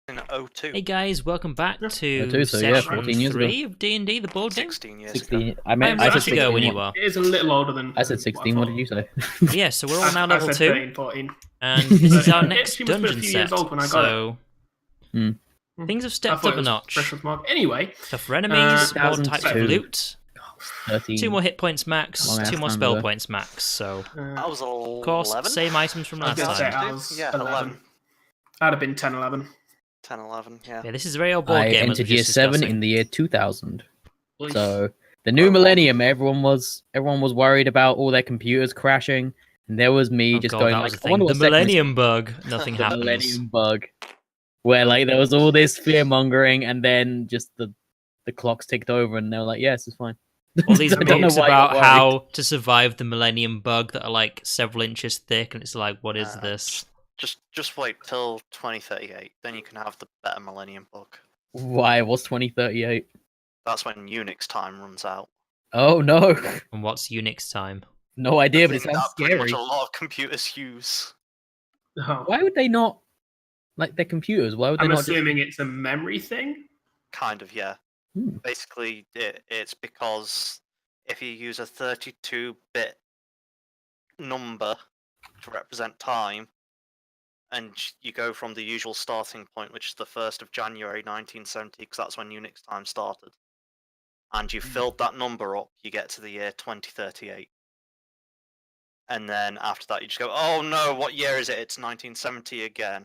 in 02. Hey guys, welcome back to so yeah, session 14 years 3 of D&D, the board game. 16 years 16. ago. I meant How I many said years ago 16. when you were? It is a little older than. I said 16. What did you say? Yeah, so we're all now I level said 2, 13, 14. and this is our It next actually must have been a dungeon few years set. old when I got So things have I stepped thought up it a was notch. fresh off mark. Anyway, Tougher enemies, more types of 2002. loot, 13. 2 more hit points max, Long ass 2 more time spell ago. points max. So, I was 11. of course, same items from I was last going to say time. I was Yeah, 11. I'd have been 10, 11. 10, 11, yeah. Yeah, this is a very old board I game. as entered we year just 7 discussing. in the year 2000. Please. So the new millennium, everyone was worried about all their computers crashing, and there was me Oh just god, going that was like, the I wonder thing. The what second is- Millennium Bug. Nothing the happens. millennium bug, where like there was all this fear mongering, and then just the clocks ticked over, and they were like, "Yes, it's fine." All these I don't know books why you're about worried. how to survive the Millennium Bug that are like several inches thick, and it's like, what is this? Just wait till 2038, then you can have the better Millennium Bug. Why? What's 2038? That's when Unix time runs out. Oh no, And what's Unix time? no idea, but it Thing sounds that pretty much scary. a lot of computers use. Oh. Why would they not like their computers? Why would they I'm not? assuming it's a memory thing. Kind of, yeah. Hmm. Basically, it's because if you use a 32-bit number to represent time, and you go from the usual starting point, which is the 1st of January 1970, because that's when Unix time started, and you filled that number up, you get to the year 2038. And then after that, you just go, oh no, what year is it? It's 1970 again.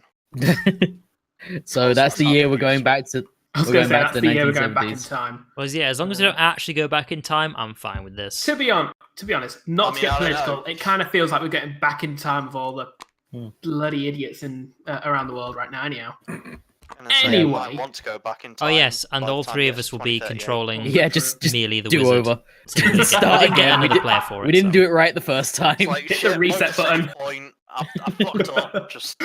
So that's the year we're going back to. I was We're going going to say back that's to the the year we're going back in 1970s. time. Well, yeah, as long as they don't actually go back in time, I'm fine with this. To be honest, not to get I don't political, know. it kind of feels like we're getting back in time with all the Hmm. bloody idiots in around the world right now. Anyhow, And it's like, Anyway. I want to go back in Oh time. yes, and by the all time three it of gets us will be 2038. controlling Yeah, just merely the do wizard. over. So we didn't get, Start we didn't get again. another player for it. We didn't so. do it right the first time. It's like, Hit the shit, reset no save button. Point. I fucked up. Just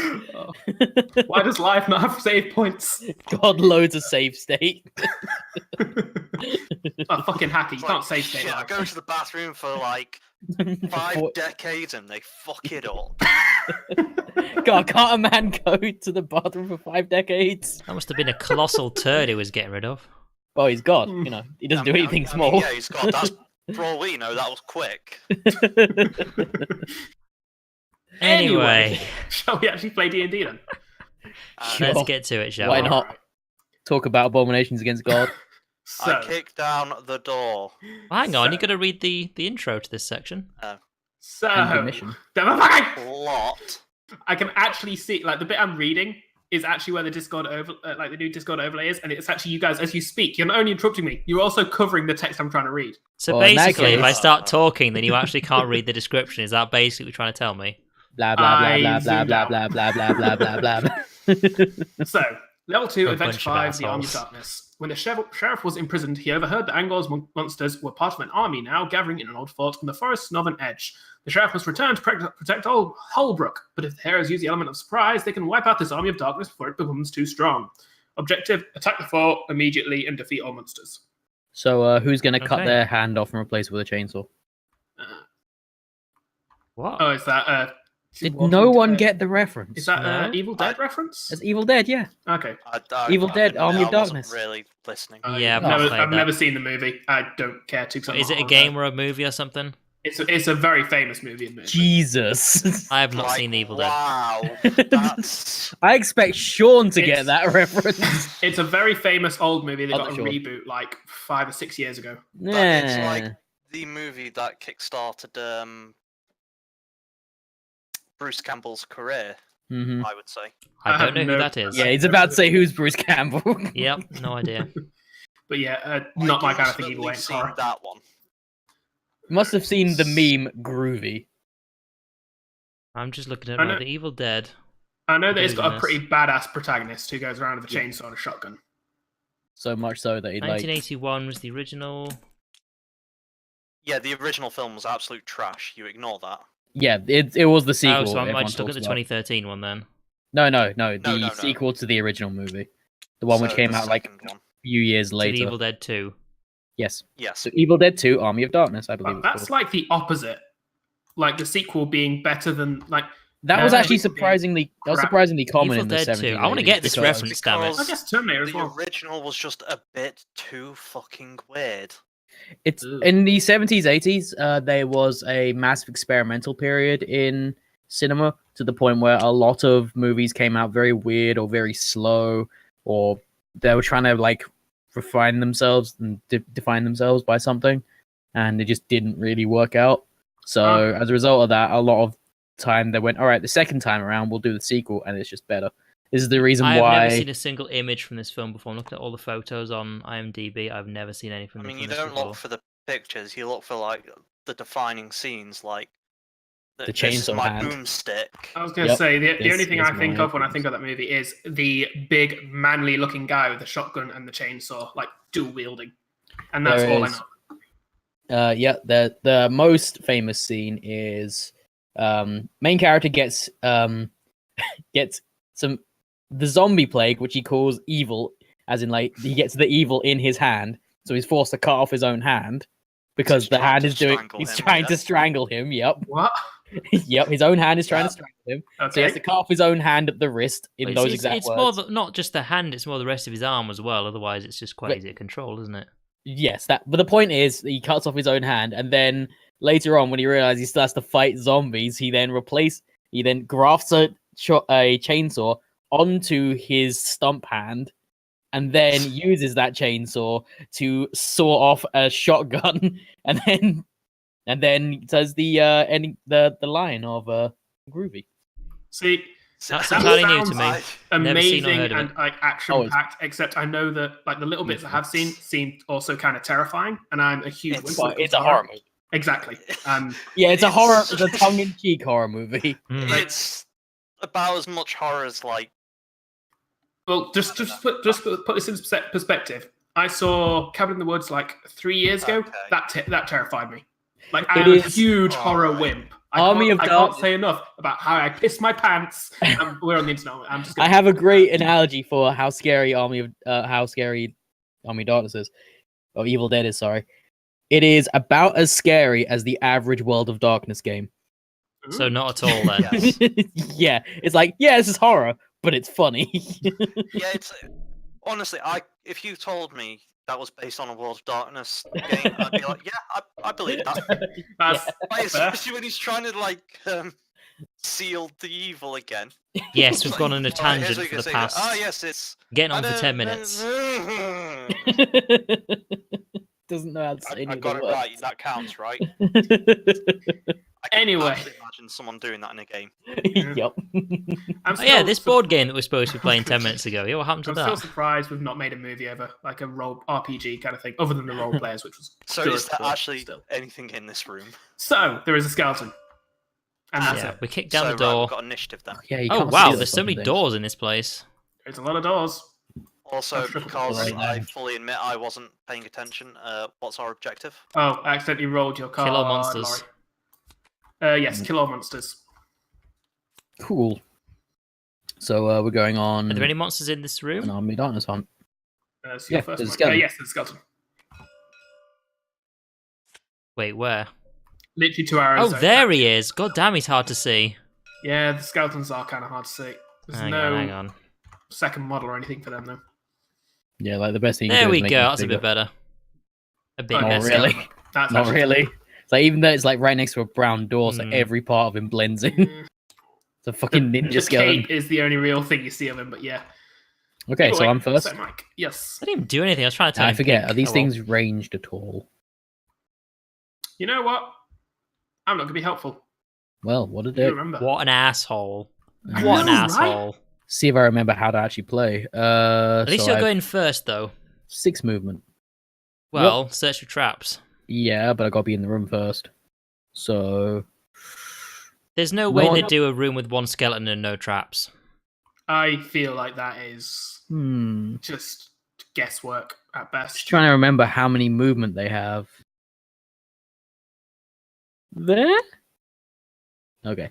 why does life not have save points? God, loads of save state. Oh, fucking hacker! You it's can't like, save state. shit, I life. go to the bathroom for like 5 Before- decades and they fuck it up. God, can't a man go to the bathroom for 5 decades? That must have been a colossal turd he was getting rid of. Oh, he's God. Hmm. You know, he doesn't I do mean- anything I mean, small. yeah, he's got that's for all we know, that was quick. Anyway, Shall we actually play D&D then? Sure. let's get to it, shall Why we? not? Alright. Talk about abominations against God. So, I kicked down the door. Well, hang on, So- you got to read the intro to this section. And so the mission. Lot. I can actually see, like, the bit I'm reading is actually where the Discord like the new Discord overlay is, and it's actually you guys as you speak. You're not only interrupting me, you're also covering the text I'm trying to read. So Well, in that basically, if I case- start talking, then you actually can't read the description. Is that basically what you're trying to tell me? Blah blah blah I blah blah zoomed blah out. blah blah blah blah blah blah. So, level 2, A Adventure bunch of 5, The Army of assholes. Darkness. When the sheriff was imprisoned, he overheard that Angor's monsters were part of an army now gathering in an old fort on the forest's northern edge. The sheriff must return to protect old Holbrook, but if the heroes use the element of surprise, they can wipe out this Army of Darkness before it becomes too strong. Objective, attack the fort immediately and defeat all monsters. So, who's gonna cut Okay. their hand off and replace it with a chainsaw? What? Oh, is that... Did Walking no one Dead? get the reference? Is that No? Evil Dead reference? It's Evil Dead, yeah. Okay. Evil Dead, Army of I wasn't Darkness. really listening. Yeah, I've I've, not never, played I've that. never seen the movie. I don't care to. 'cause I'm Is not it a on game that. or a movie or something? It's a very famous movie. Admittedly. Jesus. I have not Like, seen Evil Dead. Wow, that's I expect Sean to get It's- that reference. It's a very famous old movie that Oh, got a sure. reboot like 5 or 6 years ago. that is Nah. like the movie that kickstarted Bruce Campbell's career. Mhm. I would say. I I don't have know who no- that is. Yeah, he's about to say who's Bruce Campbell. Yep, no idea. But yeah, Like, not my you kind of must thing. have Evil at Wayne least seen horror. that one. Must have seen the meme Groovy. I'm just looking at I know- the Evil Dead. I know that it's got a Goodness. pretty badass protagonist who goes around with a Yeah. chainsaw and a shotgun. So much so that he like 1981 was the original. Yeah, the original film was absolute trash. You ignore that. yeah, it was the sequel. Oh, so I might everyone just look at talks the about. 2013 one then. No, the no. sequel to the original movie, the one which So came the out like second a one. few years To the later. Evil Dead 2. Yes, Yes. so Evil Dead 2: Army of Darkness, I believe. That's like the opposite. Like the sequel being better than like That was Yeah. actually surprisingly Crap. common Evil in the Dead 70s. 2. I want to 80s, get this because- reference, damn it. Because I guess Terminator as the well. original was just a bit too fucking weird. It's Ooh. in the 70s, 80s. There was a massive experimental period in cinema to the point where a lot of movies came out very weird or very slow, or they were trying to like refine themselves and define themselves by something, and it just didn't really work out. So as a result of that, a lot of time they went, all right, the second time around we'll do the sequel, and it's just better. This is the reason I have why. never seen a single image from this film before. I'm looking at all the photos on IMDb. I've never seen anything I mean, from you this don't before. look for the pictures, you look for like the defining scenes, like The this is chainsaw my hand. boomstick. I was going to Yep, say, the this only thing is I think my of when I think of that movie is the big, manly looking guy with the shotgun and the chainsaw, like dual wielding. And that's There all is- I know. Yeah, the most famous scene is main character gets gets the zombie plague, which he calls evil, as in like he gets the evil in his hand, so he's forced to cut off his own hand because he's the trying hand to is doing. strangle He's him, trying yeah? to strangle him. Yep, What? yep. His own hand is trying to Yep. strangle him, so he Okay. has to cut off his own hand at the wrist in But those exact it's words. more not just the hand; it's more the rest of his arm as well. Otherwise, it's just quite But- easy to control, isn't it? Yes, that. But the point is, he cuts off his own hand, and then later on, when he realizes he still has to fight zombies, he then grafts a chainsaw onto his stump hand, and then uses that chainsaw to saw off a shotgun, and then does the ending the line of Groovy. See, That's that entirely new to sounds me. I- Never seen or amazing heard of and it. like Oh, action packed, except I know that like the little bits I have seen seem also kind of terrifying, and I'm a huge It's- wimp when it comes It's to a horror movie. Exactly. Yeah, it's a It's- horror. It's a tongue-in-cheek horror movie. Mm. It's about as much horror as like Well, just put this in perspective. I saw Cabin in the Woods like 3 years ago. Okay. That terrified me. Like It I am a is- huge horror Alright. wimp. Army of I can't Darkness. say enough about how I pissed my pants. We're on the internet. I'm just. I have a great analogy for how scary Army of Darkness is, or Evil Dead is. Sorry, it is about as scary as the average World of Darkness game. So not at all then. Yes. Yeah, it's like this is horror, but it's funny. yeah. It's honestly, if you told me that was based on a World of Darkness game, I'd be like, yeah, I believe that. That's Like, fair. especially when he's trying to like seal the evil again. Yes, we've Like, gone on a "Alright, here's tangent what for you the say." past. Oh yes, it's Getting on for 10 minutes. Doesn't know how to say any I of got the it words. right. That counts, right? I can Anyway. actually imagine someone doing that in a game. Yep. I'm Oh yeah, still this sur- board game that we're supposed to be playing 10 minutes ago. Yeah, what happened to I'm still that? surprised we've not made a movie ever, like a role RPG kind of thing, other than the role players, which was So good, is there but actually still. anything in this room? So there is a skeleton, and that's Yeah, it. we kicked down so, the door. Right, we've got initiative then. Yeah, you Oh can't see wow, the there's so many fucking things. doors in this place. There's a lot of doors. Also, I've tripled because right now. I fully admit I wasn't paying attention, what's our objective? Oh, I accidentally rolled your card. Kill all monsters. Laurie. Yes, kill all monsters. Cool. So we're going on Are there any monsters in this an room? Army of Darkness hunt. That's your Yeah, first there's a one. skeleton. Yes, there's a skeleton. Wait, where? Literally 2 hours. Oh, there he is. God damn, he's hard to see. Yeah, the skeletons are kind of hard to see. There's Hang no on, hang on. second model or anything for them, though. Yeah, like the best thing. you There can do we is make go. it That's a bigger. bit better. A bit Oh, better. really? That's Not actually- really. It's like even though it's like right next to a brown door, so Hmm. every part of him blends in. Mm. It's a fucking The ninja skeleton. cape is the only real thing you see of him, but yeah. Okay, so Anyway, I'm first. So Mike, yes. I didn't even do anything. I was trying to tell I him forget. pink. Are these Oh, well. things ranged at all? You know what? I'm not going to be helpful. Well, what did You it? remember. What an asshole. I What an know, right? asshole. See if I remember how to actually play. At least so you're I've going first, though. 6 movement. Well, search for traps. Yeah, but I gotta be in the room first. So There's no way No, they'd do a room with one skeleton and no traps. I feel like that is hmm. just guesswork at Just best. trying to remember how many movement they have. There? Okay.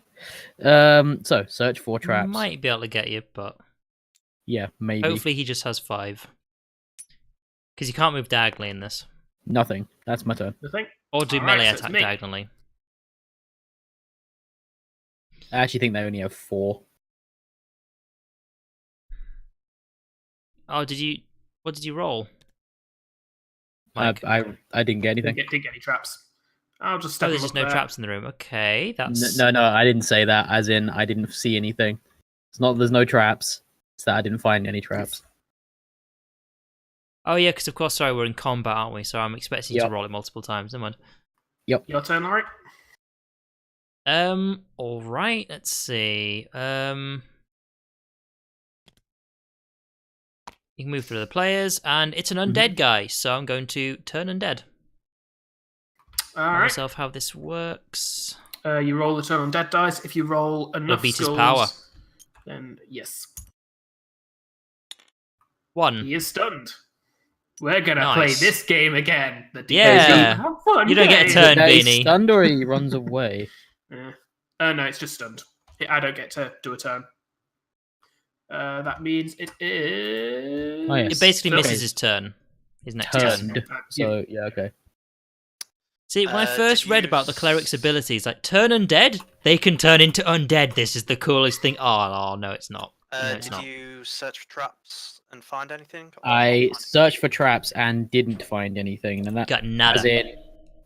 So search for traps. Might be able to get you, but Yeah, maybe. hopefully he just has 5. Because you can't move diagonally in this. Nothing. That's my turn. The thing. Or do Alright, melee so it's attack me. diagonally. I actually think they only have 4. Oh, what did you roll? I didn't get anything. Didn't get any traps. I'll just Oh, step there's them just up no there. traps in the room. Okay, that's... No, I didn't say that. As in, I didn't see anything. It's not there's no traps. It's that I didn't find any traps. Oh, yeah, because of course, sorry, we're in combat, aren't we? So I'm expecting you to Yep. roll it multiple times. Never mind. Your turn, Laurie. All right, let's see. You can move through the players, and it's an undead guy, so I'm going to turn undead. All Tell right. myself how this works. You roll the turn on dead dice. If you roll enough beat his skulls, power. then yes, 1. he is stunned. We're gonna play Nice. this game again. The Yeah. have fun. You don't get a game. turn. That he's Beanie. stunned or he runs away. No, it's just stunned. I don't get to do a turn. That means it is. Oh, yes. It basically So- misses his turn. His next turn. Turned. So yeah, okay. See, when I first did read you about the cleric's abilities, like turn undead, they can turn into undead. This is the coolest thing. Oh no, it's not. No, it's Did not. you search for traps and find anything? Or I not find searched for traps and didn't find anything, and that Got nada.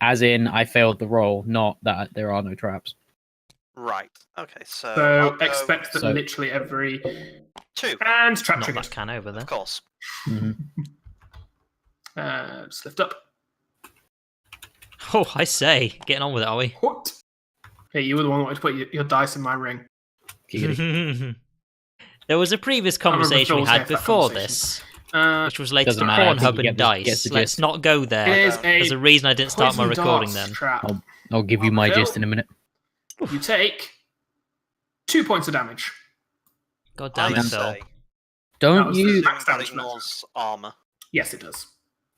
as in I failed the roll, not that there are no traps. anything? Right. Okay. So, So I'll go expect that So- literally every 2, and trap Not triggers. that can over there. of course. Just lift up. Oh, I say, getting on with it, are we? What? Hey, you were the one who wanted to put your dice in my ring. Giggity. There was a previous remember conversation we Phil's had left that before conversation. this, which was related to Doesn't matter, I think Pornhub you and get the dice. gist. Let's not go there. Here's There's a reason I didn't start my poison recording darts then. Trap. I'll give you my Phil? gist in a minute. You take 2 points of damage. God damn I it, Phil. say, That Don't was you? assume Max that damage, ignores armor. Yes, it does.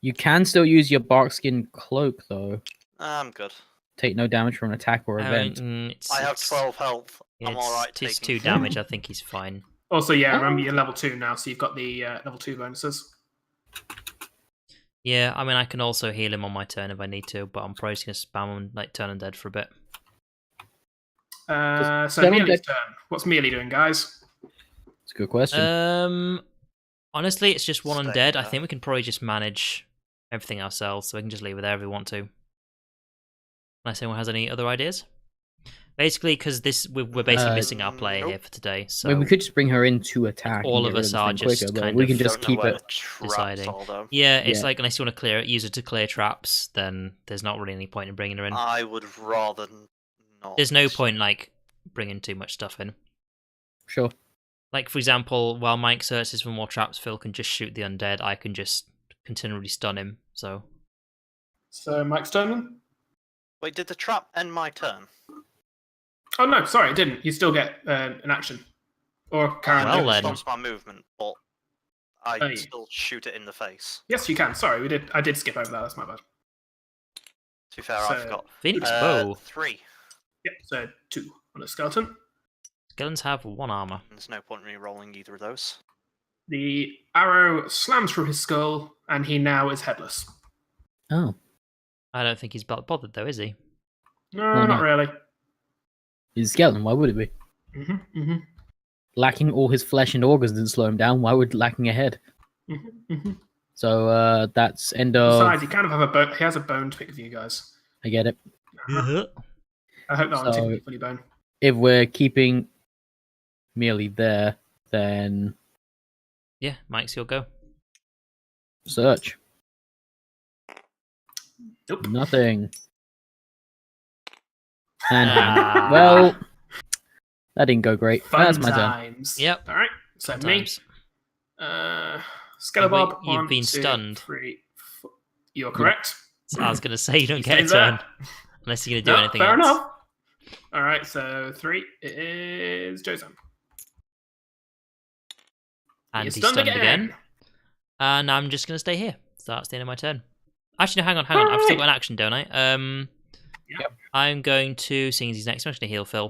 You can still use your barkskin cloak though. I'm good. Take no damage from an attack or event. I have 12 health. I'm alright It's taking 2 damage. I think he's fine. Also, yeah, remember Oh. you're level 2 now, so you've got the level 2 bonuses. Yeah, I mean, I can also heal him on my turn if I need to, but I'm probably just gonna spam him, like, turn undead for a bit. So turn Mealy's undead- turn. What's Mealy doing, guys? It's a good question. Honestly, it's just 1 Stay undead. I there. think we can probably just manage everything ourselves, so we can just leave it there if we want to. Unless anyone has any other ideas. Basically, because we're basically missing our player nope. here for today, so I mean, we could just bring her in to attack. all and of get rid us the are thing just quicker, but kind we of can just Don't know keep where it. the traps deciding. are, though. yeah, it's Yeah. like unless you want to clear it, use it to clear traps, then there's not really any point in bringing her in. I would rather not. There's no point like bringing too much stuff in. Sure. Like for example, while Mike searches for more traps, Phil can just shoot the undead. I can just continually stun him. So So Mike's turn then? Wait, did the trap end my turn? Oh, no, sorry, it didn't. You still get an action. Or Karen. Well, It then. stops my movement, but I Hey. still shoot it in the face. Yes, you can. Sorry, I did skip over that. That's my bad. To be fair, So- I forgot. Phoenix bow. 3. Yep, so 2 on a skeleton. Skeletons have 1 armor. There's no point in me rolling either of those. The arrow slams through his skull, and he now is headless. Oh, I don't think he's bothered though, is he? No, Well, not no. really. he's a skeleton. Why would it be? Mm-hmm, Lacking all his flesh and organs didn't slow him down. Why would lacking a head? So that's end of. Besides, he kind of have a bone. He has a bone to pick with you guys. I get it. I hope that one's So- tickling funny bone. If we're keeping merely there, then Yeah, Mike's your go. search. Nope. Nothing. And Ah. well, that didn't go great. Fun That's my turn. times. Yep. All right. So Fun me. times. Skeleborb. You've 1, been 2, stunned. 3, 4. You're correct. So I was gonna say you don't He get a stays there. turn unless you're gonna do No, anything fair else. enough. All right. So 3 is Joe's. And He's he's stunned again. And I'm just gonna stay here. So that's the end of my turn. Actually, no, hang on. I've still got an action, don't I? Yep. I'm going to, seeing as he's next, I'm just gonna heal Phil.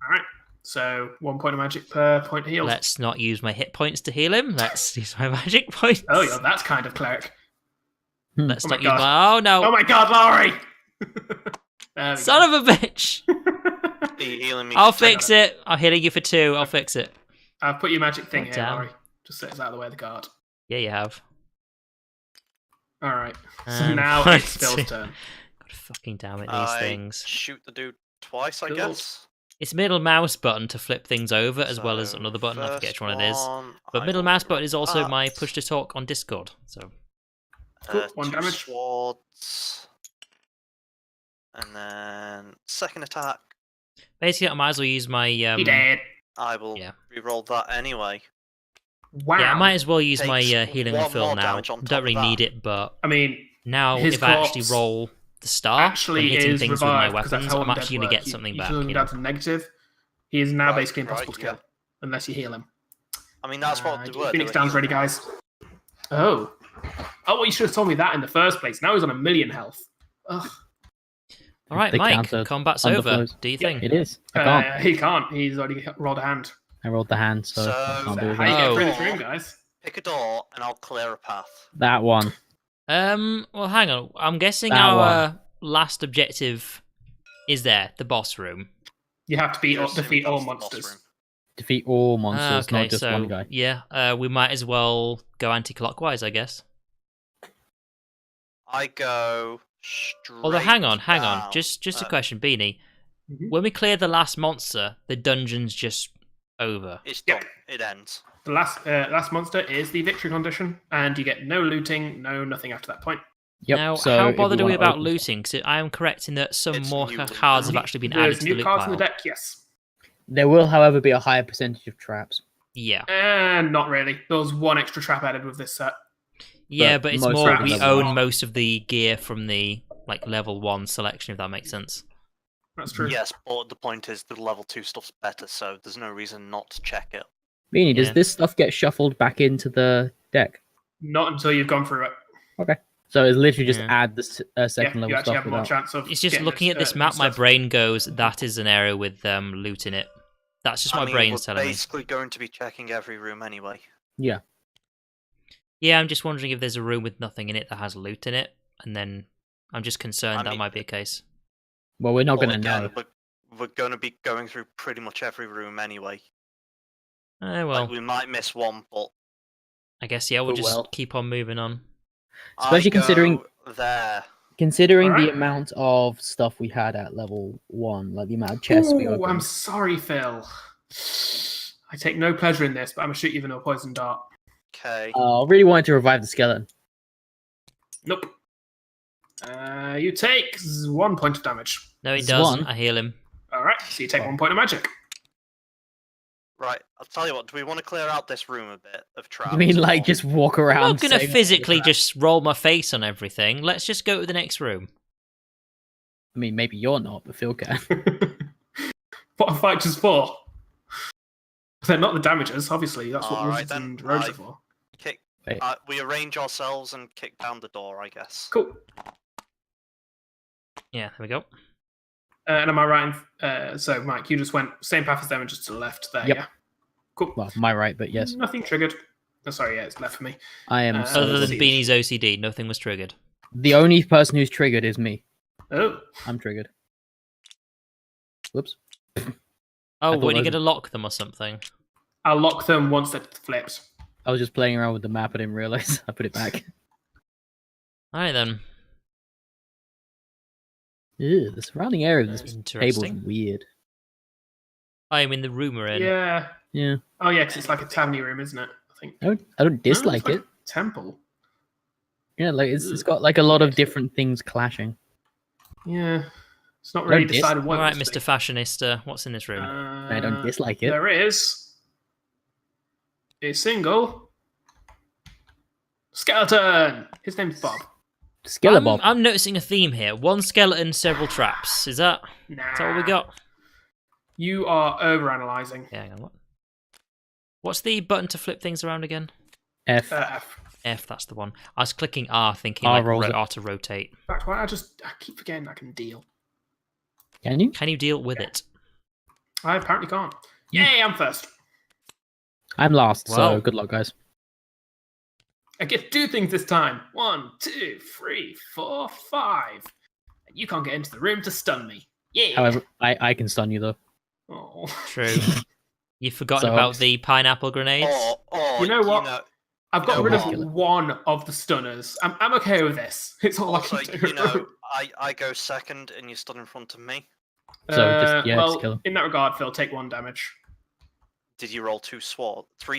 All right. So 1 point of magic per point healed. Let's not use my hit points to heal him. Let's use my magic points. Oh, yeah, that's kind of cleric. Let's Oh my not use God. my. Oh no! Oh my God, Laurie! There we Son of a bitch! go. Are you healing me? I'll for 10? fix it. I'm hitting you for 2. I'll fix it. I've put your magic thing Oh, here, damn. Laurie. Just so it's out of the way of the guard. Yeah, you have. Alright. So And now one, it's Phil's two. turn. God fucking damn it, these I things. shoot the dude twice, I Cool. guess. It's middle mouse button to flip things over, as well as So, another button. I forget which one it is. one, But I middle will mouse drop button is also my that. push to talk on Discord. So Cool, 1 2 damage. swords. And then second attack. basically, I might as well use my. He dead. I will Yeah. reroll that anyway. Wow. Yeah, I might as well use my Takes healing one refill more now. damage on top Don't of really that. need it, but I mean, now his if I actually corpse roll the star actually and hitting is things with my revived because that's weapons, how I'm undead actually going to work. get something you back. can You down know? to negative. He is now Right, basically impossible to right, kill unless you heal him. I mean, that's what they Get were. They Phoenix were Down's ready, healing. guys. Oh. Oh, well, you should have told me that in the first place. Now he's on 1,000,000 health. Ugh. All right, The Mike, counter combat's under over. flows. Do you Yeah. think? It is. I can't. He can't. He's already rolled a hand. I rolled the hand, so, So, I can't do How anything. you get Oh. through this room, guys? Pick a door, and I'll clear a path. That one. Well, hang on. I'm guessing That our last objective is there, the boss room. You have to You're assuming defeat all that's the boss monsters. room. Defeat all monsters, Okay, not just so one guy. yeah, we might as well go anti-clockwise, I guess. I go straight. Although, hang on. down. Just a question, Beanie. Mhm. When we clear the last monster, the dungeon's just over. It's Yep. done. It ends. The last monster is the victory condition, and you get no looting, no nothing after that point. Yep. Now, so how if bothered are we wanna about open- looting? Because I am correct in that some It's more new loot. cards have actually been added There's to the new loot cards pile. in the deck, yes. There will, however, be a higher percentage of traps. Yeah. And not really. There was 1 extra trap added with this set. Yeah, But but it's most more of we them own are- most of the gear from the level 1 selection, if that makes sense. That's true. Yes, but the point is the level 2 stuff's better, so there's no reason not to check it. Beanie, does Yeah. this stuff get shuffled back into the deck? Not until you've gone through it. So it's literally just Yeah. add the second Yeah, you level actually stuff have more without. chance of. It's just getting looking at this new map, my stuff. brain goes, that is an area with loot in it. That's just I my mean, brain's we're telling me. basically going to be checking every room anyway. Yeah. Yeah, I'm just wondering if there's a room with nothing in it that has loot in it, and then I'm just concerned I that mean- might be a case. Well, we're not Well, going to again, know. We're going to be going through pretty much every room anyway. Well, Like, we might miss one, but I guess, yeah, we'll Oh, just well. keep on moving on. Especially I go considering- there. Considering Alright. the amount of stuff we had at level 1, like the amount of chests we Ooh, opened. I'm sorry, Phil. I take no pleasure in this, but I'm gonna shoot you with a poison dart. Okay. I really wanted to revive the skeleton. Nope. You take 1 point of damage. No, he There's doesn't. one. I heal him. All right, so you take Oh. 1 point of magic. Right, I'll tell you what, do we want to clear out this room a bit of traps? You mean like or- just walk I'm around? not going to saying- physically just roll my face on everything. Let's just go to the next room. I mean, maybe you're not, but Phil can. What are fighters for? They're not the damagers, obviously. That's what Alright wizards then, and rogues I- are for. Kick. Wait. We arrange ourselves and kick down the door, I guess. Cool. Yeah, there we go. And am I right? So, Mike, you just went same path as them and just to the left there, Yep. yeah? Cool. Well, my right, but yes, Nothing triggered. Oh, sorry, yeah, it's left for me. I am. So Other than Siege. Beanie's OCD, nothing was triggered. The only person who's triggered is me. Oh, I'm triggered. Whoops. Oh, thought weren't you those- going to lock them or something? I'll lock them once they're flipped. I was just playing around with the map. I didn't realize. I put it back. Alright then. Ew, the surrounding area of this table is Interesting. weird. I am in the room we're in. Yeah. Yeah, Oh, yeah, because it's like a taverny room, isn't it? I think. I don't dislike No, it's it. like a temple. Yeah, like it's got like a lot of different things clashing. Yeah. It's not Don't really dis- decided what. it Alright, must Mr. Fashionista, what's in this be. room? I don't dislike it. There is a single skeleton. His name's Bob. Skeleton. I'm noticing a theme here. One skeleton, several traps. Is that what we got? You are overanalyzing. Yeah, hang on. What's the button to flip things around again? F. F, that's the one. I was clicking R, thinking R like rolls it. R to rotate. In fact, why I keep forgetting I can deal. Can you? Can you deal with it? I apparently can't. Yay, I'm first. I'm last, Well. so good luck, guys. I get to do things this time. 1, 2, 3, 4, 5. And you can't get into the room to stun me. Yeah. However, I can stun you though. Oh. True. You've forgotten So- about the pineapple grenades. Or You know what? I've got know rid of what? one of the stunners. I'm okay with this. It's all also, I can do. you know, I go second and you stood in front of me. So just well, kill him. in that regard, Phil, take 1 damage. Did you roll 3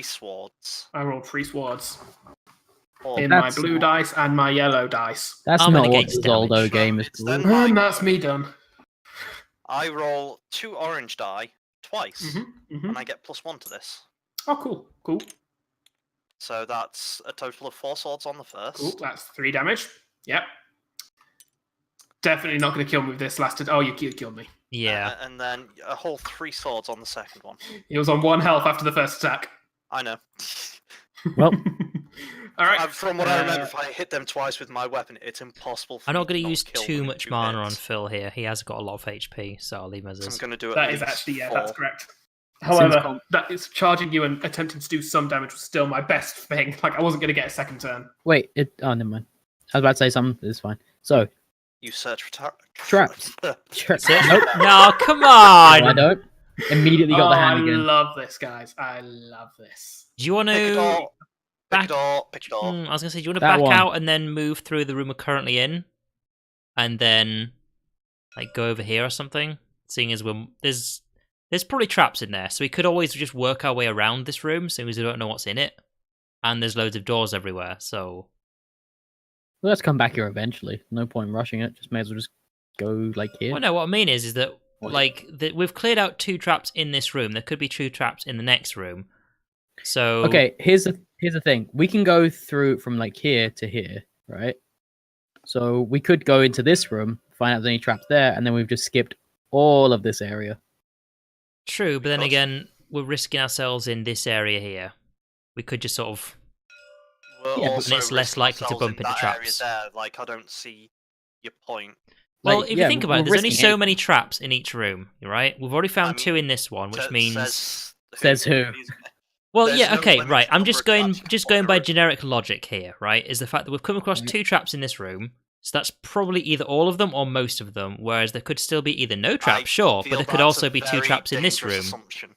swords? I rolled 3 swords Or in That's- my blue dice and my yellow dice. That's Armor not what negates the Zoldo damage. game is It's then called. my And that's go. me done. I roll 2 orange die twice, Mm-hmm. and I get +1 to this. Oh, cool. Cool. So that's a total of 4 swords on the first. Cool. That's 3 damage. Yep. Definitely not going to kill me with this. Lasted. Oh, you killed me. Yeah. And then a whole 3 swords on the second one. He was on 1 health after the first attack. I know. Well, All right. From what I remember, if I hit them twice with my weapon, it's impossible for I'm me not going to not use kill them too in much 2 mana on hits. Phil here. He has got a lot of HP, so I'll leave him as So I'm is. going to do at That least is actually, 4. that's correct. Seems However, com- that is charging you and attempting to do some damage was still my best thing. Like, I wasn't going to get a second turn. wait. Oh, never mind. I was about to say something. It's fine. So You search for Traps. That's it. Nope. No, come No, I on! don't. Immediately got the hand I again. love this, guys. I love this. Do you want Pick a to... door. Pick a back- door. Pick a door. I was going to say, do you want to That back one. out and then move through the room we're currently in? And then, like, go over here or something? Seeing as there's probably traps in there, so we could always just work our way around this room, seeing as we don't know what's in it. And there's loads of doors everywhere, so... Well, let's come back here eventually. No point in rushing it. Just may as well just go like here. Well, no, what I mean is that, What? like, we've cleared out 2 traps in this room. There could be 2 traps in the next room. So... Okay, here's the thing. We can go through from like here to here, right? So we could go into this room, find out if there's any traps there, and then we've just skipped all of this area. True, but then Because- again, we're risking ourselves in this area here. We could just sort of... We're Yeah, but also it's less risking likely to ourselves bump in into that traps. area there. Like, I don't see your point. Well, Like, if yeah, you think about it, we're there's only risking so it. many traps in each room, right? We've already found I mean, 2 in this one, which means... Says who? Well, there's yeah, no okay, limit right. to I'm number just of traps going you can just put in going a by room. generic logic here, right? Is the fact that we've come across Yeah. 2 traps in this room, so that's probably either all of them or most of them. Whereas there could still be either no traps, sure, but there could also be 2 traps in this room. Assumption.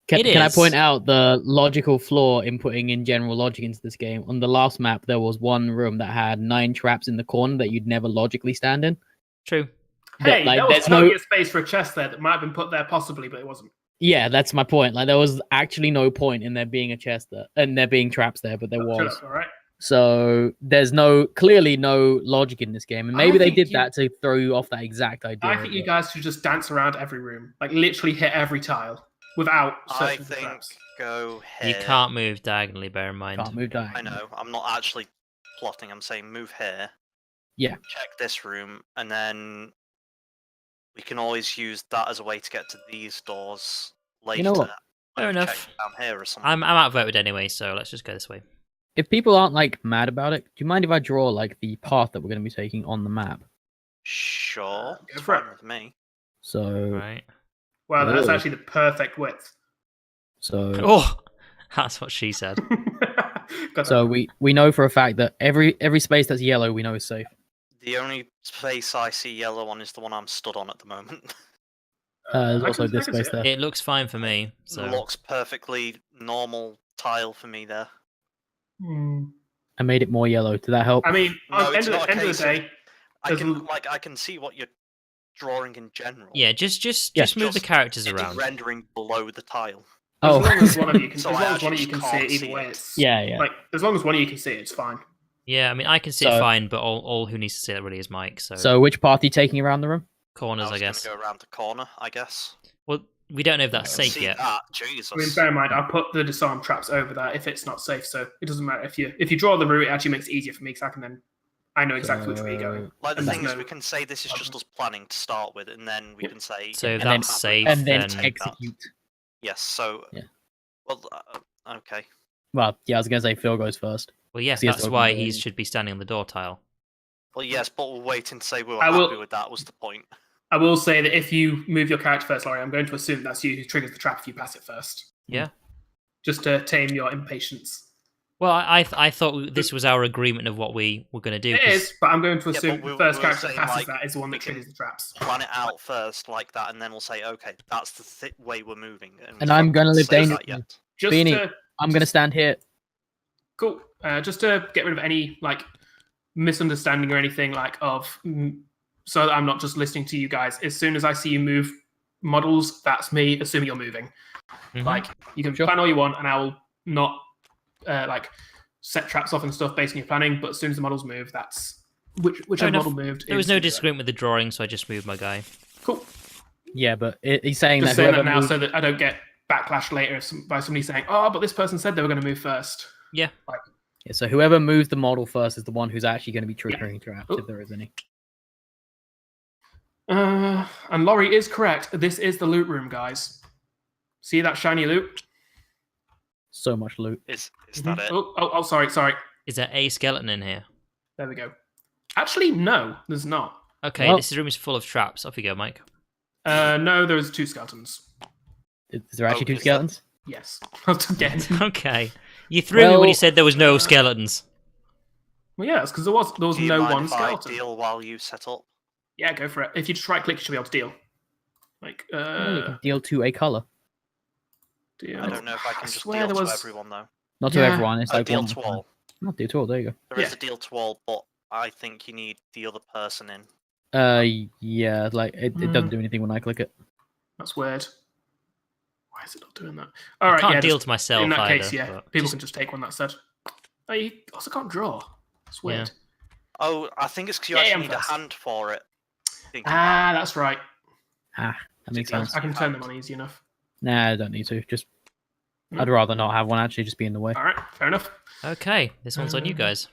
It Can I is. point out the logical flaw in putting in general logic into this game? On the last map, there was one room that had 9 traps in the corner that you'd never logically stand in. True. Hey, like, there was there's plenty no- of space for a chest there that might have been put there possibly, but it wasn't. Yeah, that's my point. Like there was actually no point in there being a chest there and there being traps there, but there Shut was. up, all right? So there's clearly no logic in this game, and I maybe they think did you- that to throw you off that exact idea. I think you but- guys should just dance around every room, like literally hit every tile without I searching for think traps. go here. You can't move diagonally, bear in mind. Can't move down. I know. I'm not actually plotting. I'm saying move here. Yeah. Check this room, and then we can always use that as a way to get to these doors later. know what? when Fair we've enough. checked down here or something. I'm outvoted anyway, so let's just go this way. If people aren't like mad about it, do you mind if I draw like the path that we're going to be taking on the map? Sure. Go It's for it. fine with me. So, Right. Wow, that's Oh. actually the perfect width. so, Oh, that's what she said. Got so that. we know for a fact that every space that's yellow we know is safe. The only space I see yellow on is the one I'm stood on at the moment. There's I also can- I this can see space it. there. It looks fine for me. So Looks perfectly normal tile for me there. Hmm. I made it more yellow. Did that help? I mean, No, at it's the not a end of case the of- day, I There's can l- I can see what you're drawing in general. yeah, just Yeah, move the just- characters It's around. rendering below the tile. Oh, as long as one of you can, So as I long as one of actually you can just see it can't either see way, it. it's yeah. like as long as one of you can see it, it's fine. Yeah, I mean, I can see it So- fine, but all who needs to see it really is Mike. So, So which path are you taking around the room? corners, I was guess. Gonna go around the corner, I guess. Well, we don't know if that's I can safe see yet. that. Jesus. I mean, bear in mind, I put the disarm traps over that if it's not safe, so it doesn't matter if you draw the route. It actually makes it easier for me because I know exactly which way you're going. Like the and thing there's is, no we can say this is just us planning to start with, and then we Yep. can say So And that's then- safe. And then then execute. yes. So Yeah. well, okay. Well, yeah, I was gonna say Phil goes first. Well, yes, He has to that's open why the- he should be standing on the door tile. Well, yes, but we'll wait and say we were I will- happy with that. Was the point? I will say that if you move your character first, Laurie, I'm going to assume that's you who triggers the trap if you pass it first. Yeah. Just to tame your impatience. Well, I thought this was our agreement of what we were going to do. It is, but I'm going to Yeah, assume but the first we were character that saying, passes like, that is the one we that can triggers the traps. plan it out first like that, and then we'll say, okay, that's the way we're moving. And we I'm can't gonna live say dangerously. that yet. Just Beanie, to I'm gonna stand here. cool. Just to get rid of any like misunderstanding or anything like so that I'm not just listening to you guys. As soon as I see you move models, that's me assuming you're moving. Mhm. Like you can Sure. plan all you want, and I will not like set traps off and stuff based on your planning. But as soon as the models move, that's whichever enough. model moved. There was is no the- disagreement with the drawing, so I just moved my guy. Cool. Yeah, but he's saying Just that saying whoever that now moves, so that I don't get backlash later by somebody saying, "Oh, but this person said they were going to move first." Yeah. yeah, so whoever moves the model first is the one who's actually going to be triggering traps Oh. if there is any. And Laurie is correct. This is the loot room, guys. See that shiny loot? So much loot. Is that it? Oh, sorry. Is there a skeleton in here? There we go. Actually, no, there's not. Okay, Well- this room is full of traps. Off you go, Mike. No, there's 2 skeletons. Is there actually Oh, 2 is that- skeletons? Yes. Again. Okay. You threw me when Well, you said there was no skeletons. Well, yeah, it's because there was Do you no mind one if I skeleton. deal while you set up? Yeah, go for it. If you just right click, you should be able to deal. Like, Yeah, you can deal to a color. deal. I don't know if I can I just swear deal there to was- everyone though. Not to Yeah. everyone. It's Oh, like deal one to at a time. all. Not deal to all. There you There is Yeah. a deal to all, but I think you need the other person in. go. Yeah, like it doesn't Mm. do anything when I click it. That's weird. Why is it not doing that? All I right, can't yeah. deal Just, to myself in that either. case, yeah, but people just- can just take one. That said. Oh, you also can't draw. That's weird. Oh, I think it's because you Yeah, actually I'm need a first. hand for it. Thinking Ah, about that's right. That makes Yeah. sense. I can turn them on easy enough. Nah, I don't need to. Just Mm. I'd rather not have one actually just be in the way. All right, fair enough. Okay, this one's on you guys.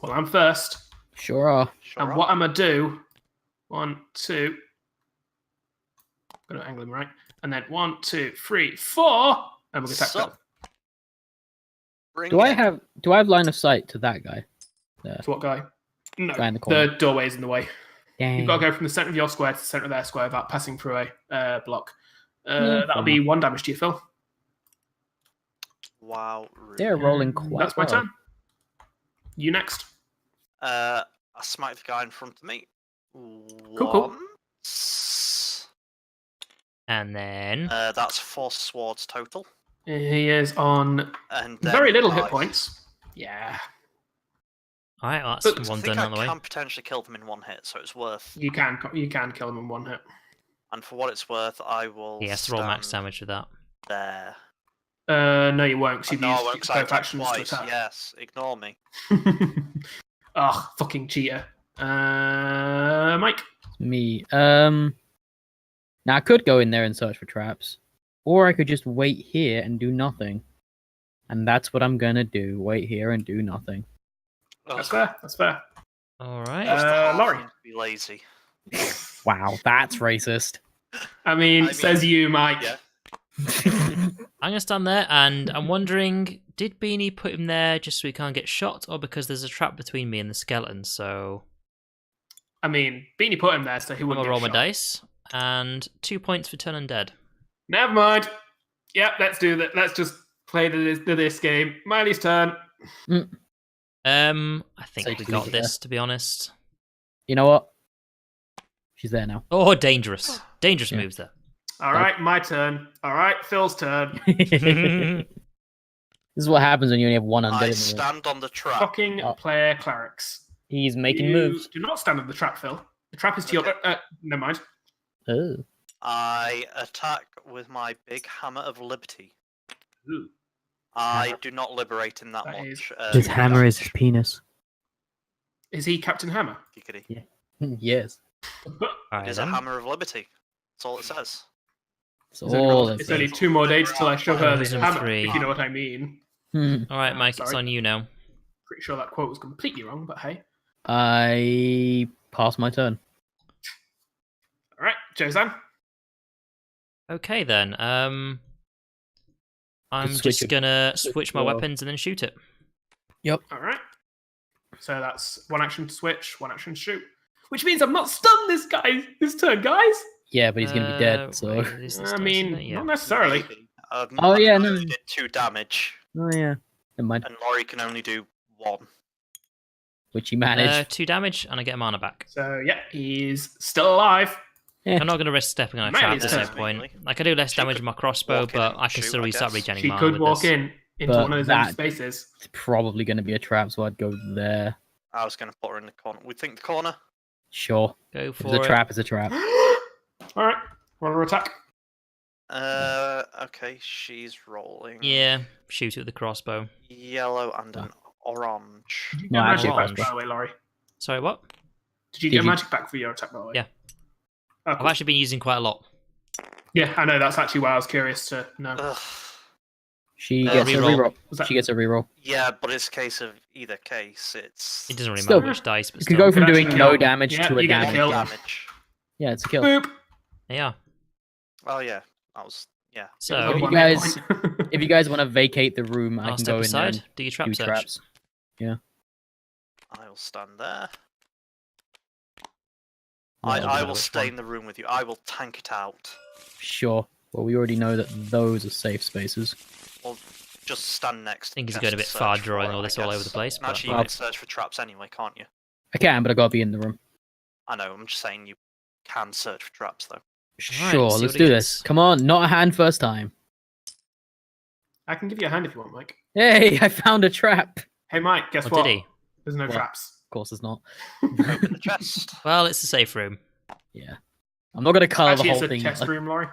Well, I'm first. Sure are. it. Sure And are. what I'm going to do, 1, 2. I'm going to angle him right. And then 1, 2, 3, 4. And we're going to attack Sup? them. Bring Do I it. have line of sight to that guy? To what guy? No, Guy in the corner. the doorway's in the way. Dang. You've got to go from the center of your square to the center of their square without passing through a block. Yeah, That'll be 1 damage to you, Phil. Wow. They're rolling quite That's my well. turn. You next. I smite the guy in front of me. Cool. Once. And then That's 4 swords total. He is on And then very little hit five. points. Yeah, all right, well, But that's I one think done I on the way. can potentially kill them in 1 hit, so it's worth. you can kill him in 1 hit. And for what it's worth, I will. He has to roll max stand damage with that. There. No, you won't. 'Cause you've No, I used won't, 'cause I both attacked actions twice. to attack. Yes, ignore me. Ugh, fucking cheater. Mike. Me. Now I could go in there and search for traps, or I could just wait here and do nothing. And that's what I'm gonna do. Wait here and do nothing. That's fair. That's fair. All right. Just a half Laurie. and Be lazy. Wow, that's racist. I mean, I says mean, you, Mike. yeah. I'm gonna stand there, and I'm wondering, did Beanie put him there just so he can't get shot, or because there's a trap between me and the skeleton? So I mean, Beanie put him there, so he I'm wouldn't gonna get roll my shot. dice, and 2 points for turn undead. Never mind. Yep, let's do that. Let's just play this game. Miley's turn. I think Safe we to got leave it this, to be honest. You know what? She's there now. Oh, dangerous! Dangerous Yeah. moves there. All right, my turn. All right, Phil's turn. This is what happens when you only have one undead I in the room. stand on the trap. Fucking Oh. player clerics. He's making You moves. Do not stand on the trap, Phil. The trap is to your. Never mind. Oh. I attack with my big hammer of liberty. Ooh. I do not liberate him that That much. is- His hammer is his penis. Is he Captain Hammer? Giggity. Yes. All It right, is a then. hammer of liberty. That's all it says. It's It's only- all it's it only says. 2 more days till I show her Those the are hammer, 3. if you know what I mean. All right, Mike, it's Sorry. on you now. Pretty sure that quote was completely wrong, but hey. I pass my turn. All right, Jozan. Okay then. I'm Just just switch it- gonna switch switch my your- weapons and then shoot it. All right. So that's 1 action to switch, 1 action to shoot. Which means I'm not stunned this turn, guys. Yeah, but he's gonna be dead. So. Wait, it is this I dice, mean, isn't it? Yeah. not necessarily. Maybe. Oh, yeah, no. only did 2 damage. Oh yeah. Never mind. And Laurie can only do 1. Which he managed. 2 damage, and I get mana back. So yeah, he's still alive. Yeah. I'm not going to risk stepping on a Maybe trap it's at this turn. point. I can do less She damage could with my crossbow, walk in but and I can shoot, still I restart guess. regenning She mana could with walk this. into But one of those that- empty spaces. It's probably going to be a trap, so I'd go there. I was going to put her in the corner. We think the corner? Sure. Go If it's for a it. trap, it's a trap. All right, roll her attack. Okay, she's rolling. Yeah, shoot it with the crossbow. Yellow and an orange. Did you No, get a actually, magic back, orange. by the way, Laurie? Sorry, what? Did you Did get a you- magic back for your attack, by the way? Yeah. Oh, I've cool. actually been using quite a lot. Yeah, I know. That's actually why I was curious to know. Ugh. She Reroll. gets a reroll. Was that- She gets a reroll. Yeah, but it's a case of either case. It's It doesn't really Still, matter which dice, but You could still. go from Could doing actually no kill. damage Yeah, to a you get a damage. kill. Yeah. damage. Yeah, it's a kill. Boop. Yeah. Oh yeah, that was yeah. So, If you One guys- hit point. If you guys want to vacate the room, I I'll can step go in there aside. and Do your trap do search. traps. I will stand there. Well, I know will which stay one. in the room with you. I will tank it out. Sure. Well, we already know that those are safe spaces. Or just stand next. I think to he's going a bit search far for drawing it, all I this all over guess. the place. But Actually, you Well- can search for traps anyway, can't you? I can, but I gotta be in the room. I know. I'm just saying you can search for traps though. Sure, let's see let's what it do gets. this. Come on, not a hand first time. I can give you a hand if you want, Mike. Hey, I found a trap. Of Hey, Mike, guess Or what? did he? There's no What? traps. course, it's not. Open the chest. Well, it's a safe room. Yeah, I'm not gonna color the Actually, whole it's a thing. test room, Laurie.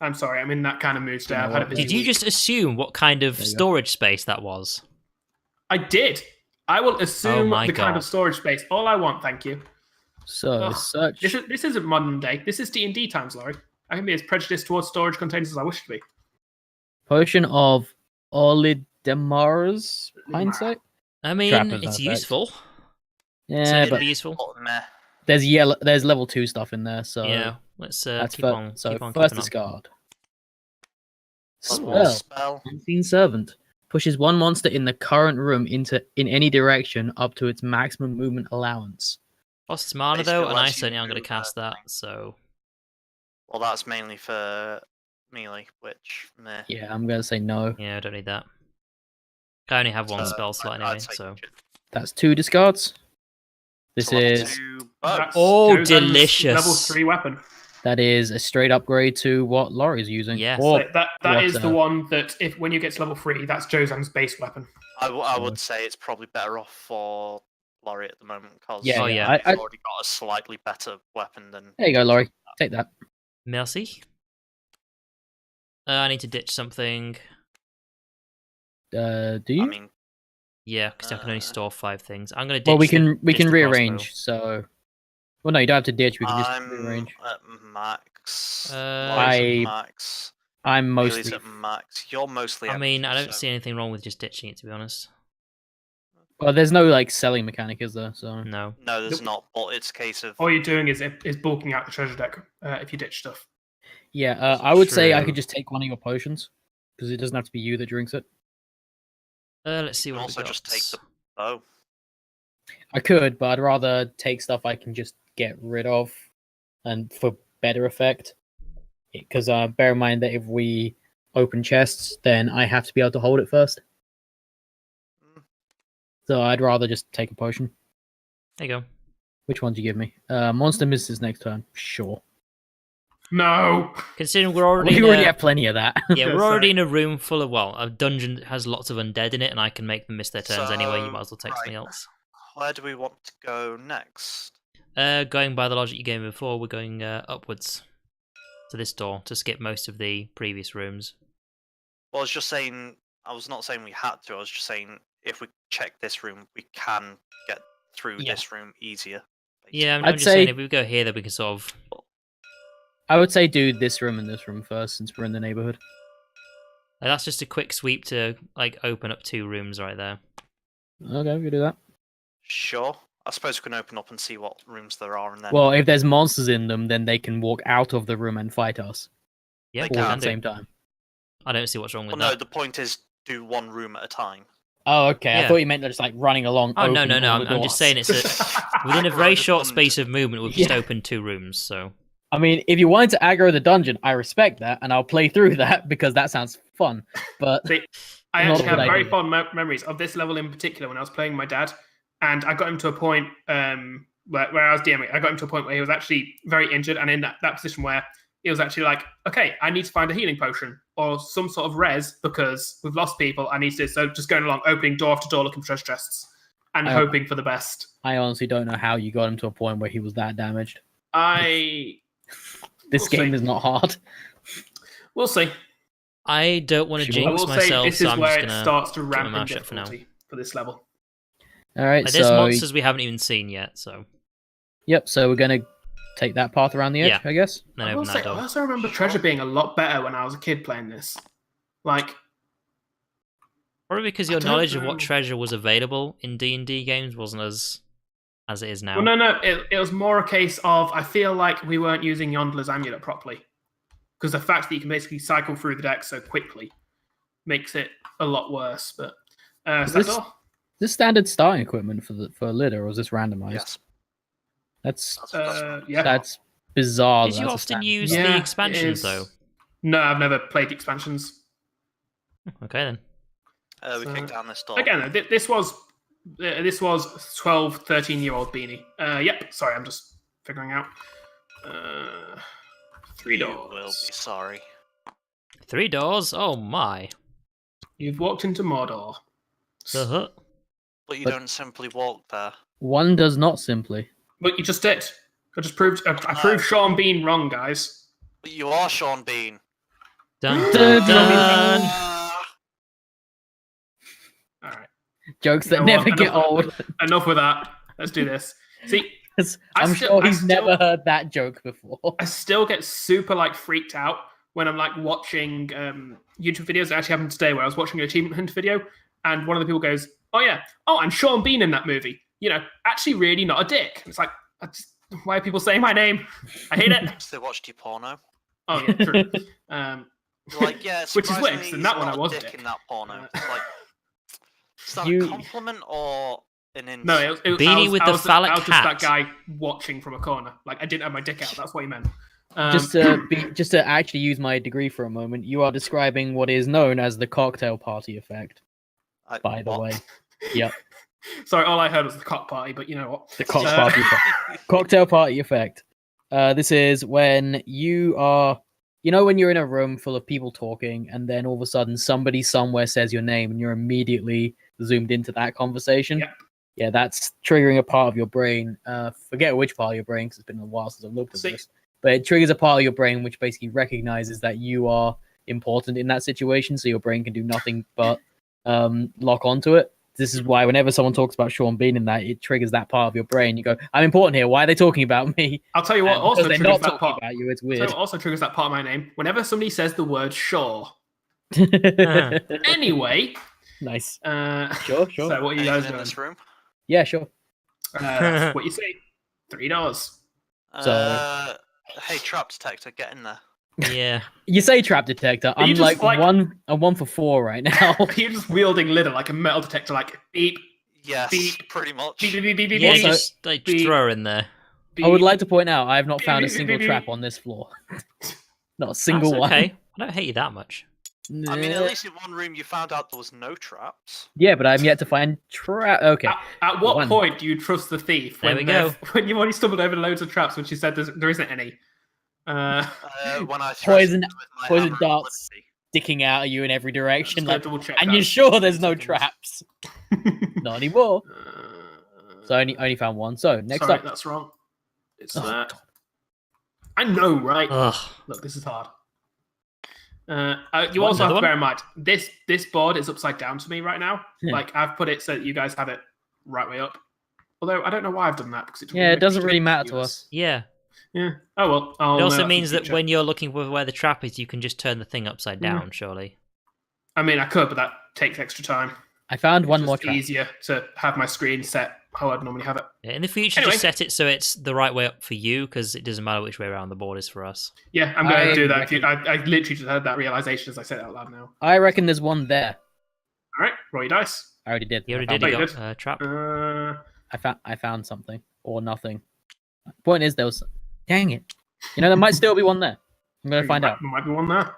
I'm sorry, I'm in that kind of mood today. You know I've had a what? busy Did you week. just assume what kind of There you go. storage space that was? I did. I will assume my the kind God. of storage space. All I want, thank you. So Ugh. search. This isn't modern day. This is D&D times, Laurie. I can be as prejudiced towards storage containers as I wish to be. Potion of Olidamara's hindsight. I mean, Trap is it's perfect. useful. Yeah, Certainly but useful. Oh, meh. there's yellow. There's level 2 stuff in there, so Yeah, let's that's keep fir- on. so keep on first keeping on. discard. Level Spell. spell. Unseen Servant pushes one monster in the current room in any direction up to its maximum movement allowance. Costs mana Basically though, and I lets you certainly aren't going move to cast that that. So Well, that's mainly for melee, which meh. Yeah, I'm gonna say no. yeah, I don't need that. I only have one So, spell slot I'd anyway. say So That's 2 discards. This level is 2 bow. That's Oh, Joe's delicious. Level 3 weapon. that is a straight upgrade to what Laurie's using. Yes. Or So that is the what, one that when you get to level 3, that's Jozan's base weapon. I would say it's probably better off for Laurie at the moment because Yeah, Oh, yeah. I- he's already got a slightly better weapon than. there you go, Laurie. Take that. merci. I need to ditch something. Do you? I mean, Yeah, because I can only store 5 things. I'm going to ditch. well, we the- can ditch the rearrange. So, well, no, you don't have to ditch. We can just I'm rearrange. at max. Uh, Laurie's I- at max. I'm Melee's mostly. at max. You're mostly. crossbow. I mean, empty, I don't so- see anything wrong with just ditching it. To be honest, Well, there's no like selling mechanic, is there? So no. No, there's Nope. not. But it's a case of. All you're doing is bulking out the treasure deck if you ditch stuff. yeah, I would say I True. could just take one of your potions because it doesn't have to be you that drinks it. Let's see You what can we also got. just take the bow. I could, but I'd rather take stuff I can just get rid of, and for better effect. Because bear in mind that if we open chests, then I have to be able to hold it first. Mm. So I'd rather just take a potion. There you go. Which one do you give me? Monster misses next turn. Sure. No! Considering we're already, We in already a, have plenty of that. yeah, Yeah, we're already sorry. in a room full of a dungeon that has lots of undead in it, and I can make them miss their turns anyway. You So, might as well take something right. else. Where do we want to go next? Going by the logic you gave me before, we're going upwards to this door to skip most of the previous rooms. Well, I was just saying. I was not saying we had to. I was just saying if we check this room, we can get through Yeah. this room easier. Yeah, I'm I'd just saying say- if we go here, then we can sort of. I would say do this room and this room first, since we're in the neighborhood. That's just a quick sweep to like open up 2 rooms right there. Okay, we can do that. Sure. I suppose we can open up and see what rooms there are, and then. Well, if there's monsters in them, then they can walk out of the room and fight us Yeah, They we all can at can the do. same time. I don't see what's wrong well, with no, that. the point is do one room at a time. Oh, okay. I Yeah. thought you meant just like running along. Oh no, opening no! all the I'm just doors. saying it's a, within a Like, very we're short just space of movement. We've just Yeah. opened 2 rooms, so I mean, if you wanted to aggro the dungeon, I respect that, and I'll play through that because that sounds fun. But See, I Not a actually have good very idea. fond memories of this level in particular when I was playing with my dad, and I got him to a point where I was DMing. I got him to a point where he was actually very injured and in that position where it was actually like, okay, I need to find a healing potion or some sort of res because we've lost people. I need to, so just going along, opening door after door looking for treasure chests and hoping for the best. I honestly don't know how you got him to a point where he was that damaged. We'll This game see. is not hard. We'll see. I don't want to Sure. I jinx will say myself, this so is I'm where just it gonna. starts to my ramp in mouth shut for now. difficulty for this level. All right, Like, there's so monsters we haven't even seen yet, so yep. So we're gonna take that path around the edge, Yeah. I guess. then I will open say, that I door. also remember treasure being a lot better when I was a kid playing this. Like, Probably because I your don't knowledge of know. what treasure was available in D&D games wasn't as it is now. well, no, it was more a case of I feel like we weren't using Yondler's amulet properly. Because the fact that you can basically cycle through the deck so quickly makes it a lot worse. But Is is that this- door? Is this standard starting equipment for Lid, or was this randomized? Yes. That's Yeah. that's bizarre. Did that you that's a often standard use start. the Yeah, it expansions is. though? No, I've never played the expansions. Okay then. We So- kicked down this door. Again, this was 12, 13-year-old Beanie. Yep. Sorry, I'm just figuring out. 3 You doors. will be sorry. 3 doors. Oh my. You've walked into Mordor. Uh-huh. But you But- don't simply walk there. One does not simply. But you just did. I just proved. I proved Sean Bean wrong, guys. But you are Sean Bean. Dun Dun, dun dun. All right. Jokes that You know what? never get Enough- old. Enough with that. Let's do this. See, 'Cause I I'm still- sure I he's still- never heard that joke before. I still get super like freaked out when I'm like watching YouTube videos. It actually happened today where I was watching an achievement hunt video, and one of the people goes, "Oh yeah, I'm Sean Bean in that movie." You know, actually, really not a dick. It's like, why are people saying my name? I hate it. So they watched your porno. Oh yeah, true. You're like, yeah, Which is surprisingly, worse, and he's that one not I a was a dick dick. in that porno. Uh, It's like, is that You- a compliment or an insult? No, Beanie with the phallic I was just hat. that guy watching from a corner. Like I didn't have my dick out. That's what he meant. just to actually use my degree for a moment, you are describing what is known as the cocktail party effect. By the what? way, yep, Sorry, all I heard was the cock party, but you know what? the party effect. Cocktail party effect. This is when you are, when you're in a room full of people talking, and then all of a sudden somebody somewhere says your name, and you're immediately zoomed into that conversation. Yep. Yeah, that's triggering a part of your brain. Forget which part of your brain, because it's been a while since I've looked at See- this. But it triggers a part of your brain which basically recognizes that you are important in that situation, so your brain can do nothing but lock onto it. This is why whenever someone talks about Sean Bean in that, it triggers that part of your brain. You go, I'm important here. Why are they talking about me? I'll tell you what. And Also because they're triggers not that talking part. about you. It's So weird. it also triggers that part of my name. Whenever somebody says the word "sure." Anyway, Nice. sure. Sure. So what are you guys Anything in doing? this room? Yeah, sure. That's what you see. 3 doors. So- Hey, trap detector, get in there. Yeah. You say trap detector. Are you I'm just like- I'm 1 for 4 right now. Are you just wielding litter like a metal detector, like beep, Yes, Beep. pretty much. beep, beep, beep, beep, beep, Yeah, beep, just like beep. throw her in there. I would beep. like to point out I have not found a Beep, single beep, beep, trap beep. on this floor. Not a single That's one. okay. I don't hate you that much. I mean, at least in one room you found out there was no traps. Yeah, but I'm yet to find trap. Okay. At what One. point do you trust the thief? There When we go. When you've already stumbled over loads of traps when she said there isn't any. When I Poison- threatened them with my poison hammer of darts. liberty. Sticking out at you in every direction. Like, double check. and that. you're sure there's no 2 seconds. traps? Not anymore. So I only found one. So next Sorry, up. that's wrong. It's Oh, that. I know, right? Ugh. Look, this is hard. You What, also have another to one? bear in mind this board is upside down to me right now. Yeah. Like I've put it so that you guys have it right way up. Although I don't know why I've done that because It doesn't really matter to us. Yeah. Yeah. Oh well. I'll It know also that for means that future. when you're looking for where the trap is, you can just turn the thing upside down, surely. I mean, I could, but that takes extra time. I found It's one just more trap. easier to have my screen set how I'd normally have it. Yeah, in the future, Anyway. just set it so it's the right way up for you, because it doesn't matter which way around the board is for us. Yeah, I'm going I to do that. reckon- I literally just had that realization as I said it out loud now. I reckon there's one there. All right, roll your dice. I already did. You I already found did. You Oh, you got did? trap. I found something or nothing. Point is, there was. Dang it! You know, there might still be one there. I'm gonna find out. There might be one there.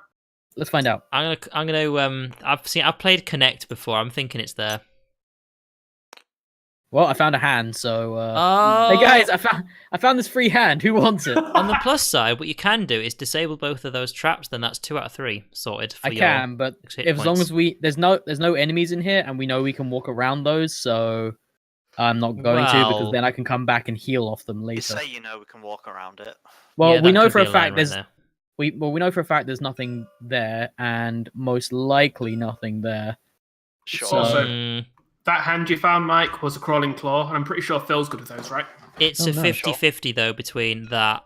Let's find out. I'm gonna I've played Connect before. I'm thinking it's there. Well, I found a hand, so Oh, hey guys, I found this free hand. Who wants it? on the plus side, what you can do is disable both of those traps. Then that's 2 out of 3 sorted. For I your can, but hit if as long points. as there's no enemies in here, and we know we can walk around those, so I'm not going to because Well- then I can come back and heal off them You later. say you know we can walk around it. Well, Yeah, we that know could for be a line fact right there's there. we know for a fact there's nothing there, and most likely nothing there. Sure. So- Also, Mm, that hand you found, Mike, was a crawling claw, and I'm pretty sure Phil's good with those, right? it's Oh, a no. 50-50 though between that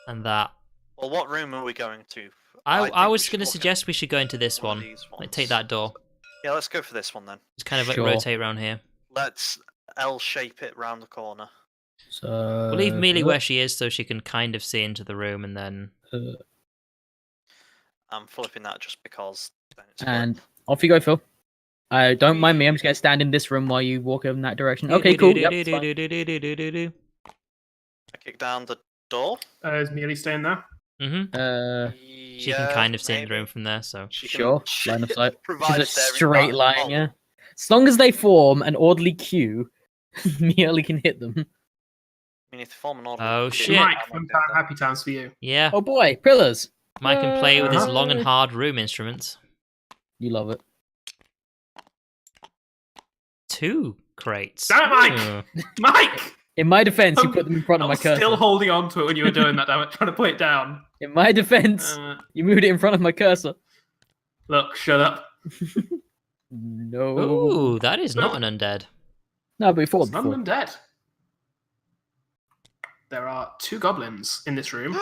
and that. Well, what room are we going to? I think we was should going to look at suggest we should go into this one of one. these Like take ones. that door. Yeah, let's go for this one then. Just kind of like Sure. rotate around here. Let's L-shape it round the corner. So We'll leave Mealy where she is so she can kind of see into the room, and then I'm flipping that just because. Then it's and off you go, Phil. Don't mind me. I'm just gonna stand in this room while you walk in that direction. Okay, cool. Yep, it's fine. Mhm. I kick down the door. Is Mealy staying there? She can kind of see in the room from there, so She can- Sure, line of sight. provided Just a they're in straight that line, hole. yeah. As long as they form an orderly queue, Mealy can hit them. I mean, if they form an order. Oh, shit. Mike, fun time, happy times for you. yeah. Oh boy, pillars. Mike can play with his Uh-huh. long and hard room instruments. You love it. 2 crates. Damn it, Mike! Ugh. Mike! In my defense, you put them in front I of my was cursor. still holding on to it when you were doing that, damn it, trying to put it down. In my defense, you moved it in front of my cursor. Look, shut up. No. Ooh, that is not an undead. No, but we fought It's none before. of them dead. There are 2 goblins in this room.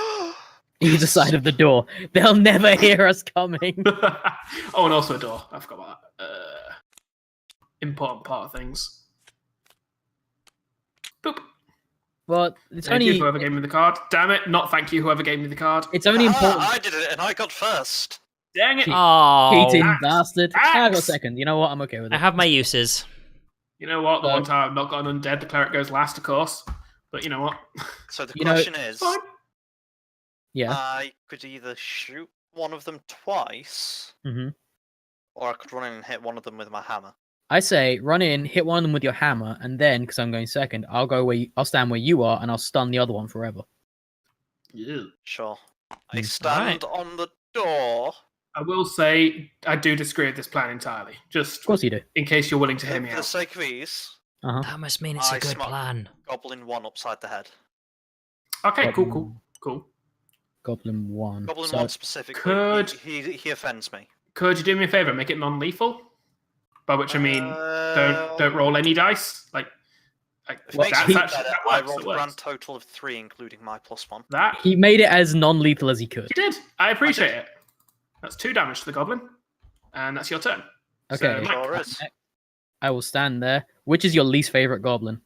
Either side of the door. They'll never hear us coming. Oh, and also a door. I forgot about that. Important part of things. Boop. Well, it's Thank you, only whoever gave me the card. Damn it, not thank you, whoever gave me the card. it's only important. I did it and I got first. Dang it. Oh, Cheating Axe. bastard. I got Axe. second. You know what? I'm okay with I it. have my uses. You know what? The So- one time I've not got an undead, the cleric goes last, of course. But you know what? So the You know- question is, Fine. Yeah. I could either shoot one of them twice, hmm or I could run in and hit one of them with my hammer. I say run in, hit one of them with your hammer, and then because I'm going second, I'll stand where you are, and I'll stun the other one forever. Yeah. Sure. I Mm. stand on the door. I will say I do disagree with this plan entirely. Just Of course you do. in case you're willing to hear For me the out. sake of ease, That must mean it's a I good smart- plan. Goblin 1 upside the head. Okay, cool. Goblin 1. Goblin So- 1 specifically, could- he offends me. Could you do me a favor? Make it non-lethal. By which I mean, don't roll any dice. Like If it Well, makes he- it that's better, that I works, rolled that a works. grand total of 3, including my +1. that. He made it as non-lethal as he could. You did. I appreciate it. That's 2 damage to the goblin, and that's your turn. Okay. So, Mike, Sure is. I will stand there. Which is your least favorite goblin?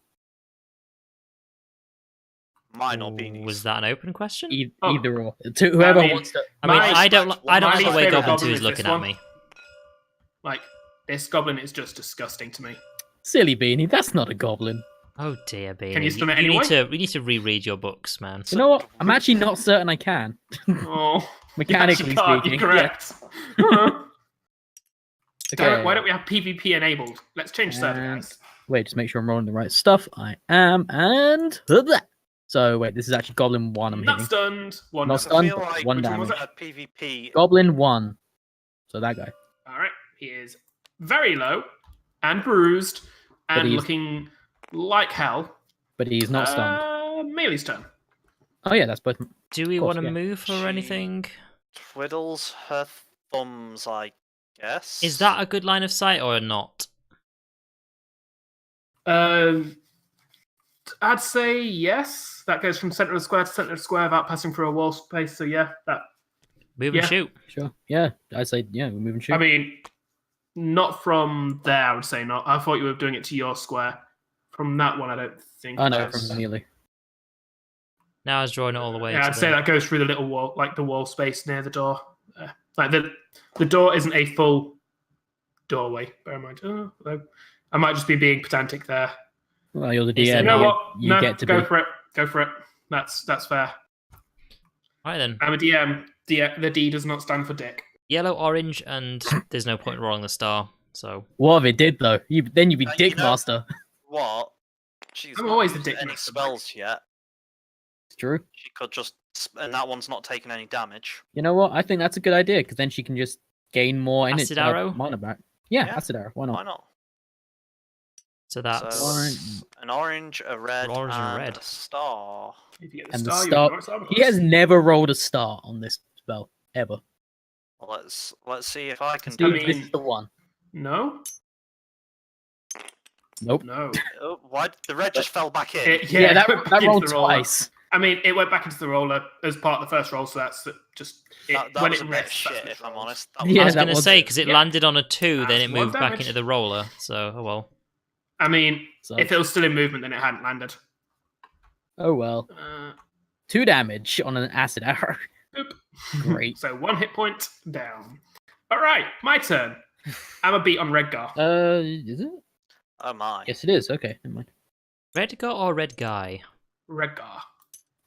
Mine or beanies. Was that an open question? Oh. Either or. Whoever I mean, wants to. I mean, my- I don't my like the least way favourite Goblin 2 goblin is is looking this at one. me. like this goblin is just disgusting to me. Silly beanie, that's not a goblin. Oh dear, baby. Can you stun it you anyway? need to reread your books, man. You know what? I'm actually not certain I can. Oh, Mechanically you can't, speaking. You're correct. Uh-huh. Yeah. Damn it, Okay. why don't we have PvP enabled? Let's change server, And- guys. Wait, just make sure I'm rolling the right stuff. I am, and so wait, this is actually Goblin 1 I'm Not hitting. stunned. One Not damage. stunned. I feel like One which one was damage. at PvP, Goblin 1. So that guy. All right, he is very low and bruised and he's- looking like hell. But he's not stunned. Mealy's turn. Oh yeah, that's both. Do we course, want to yeah. move or She- anything? twiddles her thumbs, I guess. Is that a good line of sight or not? I'd say yes. That goes from center of the square to center of the square without passing through a wall space. So yeah, that. Move Yeah. and shoot. Sure. Yeah, I'd say yeah. We're moving. Shoot. I mean, not from there. I would say not. I thought you were doing it to your square. From that one, I don't think. I know that's- from Mealy. Now I was drawing it all the way. Yeah, to I'd say that goes through the little wall, like the wall space near the door. Like the door isn't a full doorway. Bear in mind. Although I might just be being pedantic there. Well, you're the Is DM. there You know no- what? You No, get to go be. for it. Go for it. That's fair. Right then. I'm a DM. The D does not stand for dick. Yellow, orange, and there's no point in rolling the star. So What if it did though? Then you'd be You Dick know- Master. What? She's I'm not always the used dick any master, spells yet. It's true. She could just, and that one's not taking any damage. You know what? I think that's a good idea because then she can just gain more Acid arrow? mana back. Yeah, Yeah. acid arrow. Why not? Why not? so that's So Orange. an orange, a red, Orange and and red. a star. If you get the And the star, you star. ignore its armor He has class. never rolled a star on this spell ever. Well, let's see if I can See do if I it. this mean- is the one. No? Nope. No. Oh, why the red just fell back in? Yeah, that it went back that into rolled the roller. twice. I mean, it went back into the roller as part of the first roll, so that's just that when was it a bit rests. that's shit, when it if I'm rolls. honest. I Yeah, was that going to was- say, because it yeah. landed on a 2, then That's it one moved back damage. into the roller. So, oh well. I mean, So, if it was still in movement, then it hadn't landed. oh well. 2 damage on an acid arrow. Boop. Great. So 1 hit point down. All right, my turn. I'm a beat on Redgar. Is it? Oh my. Yes, it is. Okay, never mind. Red guy or red guy? Redgar.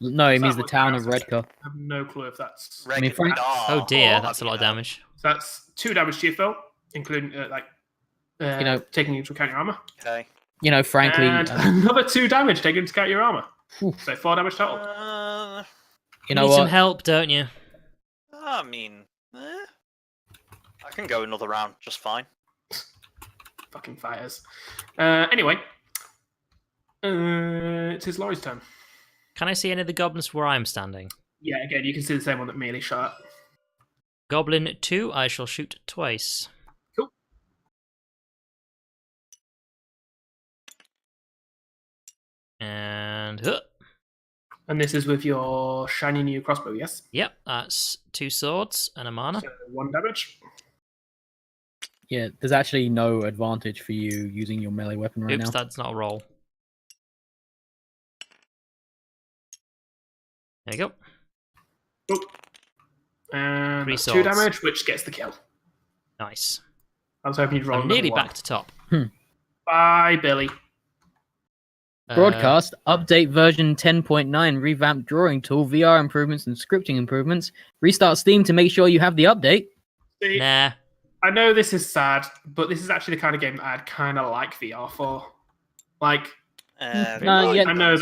No, it So means that the was town my of answer. Redcar. I have no clue if that's. Red mean, Frank- Oh dear, oh, that's a lot of bloody hell. damage. So that's 2 damage to you, Phil, including taking into account your armor. Okay. You know, frankly, And another 2 damage taking into account your armor. Phew. So 4 damage total. you know need some what? help, don't you? I mean, I can go another round just fine. Fucking fighters. Anyway, it is Laurie's turn. Can I see any of the goblins where I'm standing? Yeah, again, you can see the same one that Mealy shot. Goblin 2, I shall shoot twice. Cool. And And this is with your shiny new crossbow, yes? yep, that's 2 swords and a mana. So 1 damage. Yeah, there's actually no advantage for you using your melee weapon right Oops, now. that's not a roll. There you go. Oh. And 3 that's 2 swords. damage, which gets the kill. Nice. I was hoping you'd roll I'm nearly another back to top. Bye, Billy. Broadcast update version 10.9 revamped drawing tool, VR improvements and scripting improvements. Restart Steam to make sure you have the update. See, Nah. I know this is sad, but this is actually the kind of game that I'd kind of like VR for. Like, No, yeah. I know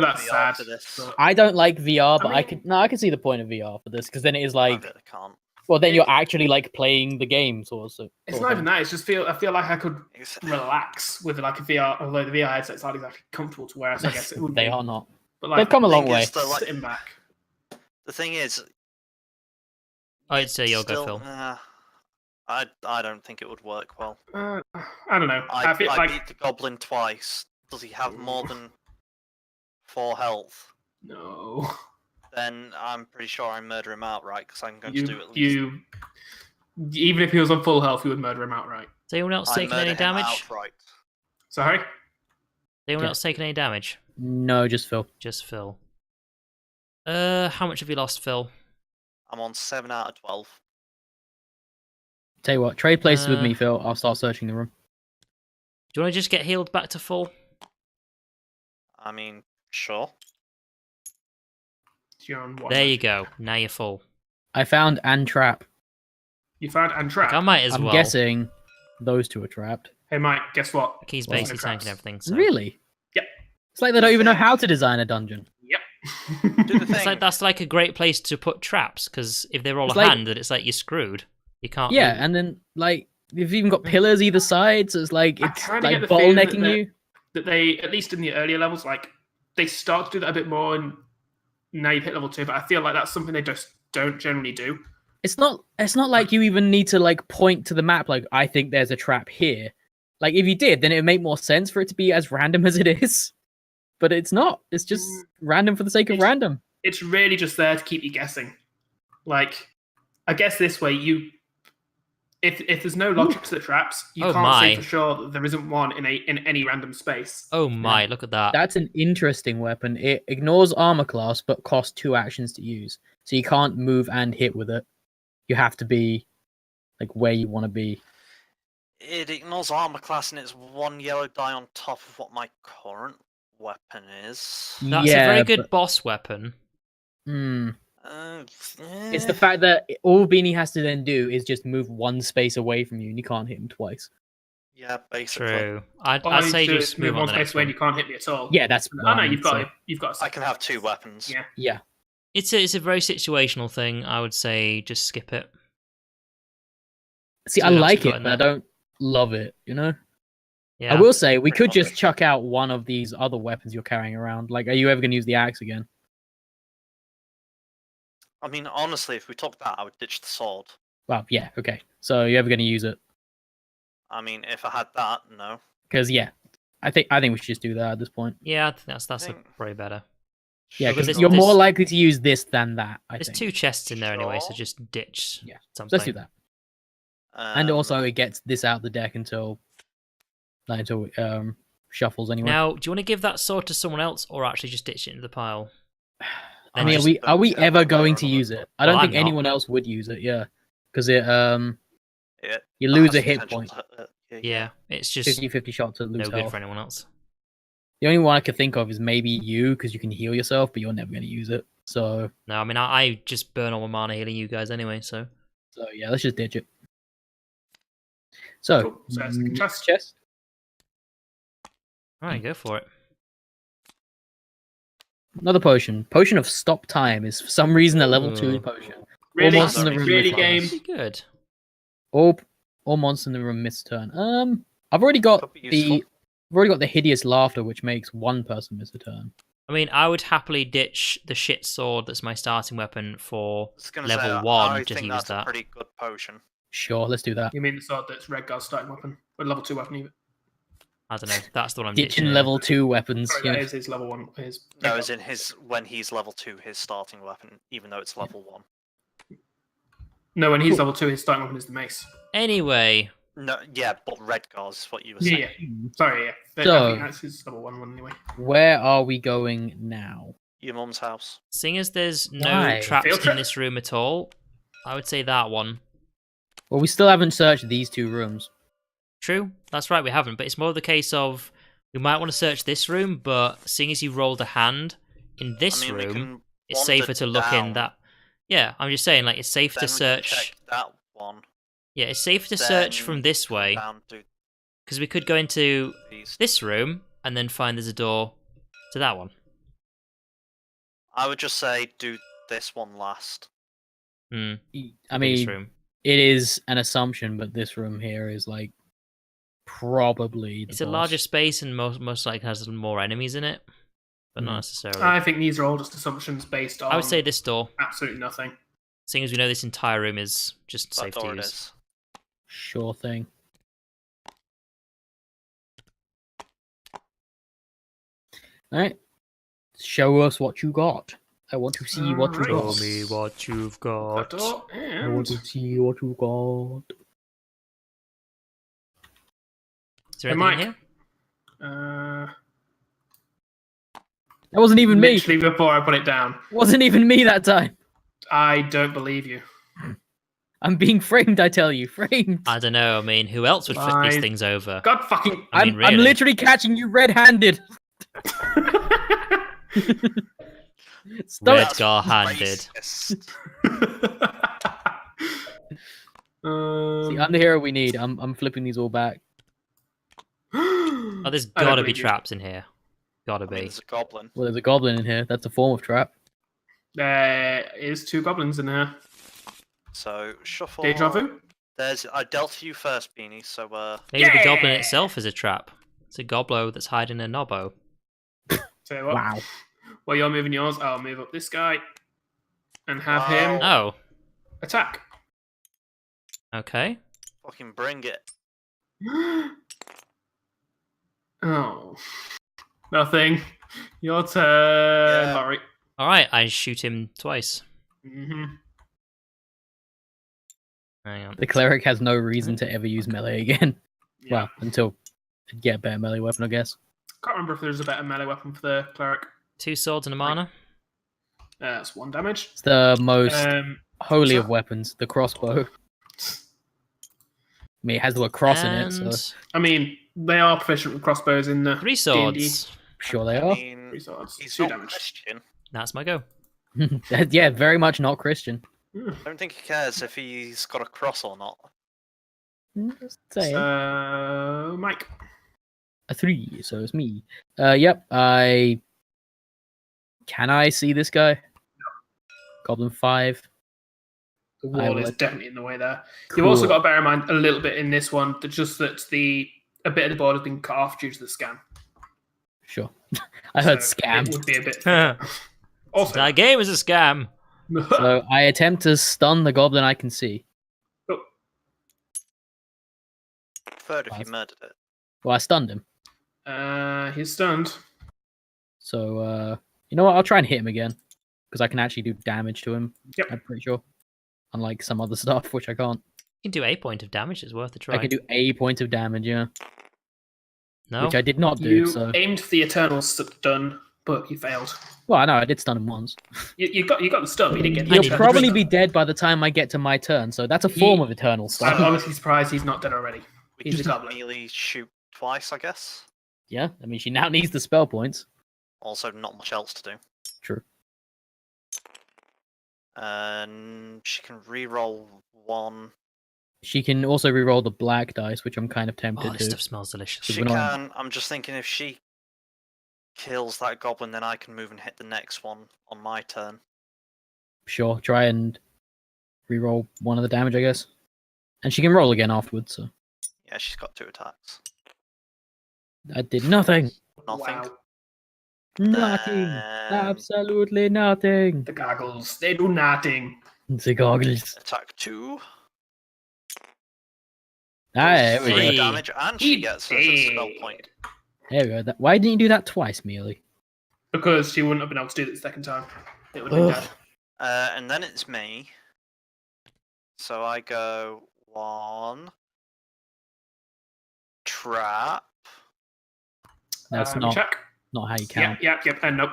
that's sad. But I don't like VR, but I mean- I can see the point of VR for this because then it is I like, really can't. well, then you're actually like playing the game, sort of. it's not even that. It's just I feel like I could It's- relax with like a VR, although the VR headset's not exactly comfortable to wear, so I guess it would They be. are not. But They've like, come a long thing way. is that, like, sitting back. The thing is, I'd say you'll go, still, Phil. I don't think it would work well. I don't know. I feel beat like the goblin twice. Does he have more than 4 health? no. Then I'm pretty sure I murder him outright because I'm going to do at least. You, even if he was on full health, you would murder him outright. Has anyone else I taken murder any him damage? outright. Sorry. Has anyone Yeah. else taken any damage? No, just Phil. Just Phil. How much have you lost, Phil? I'm on 7 out of 12. Tell you what, trade places with Uh, me, Phil. I'll start searching the room. Do you want to just get healed back to full? I mean, sure. You're on 1. There you go. Now you're full. I found and trap. You found and Like, trap. I might as I'm well. guessing those two are trapped. Hey, Mike, guess what? He's Well, basically traps. tanking everything. So. Really? Yep. It's like they don't even know how to design a dungeon. Yep. Do the It's thing. like that's like a great place to put traps because if they roll It's a like- hand, then it's like you're screwed. You can't. Yeah, move. and then like you've even got pillars either side, so it's like I it's kinda like get the feeling that bottlenecking they're- you. that they, at least in the earlier levels, like they start to do that a bit more, and now you hit level 2. But I feel like that's something they just don't generally do. It's not like you even need to like point to the map like I think there's a trap here. Like if you did, then it would make more sense for it to be as random as it is. But it's not. It's just random for the sake of It's- random. It's really just there to keep you guessing. Like, I guess this way if there's no logic to the traps, you Oh can't my. say for sure that there isn't one in any random space. Oh my! Look at that. That's an interesting weapon. It ignores armor class but costs 2 actions to use. So you can't move and hit with it. You have to be like where you want to be. It ignores armor class and it's 1 yellow die on top of what my current weapon is. That's a very good boss weapon. Hmm. It's the fact that all Beanie has to then do is just move one space away from you, and you can't hit him twice. Yeah, basically. True. All I'd I say need to do just is move on one the space next away and one. you can't hit me at all. Yeah, that's. Oh what no, I you've mean, got so- it. You've got a I can have 2 weapons. Yeah. Yeah. It's a very situational thing. I would say just skip it. See, So I what else like you got it, in but I there? don't love it. You know. Yeah. I will say we Pretty could just much. chuck out one of these other weapons you're carrying around. Like, are you ever going to use the axe again? I mean, honestly, if we took that, I would ditch the sword. Well, yeah, okay. So you're ever going to use it? I mean, if I had that, no. Because yeah, I think we should just do that at this point. Yeah, I think that's think- probably better. Yeah, Because because there's- you're more there's- likely to use this than that. I There's think. 2 chests in there anyway, so Sure. just ditch Yeah. something. Let's do that. And also, it gets this out the deck until shuffles anyway. Now, do you want to give that sword to someone else, or actually just ditch it into the pile? I mean, just are we don't care ever one way or going to another. use it? I don't Well, think I'm not. anyone else would use it. Yeah, because it It you lose has a hit potential point, to- Yeah, it's just 50-50 shot to no lose good health. for anyone else. The only one I could think of is maybe you, because you can heal yourself, but you're never going to use it. So No, I mean, I just burn all my mana healing you guys anyway, so. yeah, let's just ditch it. So, Cool. So that's the next chest. chest. Alright, go for it. Another potion. Potion of stop time is for some reason a level 2 Ooh. potion. Really, All monsters in the room really miss game. turns. Pretty good. All monsters in the room miss turn. I've already got Could be useful. the hideous laughter, which makes one person miss a turn. I mean, I would happily ditch the shit sword that's my starting weapon for I was gonna level say, 1 I to think use that's that. a pretty good potion. Sure, let's do that. You mean the sword that's Redgar's starting weapon? Or level 2 weapon even? I don't know. That's the one I'm Ditching ditching. level 2 weapons. Sorry, Yeah. that is his level 1. His No, Redgar. as in when he's level 2, his starting weapon, even though it's level 1. No, when he's Cool. level 2, his starting weapon is the mace. Anyway, No, yeah, but Redgar's is what you were Yeah, saying. yeah. Sorry, yeah. But So- I think that's his level 1 anyway. Where are we going now? Your mum's house. seeing as there's no Why? traps Field in trip? this room at all, I would say that one. Well, we still haven't searched these 2 rooms. True, that's right, we haven't, but it's more of the case of we might want to search this room, but seeing as you rolled a hand in this I mean, we room, can it's wander safer to look in down, that. Yeah, I'm just saying, like, it's safe then to we can search. check that one. Yeah, it's safer to search then from this come way down to because we could go into these. this room and then find there's a door to that one. I would just say do this one last. Hmm. I biggest mean, room. it is an assumption, but this room here is like probably the It's a boss. larger space and most likely has more enemies in it, but not necessarily. I think these are all just assumptions based on I would say this door, absolutely nothing. seeing as we know this entire room is just That safe to door it use. is. Sure thing. All right, show us what you got. I want to see what you Alright. got. Show me what you've That got. door, I want to and see what you got. Is there Hey, anything in Mike. here? That wasn't even me. literally before I put it down. Wasn't even me that time. I don't believe you. I'm being framed. I tell you, framed. I don't know. I mean, who else would flip these Fine. things over? God fucking. I mean, I'm really. literally catching you red-handed. Stop Red it. Gar-handed. Racist. See, I'm the hero we need. I'm flipping these all back. Oh, there's I don't gotta be believe you. traps in here. Gotta I mean, be. there's a goblin. Well, there's a goblin in here. That's a form of trap. There is 2 goblins in here. So shuffle. Deja vu? There's. I dealt you first, Beanie. So Maybe the goblin Yeah! itself is a trap. It's a goblo that's hiding a knobbo. Tell you what. Wow. While you're moving yours, I'll move up this guy and have Wow. him Oh, attack. okay. fucking bring it. Oh. Nothing. Your turn, Yeah. Laurie. Alright, I shoot him twice. hmm Hang on. The cleric has no reason to ever use melee again. Yeah. Well, until you get a better melee weapon, I guess. Can't remember if there's a better melee weapon for the cleric. 2 swords and a mana. That's 1 damage. It's the most holy so- of weapons, the crossbow. I mean, it has the word cross in it, so And I mean, they are proficient with crossbows in the 3 D&D. swords. sure they I are. mean, Three swords. he's 2 not damage. Christian. That's my go. Yeah, very much not Christian. I don't think he cares if he's got a cross or not. Just saying. So, Mike. A 3, so it's me. Yep. Can I see this guy? Goblin 5. The I wall is would. definitely in the way there. Cool. You've also got to bear in mind a little bit in this one that just that a bit of the board has been cut off due to the scam. Sure. I heard So scam. It would be a bit thicker. Also, That game is a scam. So I attempt to stun the goblin I can see. Third if you murdered it. Well, I stunned him. He's stunned. So, you know what? I'll try and hit him again. Because I can actually do damage to him. Yep. I'm pretty sure. Unlike some other stuff, which I can't. You can do a point of damage. It's worth a try. I can do a point of damage, yeah. No. Which I did not do, You so... aimed for the eternal stun, but you failed. Well, I know, I did stun him once. You got the stun, but you didn't get the He'll eternal probably stun. be dead by the time I get to my turn, so that's a form of eternal I'm stun. honestly surprised he's not dead already. We He's just a goblin. melee shoot twice, I guess. Yeah, I mean, she now needs the spell points. Also, not much else to do. True. And she can re-roll 1. She can also reroll the black dice, which I'm kind of tempted Oh, this to. stuff smells delicious. She we're not- can. I'm just thinking if she kills that goblin, then I can move and hit the next one on my turn. Sure, try and reroll one of the damage, I guess. And she can roll again afterwards, so... Yeah, she's got 2 attacks. I did nothing. Nothing. Wow. Nothing. Absolutely nothing. The goggles, they do nothing. The goggles. Attack 2. Ah, there we 3 go. damage, and she He gets a spell did. point. There we go. Why didn't you do that twice, Mealy? Because she wouldn't have been able to do it the second time. It would have been Ugh. dead. And then it's me. So I go 1. Trap. That's Let me not check. how you count. Yep. Nope.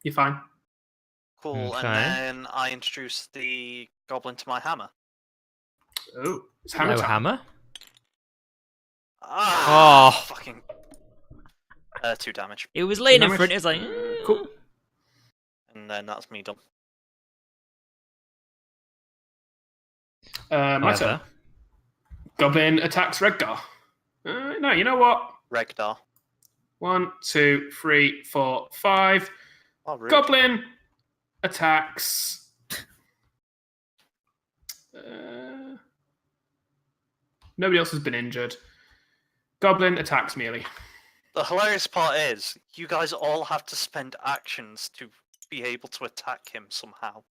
You're fine. Cool. Okay. And then I introduce the goblin to my hammer. Oh, it's hammer No time. hammer? Ah, Oh. fucking. 2 damage. It was laying in Damage. front. It was like... Cool. And then that's me done. My turn. However, Goblin attacks Regdar. No, you know what? Regdar. 1, 2, 3, 4, 5. Oh, rude. Goblin attacks. Nobody else has been injured. Goblin attacks Mealy. The hilarious part is, you guys all have to spend actions to be able to attack him somehow.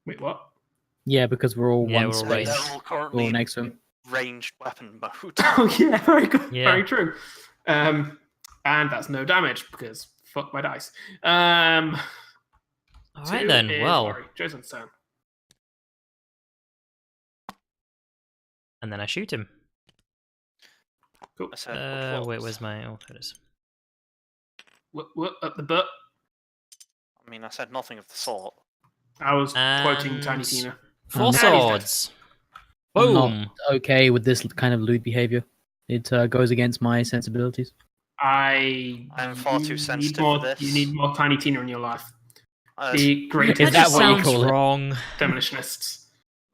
Wait, what? Yeah, because we're all Yeah, one we're all space. ranged. They're all We're all currently next to him. ranged weapon mode. Oh yeah, very good, Yeah. very true. And that's no damage because fuck my dice. alright Two then. is Well, Laurie. Jason's turn. and then I shoot him. Cool. I said, Wait, where's my... Oh, there it is. What up the butt? I mean, I said nothing of the sort. I was quoting And- Tiny Tina. 4 dead. swords. I'm not Boom. okay with this kind of lewd behavior. It goes against my sensibilities. I'm far too you sensitive need more, for this. You need more Tiny Tina in your life. Uh, The greatest Is That that just what you sounds call it? wrong. demolitionists.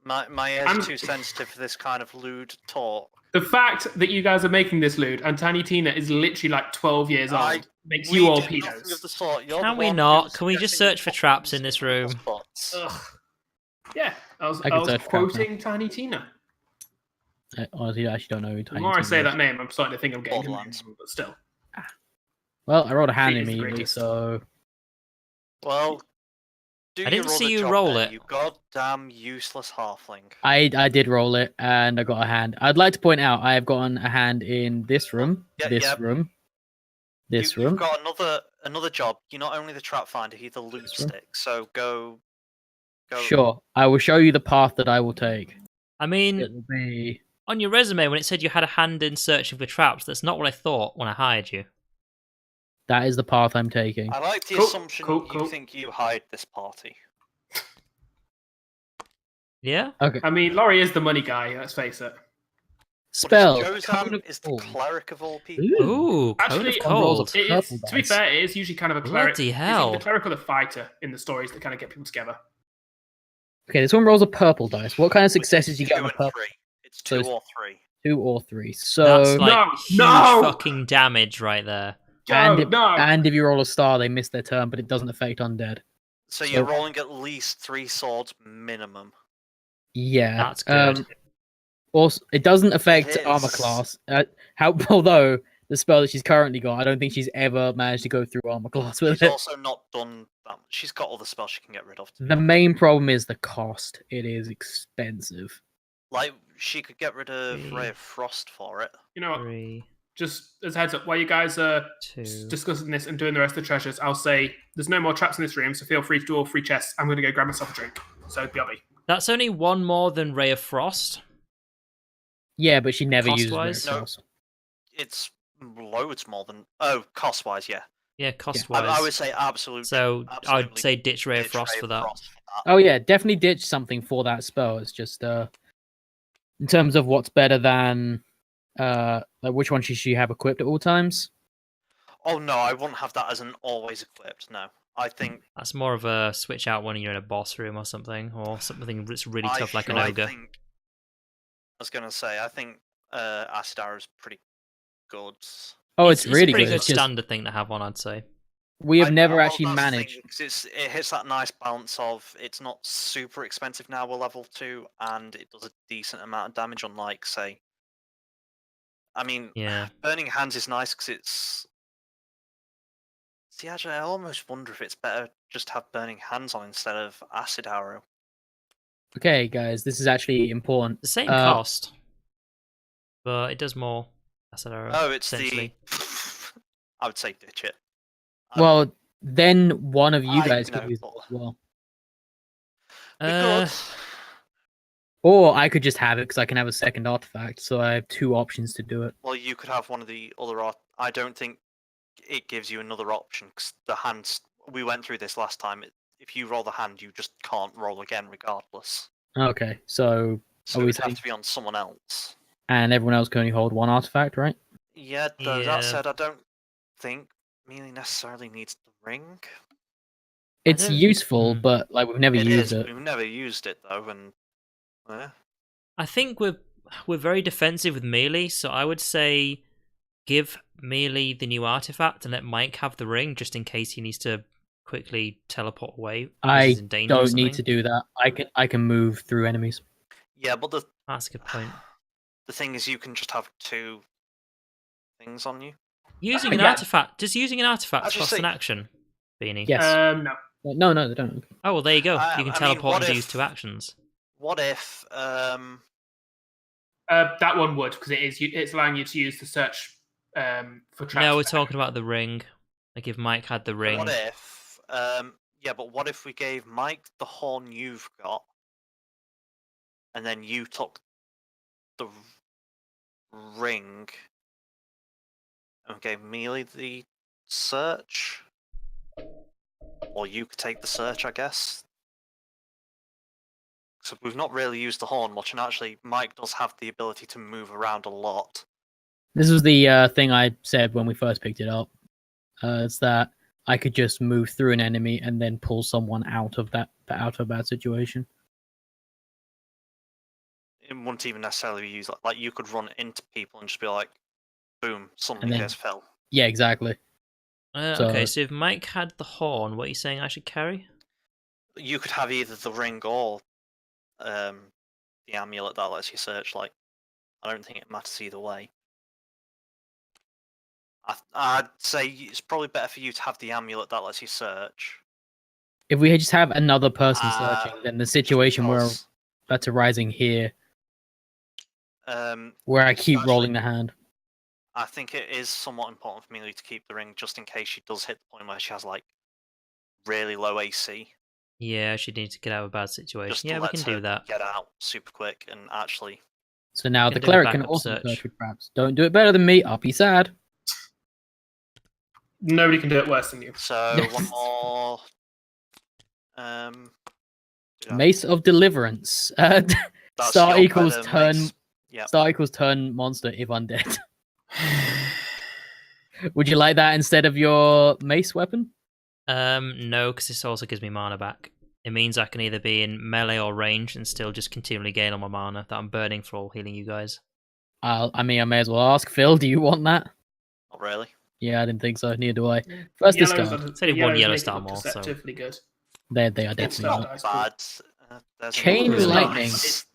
my ears I'm- are too sensitive for this kind of lewd talk. The fact that you guys are making this lewd and Tiny Tina is literally like 12 years I- old makes We you all did nothing of pedos. the sort. You're Can the we one not? who's Can we just suggesting search for traps in this room? spots. Ugh. Yeah, I was I can search for traps quoting Tiny Tina. I honestly actually don't know who The Tiny more I Tina say is. that name, I'm starting to think I'm getting Borderlands. confused, but still. Well, I rolled a hand She is the immediately, greatest. so... Well, do I didn't your see other you job roll then, it. You goddamn useless halfling. I did roll it, and I got a hand. I'd like to point out I have gotten a hand in this room, Yeah, this yeah. room, this You've room. got another job. You're not only the trap finder, you're the loot This room. stick. So go. Sure, I will show you the path that I will take. I mean, It will be... on your resume, when it said you had a hand in searching for traps, that's not what I thought when I hired you. That is the path I'm taking. I like the Cool, assumption cool, you cool. think you hide this party. Yeah? Okay. I mean, Laurie is the money guy, let's face it. Spell. What is Cone Jozan of is the Cold. cleric of all people. Ooh, Cone Actually, of one rolls Cold. a It is, Purple to be dice. fair, it is usually kind of a cleric. Bloody It's either hell. the cleric or the fighter in the stories that kind of get people together. Okay, this one rolls a purple dice. What kind of successes you Two get on a and purple? three. It's So 2 it's- or 3. 2 or 3. So That's like No, huge no! fucking damage right there. and Go, if, no! and if you roll a star, they miss their turn, but it doesn't affect undead. So So- you're rolling at least 3 swords minimum. Yeah, That's good. Also, it doesn't affect It armor is. class. Although the spell that she's currently got, I don't think she's ever managed to go through armor class with She's it. also not done that much. She's got other spells she can get rid of. The main problem is the cost. It is expensive. Like, she could get rid of Three. Ray of Frost for it. You know what? 3, Just as a heads up, while you guys are 2. discussing this and doing the rest of the treasures, I'll say there's no more traps in this room, so feel free to do all 3 chests. I'm going to go grab myself a drink. So, BRB. That's only one more than Ray of Frost. Yeah, but she never uses Cost-wise? Red No. Frost. It's loads more than... Oh, cost-wise, yeah. Yeah, cost-wise. I would say absolute. So I'd absolutely say ditch Ray of ditch Frost Ray for of that. Frost for that. Oh yeah, definitely ditch something for that spell. It's just in terms of what's better than like which one should she have equipped at all times? Oh no, I wouldn't have that as an always equipped. No, I think That's more of a switch out when you're in a boss room or something that's really tough like an I ogre. think, I was gonna say, I think Acid Arrow is pretty good. Oh, it's a really pretty good. good It's just, standard thing to have on, I'd say. we have never well, actually that's the thing, managed. 'cause it hits that nice balance of it's not super expensive now we're level 2, and it does a decent amount of damage. Unlike, say, I mean, Yeah. Burning Hands is nice because it's. See, actually, I almost wonder if it's better just to have Burning Hands on instead of Acid Arrow. Okay, guys, this is actually important. The same Uh, cost, but it does more. That's an error. Oh, it's essentially. the. I would say ditch it. Well, then one of you I guys could know, use it but- as well, We could. or I could just have it because I can have a second artifact. So I have 2 options to do it. Well, you could have one of the other. I don't think it gives you another option because the hands. We went through this last time. If you roll the hand, you just can't roll again, regardless. Okay, so So we it would have saying- to be on someone else. and everyone else can only hold 1 artifact, right? Yeah. Though Yeah. that said, I don't think Melee necessarily needs the ring. It's don't- useful, Hmm. but like we've never It used is. it. We've never used it though, and I think we're very defensive with melee, so I would say give melee the new artifact and let Mike have the ring just in case he needs to quickly teleport away. because I he's in danger or don't need to something. do that. I can move through enemies. yeah, but That's a good point. the thing is, you can just have 2 things on you. Using an Yeah. artifact. Does using an artifact Actually, cost an see- action, Beanie? Yes. No. No, they don't. Oh well, there you go. I You can mean, teleport what and if- use 2 actions. What if That one would, because it's allowing you to use the search for traps. No, we're talking about the ring. Like if Mike had the ring. What if, yeah, but what if we gave Mike the horn you've got, and then you took the ring, and gave Melee the search? Or you could take the search, I guess. So we've not really used the horn much, and actually Mike does have the ability to move around a lot. This was the thing I said when we first picked it up. It's that I could just move through an enemy and then pull someone out of that situation. It wouldn't even necessarily be used like you could run into people and just be like, boom, something then- just fell. Yeah, exactly. Okay, So- so if Mike had the horn, what are you saying I should carry? You could have either the ring or the amulet that lets you search. Like, I don't think it matters either way. I'd say it's probably better for you to have the amulet that lets you search. If we just have another person Ah, searching, then the situation where because, that's arising here, um, where I keep actually- rolling the hand. I think it is somewhat important for Melee to keep the ring just in case she does hit the point where she has like really low AC. Yeah, she needs to get out of a bad Just situation. to Yeah, we let can her do that. get out super quick and actually. So now Can the do a cleric can backup also search. search with traps. Don't do it better than me. I'll be sad. Nobody can do it worse than you. So one more. Did I- Mace of Deliverance. that's Star your equals better turn. mace. Yep. Start equals turn monster if undead. Would you like that instead of your mace weapon? No, because this also gives me mana back. It means I can either be in melee or range and still just continually gain on my mana that I'm burning for healing you guys. I may as well ask Phil. Do you want that? Not really. Yeah, I didn't think so. Neither do I. First discard. It's only one yellow make it star look more, so- deceptively good. They are It's definitely not not. dice bad. There's Chain another lightning. dice.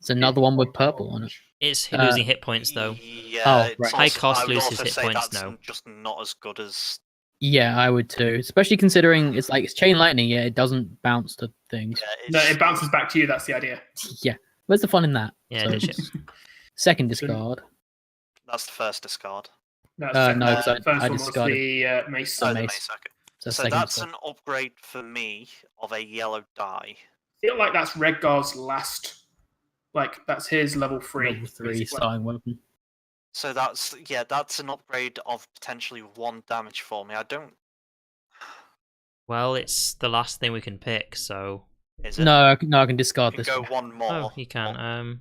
It's another one with purple on it. It's Uh, losing hit points though. Yeah, Oh, it's right. High also- cost I would loses also hit say points, that's no. just not as good as. Yeah, I would too. Especially considering it's chain lightning. Yeah, it doesn't bounce to things. Yeah, No, it bounces back to you. That's the idea. Yeah, where's the fun in that? Yeah, So, no shit. second discard. That's the first discard. No, No, the 'cause first I one was discarded the mace. the Oh, mace. the mace. Okay. So, So second that's discard. an upgrade for me of a yellow die. I feel like that's Redgar's last. Like that's his level 3. Level 3 basically. starting weapon. So that's an upgrade of potentially 1 damage for me. I don't. Well, it's the last thing we can pick, so Is it? No, I can discard You this can go one. one more. oh, you can.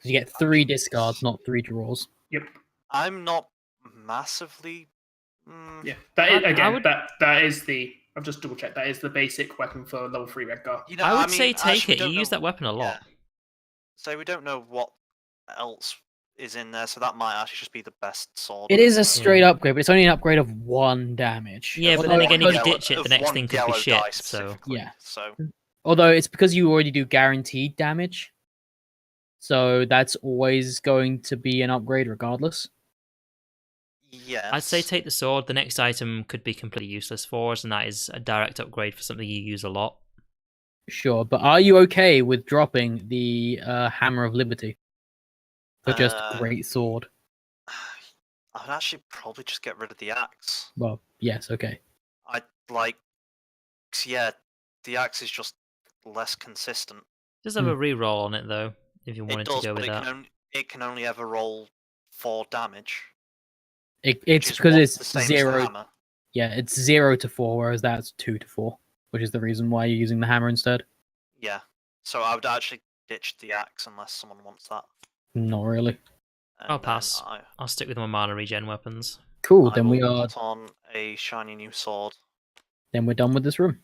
You get 3 discards, not 3 draws. Yep. I'm not massively. Yeah. That is I again. would- That is the. I've just double checked. That is the basic weapon for level 3 Redgar. You know, I would mean, say take actually, it. we You don't use know- that weapon a lot. yeah. So we don't know what else is in there, so that might actually just be the best sword. It is a Uh, straight upgrade, but it's only an upgrade of 1 damage. Yeah, but of then one again, if you yellow- ditch it, the of next one thing could be yellow shit, die so- specifically, Yeah. So Although it's because you already do guaranteed damage. So that's always going to be an upgrade regardless. yes, I'd say take the sword. The next item could be completely useless for us, and that is a direct upgrade for something you use a lot. Sure, but are you okay with dropping the Hammer of Liberty? For just great sword. I'd actually probably just get rid of the axe. Well, yes, okay. I like, yeah, the axe is just less consistent. Just have a reroll on it though, if you It wanted does, to go but with that. it can only ever roll 4 damage. It's which is because what- it's the same as 0. the hammer. Yeah, it's 0 to 4, whereas that's 2 to 4, which is the reason why you're using the hammer instead. Yeah, so I would actually ditch the axe unless someone wants that. Not really. And I'll then pass. I'll stick with my mana regen weapons. Cool. I Then we will are. put on a shiny new sword. Then we're done with this room.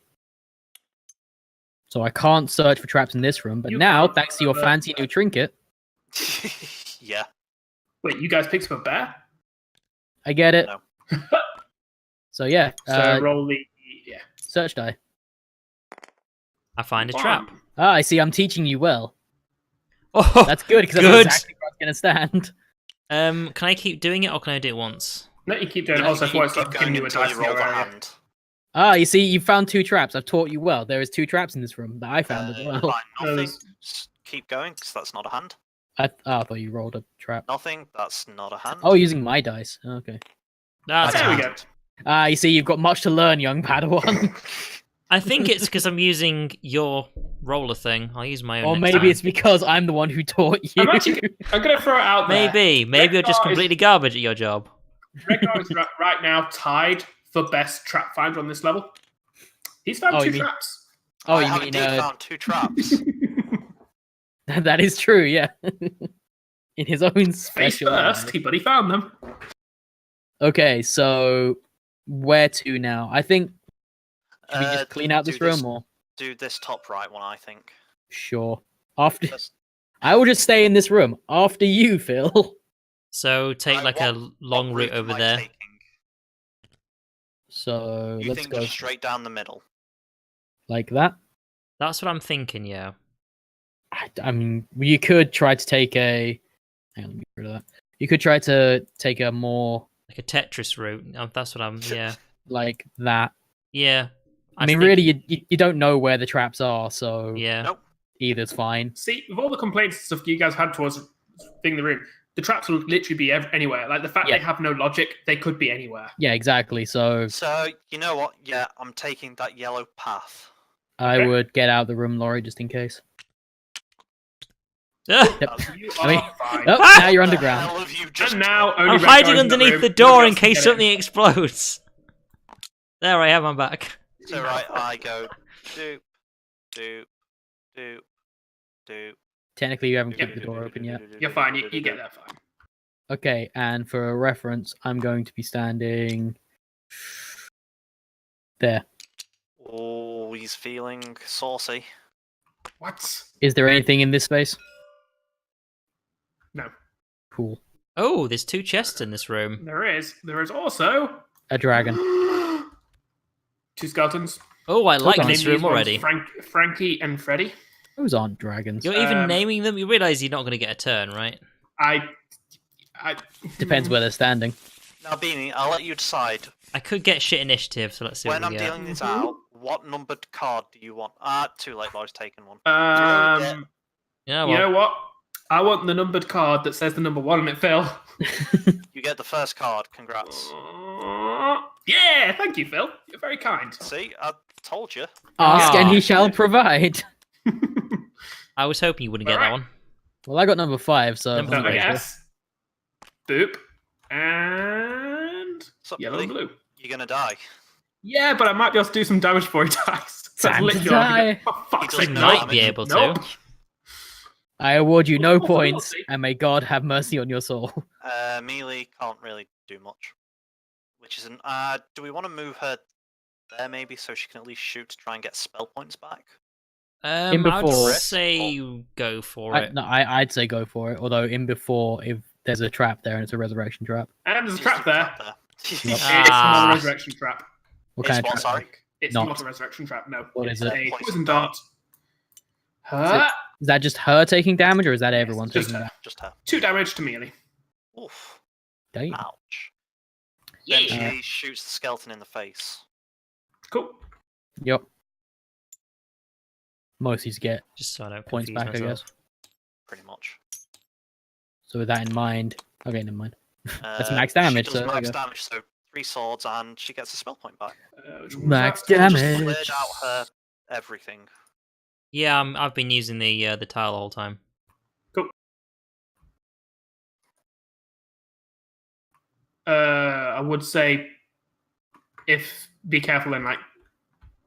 So I can't search for traps in this room, but You now, can't. thanks to your fancy new trinket, Yeah. Wait, you guys picked up a bear? I get it. No. So yeah, So roll the search die. I find a trap. Ah, I see. I'm teaching you well. Oh, That's good because Good. that's exactly where it's gonna stand. can I keep doing it or can I do it once? No, you keep doing it. You Also, keep- for it's keep like going giving you a until dice you in your roll the area. hand. Ah, you see, you found 2 traps. I've taught you well. There is 2 traps in this room that I found as well. Fine, No, nothing. there's- Just keep going, because that's not a hand. I thought you rolled a trap. Nothing, that's not a hand. Oh, using my dice. Okay. That's There we fine. go. Ah, you see, you've got much to learn, young Padawan. I think it's because I'm using your roller thing. I'll use my own. Or next maybe time. it's because I'm the one who taught you. I'm gonna throw it out there. Maybe you're just Redgar is- completely garbage at your job. Redgar is right now tied for best trap finder on this level. He's found Oh, 2 you mean- traps. Oh, I you have mean indeed found 2 traps. that is true? Yeah. In his own Face special. first, but he found them. Okay, so where to now? I think should we just clean out do this room or Do this top right one, I think. sure. After Just- I will just stay in this room. After you, Phil. So take Right, like what- a long what route am over I there. taking? So You let's think go just straight down the middle? like that. That's what I'm thinking. Yeah. I mean, you could try to take a. Hang on, let me get rid of that. You could try to take a more Like a Tetris route. That's what I'm. Yeah. like that. Yeah. I mean, think- really, you don't know where the traps are, so Yeah. Nope. either's fine. See, with all the complaints and stuff you guys had towards being the room, the traps will literally be anywhere. Like the fact Yeah. they have no logic, they could be anywhere. Yeah, exactly. So So, you know what? Yeah, I'm taking that yellow path. I Okay. would get out of the room, Laurie, just in case. Ah! Yep. That's- You I mean- are fine. Oh, now you're What the underground. hell have you just And now only I'm Redgar hiding is in underneath room. the door Nobody in else can case get something explodes. There I am. I'm back. So, right, I go doop, doop, doop, doop, Technically, you haven't kicked the door open yet. You're fine. You get there fine. Okay, and for a reference, I'm going to be standing there. Oh, he's feeling saucy. What? Is there anything in this space? No. Cool. Oh, there's 2 chests in this room. There is. There is also A dragon. 2 skeletons. Oh, I like on. this Name room these ones already. Frankie and Freddy. Those aren't dragons. You're even naming them. You realise you're not going to get a turn, right? I Depends where they're standing. Now, Beanie, I'll let you decide. I could get shit initiative, so let's see When what I'm we get. dealing this out, what numbered card do you want? Too late, Laura's taken one. Yeah, You know what? I want the numbered card that says the number 1 on it, Phil. You get the first card, congrats. Yeah, thank you, Phil. You're very kind. See, I told you. Ask and Ah. he shall provide. I was hoping you wouldn't get that Alright. one. Well, I got number 5, so Number So I three. guess. Boop. And What's up, yellow and Billy? blue. You're gonna die. Yeah, but I might be able to do some damage before he dies. That's Time to literally all I can die. do. Oh, fuck's He sake, doesn't no. Might be able to. Nope. I award you no Oh, points, possibility. and may God have mercy on your soul. Melee can't really do much. Which isn't. Do we want to move her there maybe so she can at least shoot to try and get spell points back? In I'd before- say go for it. I'd say go for it. Although in before, if there's a trap there and it's a resurrection trap. And there's a Just trap there. there. It's Ah. not a resurrection trap. What It's kind of what, trap? sorry? It's Not. not a resurrection trap, no. What It's is it? a Poison poison dart. Is that just her taking damage, or is that everyone just taking her. damage? Just her. 2 damage to melee. Oof. Damn. Ouch. Yeah. Then she shoots the skeleton in the face. Cool. Yep. Mostly to get Just so I don't points confuse back, I myself. guess. Pretty much. So with that in mind, okay, never mind. That's Uh, max damage, She does so there you max go. damage, so 3 swords, and she gets a spell point back. Which one's Max that? damage. Just cleared out her everything. Yeah, I've been using the tile the whole time. I would say be careful and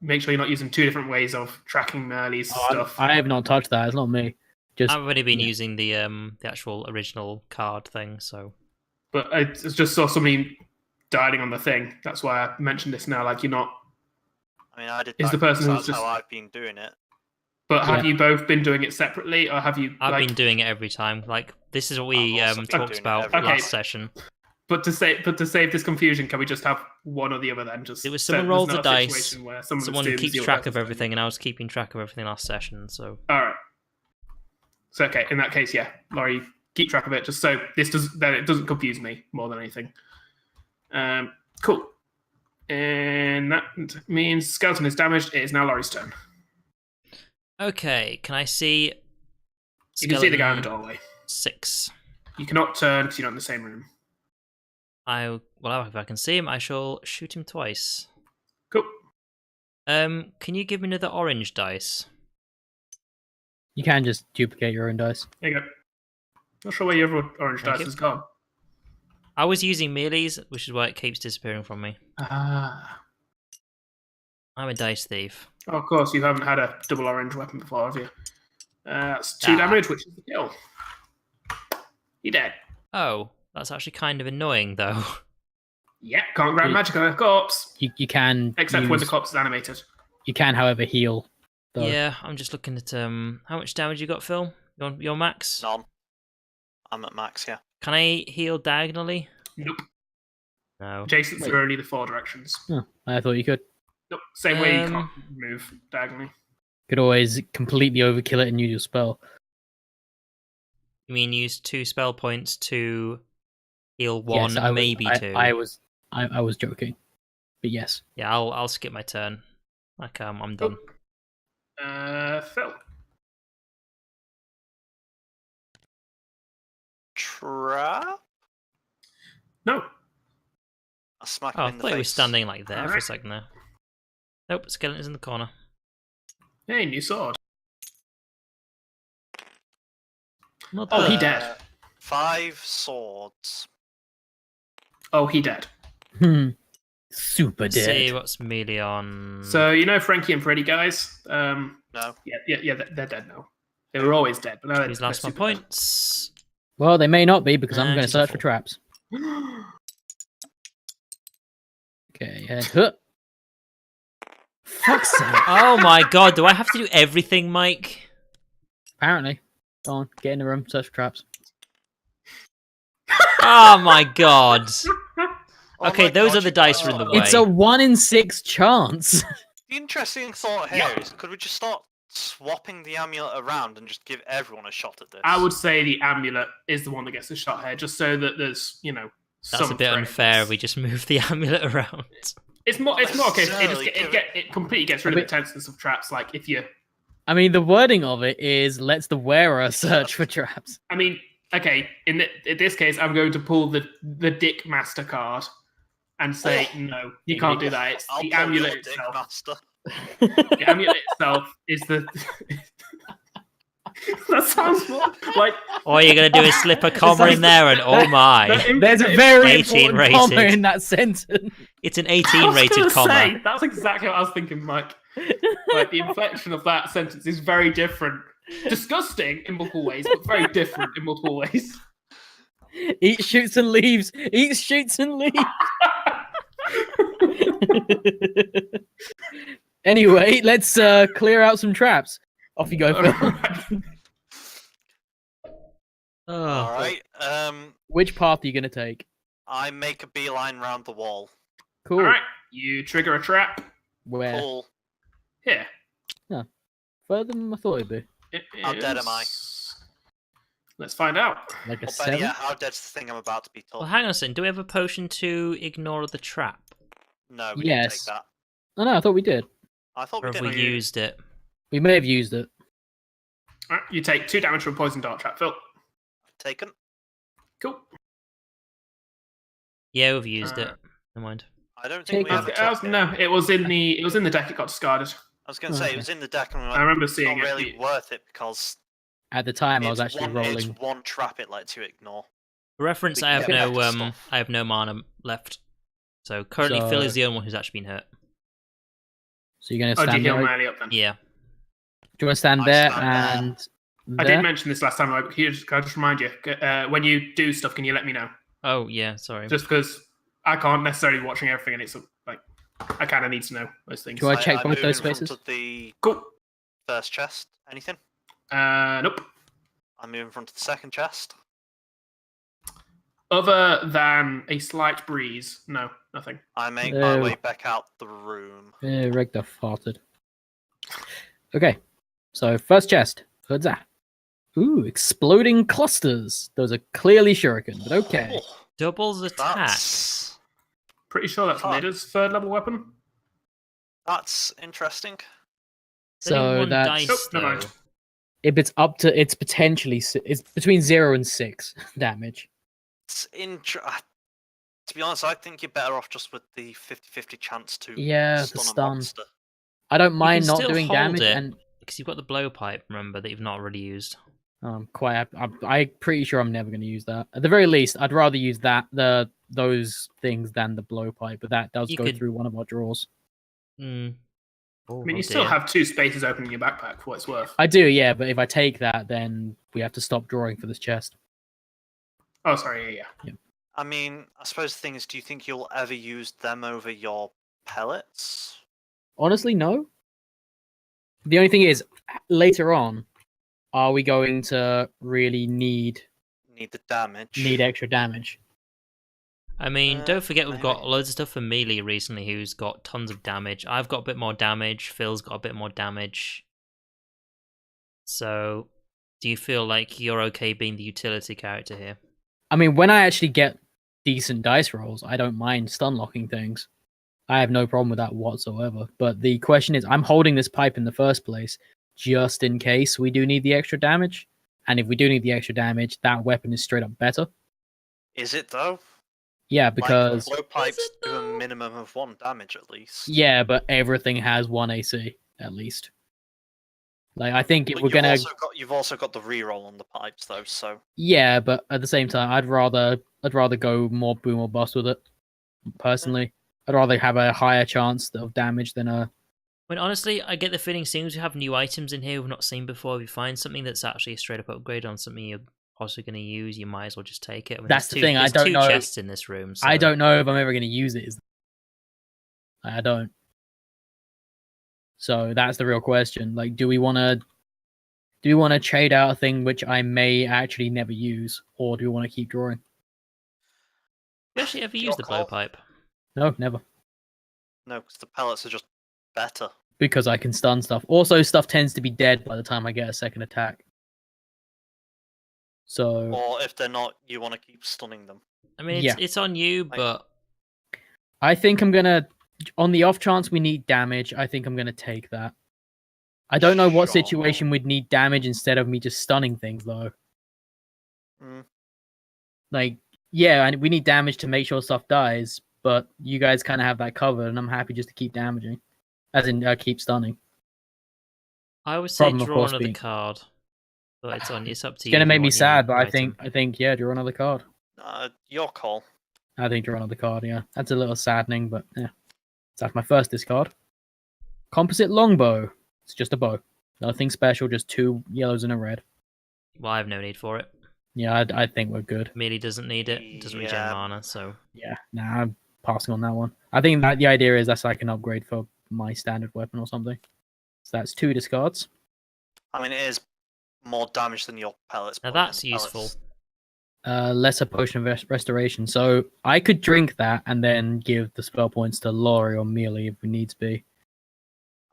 make sure you're not using 2 different ways of tracking Merle's stuff. I have not touched that. It's not me. Just I've already been yeah. using the actual original card thing, so But I just saw somebody dialing on the thing. That's why I mentioned this now. Like, you're not. I mean, I did Is that the person 'cause who's that's just- how I've been doing it. But have Yeah. you both been doing it separately, or have you? I've been doing it every time. Like this is what we I've also been talked doing it about every last time. session. But to save this confusion, can we just have one or the other then? Just It was so someone there's rolls not the a dice, situation where someone Someone assumes keeps the other track of person's doing everything, and I was keeping track of everything last session. So it. All right. So okay, in that case, yeah, Laurie, keep track of it, just so it doesn't confuse me more than anything. Cool. And that means skeleton is damaged. It is now Laurie's turn. okay, can I see? You can see the guy in the skeleton doorway. 6. You cannot turn because you're not in the same room. Well, if I can see him, I shall shoot him twice. Cool. Can you give me another orange dice? you can just duplicate your own dice. There you go. Not sure where your other orange Thank dice you. has gone. I was using melees, which is why it keeps disappearing from me. Ah. I'm a dice thief. Oh, of course, you haven't had a double orange weapon before, have you? That's 2 Ah. damage, which is the kill. You're dead. Oh, that's actually kind of annoying, though. Yeah, can't grab magic on a corpse. You can Except when the use- corpse is animated. You can, however, heal. Though. Yeah, I'm just looking at how much damage you got, Phil? Your max? None. I'm at max, yeah. Can I heal diagonally? Nope. No. Adjacent Wait. to only the 4 directions. Huh, I thought you could. Nope. Same way you Um, can't move diagonally. Could always completely overkill it and use your spell. You mean use 2 spell points to heal 1, Yes, I was- maybe I- 2? I was joking, but yes. Yeah, I'll skip my turn. Like I'm done. Phil. Trap? No. I smack Oh, him I in the thought he was face. standing like there for a Alright. second there. Nope, skeleton's in the corner. Hey, new sword. Not Oh, bad. he dead. 5 swords. Oh, he dead. Super Let's dead. see what's melee on. So, you know Frankie and Freddy guys? No. Yeah, they're dead now. They were always dead, but now He's they're lost my super dead. points. Well, they may not be because I'm And going to she's search a for four. traps. Okay, and huh. Fuck's sake. Oh my god, do I have to do everything, Mike? Apparently. Go on, get in the room, search for traps. Oh my god. Oh Okay, my those God, are the you dice guys are in the are- way. It's a 1 in 6 chance. The interesting thought here is, could we just start swapping the amulet around and just give everyone a shot at this? I would say the amulet is the one that gets the shot here, just so that there's, That's a bit unfair. We just move the amulet around. It's more okay. necessarily It completely gets rid of the tenseness of traps. Like if you, I mean, the wording of it is lets the wearer search for traps. I mean, okay, in this case, I'm going to pull the Dick Master card and say no, you can't do that. It's I'll the pull your amulet dick, itself. master. The amulet itself is the. That sounds more like. All you're gonna do is slip a comma in there, and oh my, There's a very 18 important comma rated. in that sentence. it's an I 18 was rated gonna comma. say, that's exactly what I was thinking, Mike. Like the inflection of that sentence is very different. Disgusting in multiple ways, but very different in multiple ways. Eat, shoots, and leaves. Eat, shoots, and leaves. Anyway, let's clear out some traps. Off you go, Phil. Oh, All right. Which path are you going to take? I make a beeline round the wall. Cool. All right, you trigger a trap Where? Pull. here. Further than I thought it'd be. It How dead am I? is- Let's find out. Like a Or better 7? yet, how dead's the thing I'm about to be told? well, hang on a second. Do we have a potion to ignore the trap, No, we didn't Yes. take that. Oh, no, I thought we did. I thought or we have did. we used it? We may have used it. All right, you take 2 damage from poison dart trap. Phil, Taken. cool. Yeah, we've used it. Uh, Never mind. I don't think Take we it. ever took it. No, it was in the deck. It got discarded. I was going to say, Okay. it was in the deck and we were I like, remember it's seeing not it. really worth it because At the time, I was it's actually one, rolling. it's one trap it lets you ignore. For reference, We I have can get no back to stuff. I have no mana left. So currently, Phil is the only one who's actually been hurt. So you're going to Oh, do you stand heal there? Miley up then? Yeah. Do you want to stand I there stand and I there? did mention this last time. Like, can I just remind you when you do stuff? Can you let me know? Oh yeah. Sorry. Just because I can't necessarily be watching everything, and it's like I kind of need to know those things. Do I check both move those in front spaces? of the Cool. first chest. Anything? Nope. I move in front of the second chest. Other than a slight breeze, no, nothing. I make my No. way back out the room. Regda farted. Okay, so first chest. Huzzah. Ooh, exploding clusters. Those are clearly shuriken, but okay. Oh, Doubles attack. that's Pretty sure that's Huh. Nida's 3rd level weapon. interesting. It's only So one that's dice, Nope, never though. mind. if it's up to it's potentially it's between 0 and 6 damage. It's to be honest, I think you're better off just with the 50-50 chance to Yeah, the stun a stun. monster. I don't mind not still doing hold damage, it. and Because you've got the blowpipe, remember, that you've not already used. I'm I'm pretty sure I'm never going to use that. At the very least, I'd rather use those things than the blowpipe, but that does You go could- through one of our drawers. Hmm. I mean, you still have 2 spaces open in your backpack for what it's worth. I do, yeah, but if I take that, then we have to stop drawing for this chest. Oh, sorry, yeah. I mean, I suppose the thing is, do you think you'll ever use them over your pellets? Honestly, no. The only thing is, later on, are we going to really need Need the damage. extra damage? I mean, don't forget we've got maybe. loads of stuff from Melee recently who's got tons of damage. I've got a bit more damage. Phil's got a bit more damage. So, do you feel like you're okay being the utility character here? I mean, when I actually get decent dice rolls, I don't mind stun locking things. I have no problem with that whatsoever. But the question is, I'm holding this pipe in the first place just in case we do need the extra damage. And if we do need the extra damage, that weapon is straight up better. Is it though? Yeah, because like, blowpipes Is it do a though? minimum of 1 damage at least. yeah, but everything has 1 AC at least. Like I think if But we're gonna you've also got the reroll on the pipes though, so yeah, but at the same time, I'd rather go more boom or bust with it. Personally, I'd rather have a higher chance of damage than a I mean, honestly, I get the feeling, seeing as we have new items in here we've not seen before, if you find something that's actually a straight up upgrade on something you're possibly going to use, you might as well just take it. I mean, That's the thing. I There's don't two know. chests in this room. So. I don't know if I'm ever going to use it. I don't. So that's the real question. Like, do we want to trade out a thing which I may actually never use, or do we want to keep drawing? You actually ever Your use the call. blowpipe? No, never. No, because the pellets are just better. Because I can stun stuff. Also, stuff tends to be dead by the time I get a second attack. So Or if they're not, you want to keep stunning them. I mean, Yeah. it's on you, but I think I'm gonna, on the off chance we need damage, I think I'm gonna take that. I don't know what Sure. situation we'd need damage instead of me just stunning things though. Mm. Like, yeah, and we need damage to make sure stuff dies, but you guys kind of have that covered, and I'm happy just to keep damaging, as in keep stunning. I would say Problem, of draw course, another being- card. But it's on. It's up to It's you. gonna if you make me want your sad, but I item. think yeah, draw another card. Your call. I think draw another card. Yeah, that's a little saddening, but yeah, so that's my first discard. Composite longbow. It's just a bow, nothing special, just 2 yellows and a red. Well, I have no need for it. Yeah, I think we're good. Melee doesn't need it. It doesn't regen Yeah. mana, so Yeah, nah, I'm passing on that one. I think that the idea is that's like an upgrade for my standard weapon or something. So that's 2 discards. I mean, it is more damage than your pellets. now but that's then useful. pellets- Lesser potion of restoration. So I could drink that and then give the spell points to Laurie or Mealy if we needs be.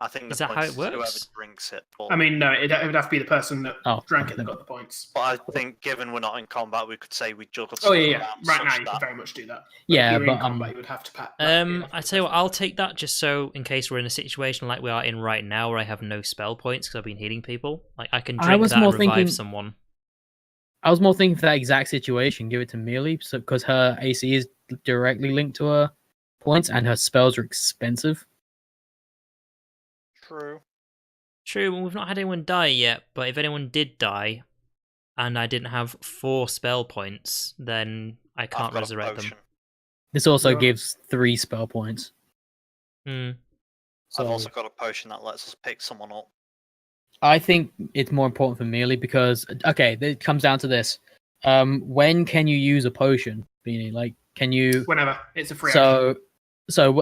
I think Is the that point how it is whoever works? drinks it. But, I mean, no, it would have to be the person that Oh, drank it that got the points. but I think given we're not in combat, we could say we juggle. Oh yeah, stuff yeah. around Right now, such you that- can very much do that. Yeah, if you were in but, combat, you would have to pat. I tell you what, I'll take that just so in case we're in a situation like we are in right now, where I have no spell points because I've been healing people. Like I can I drink was that more and revive thinking- someone. I was more thinking for that exact situation, give it to Mealy, so because her AC is directly linked to her points and her spells are expensive. True. True, well, we've not had anyone die yet, but if anyone did die, and I didn't have 4 spell points, then I I've can't got a resurrect them. potion. This also Yeah. gives 3 spell points. Hmm. So I've also got a potion that lets us pick someone up. I think it's more important for Mealy because okay, it comes down to this. When can you use a potion, Beanie? Like, can you? Whenever it's a free action.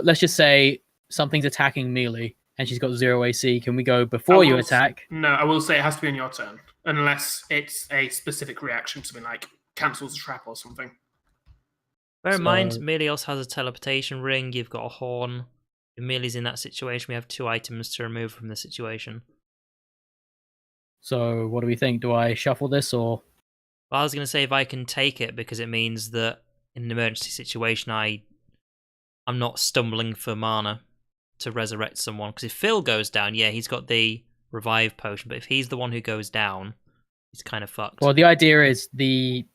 Let's just say something's attacking Mealy and she's got 0 AC. Can we go before you attack? No, I will say it has to be on your turn, unless it's a specific reaction, something like cancels a trap or something. Bear in mind, So- Mealy also has a teleportation ring, you've got a horn. If Mealy's in that situation, we have 2 items to remove from the situation. So what do we think? Do I shuffle this or? Well, I was going to say if I can take it, because it means that in an emergency situation, I'm not stumbling for mana to resurrect someone. Because if Phil goes down, yeah, he's got the revive potion, but if he's the one who goes down, he's kind of fucked. Well, the idea is the.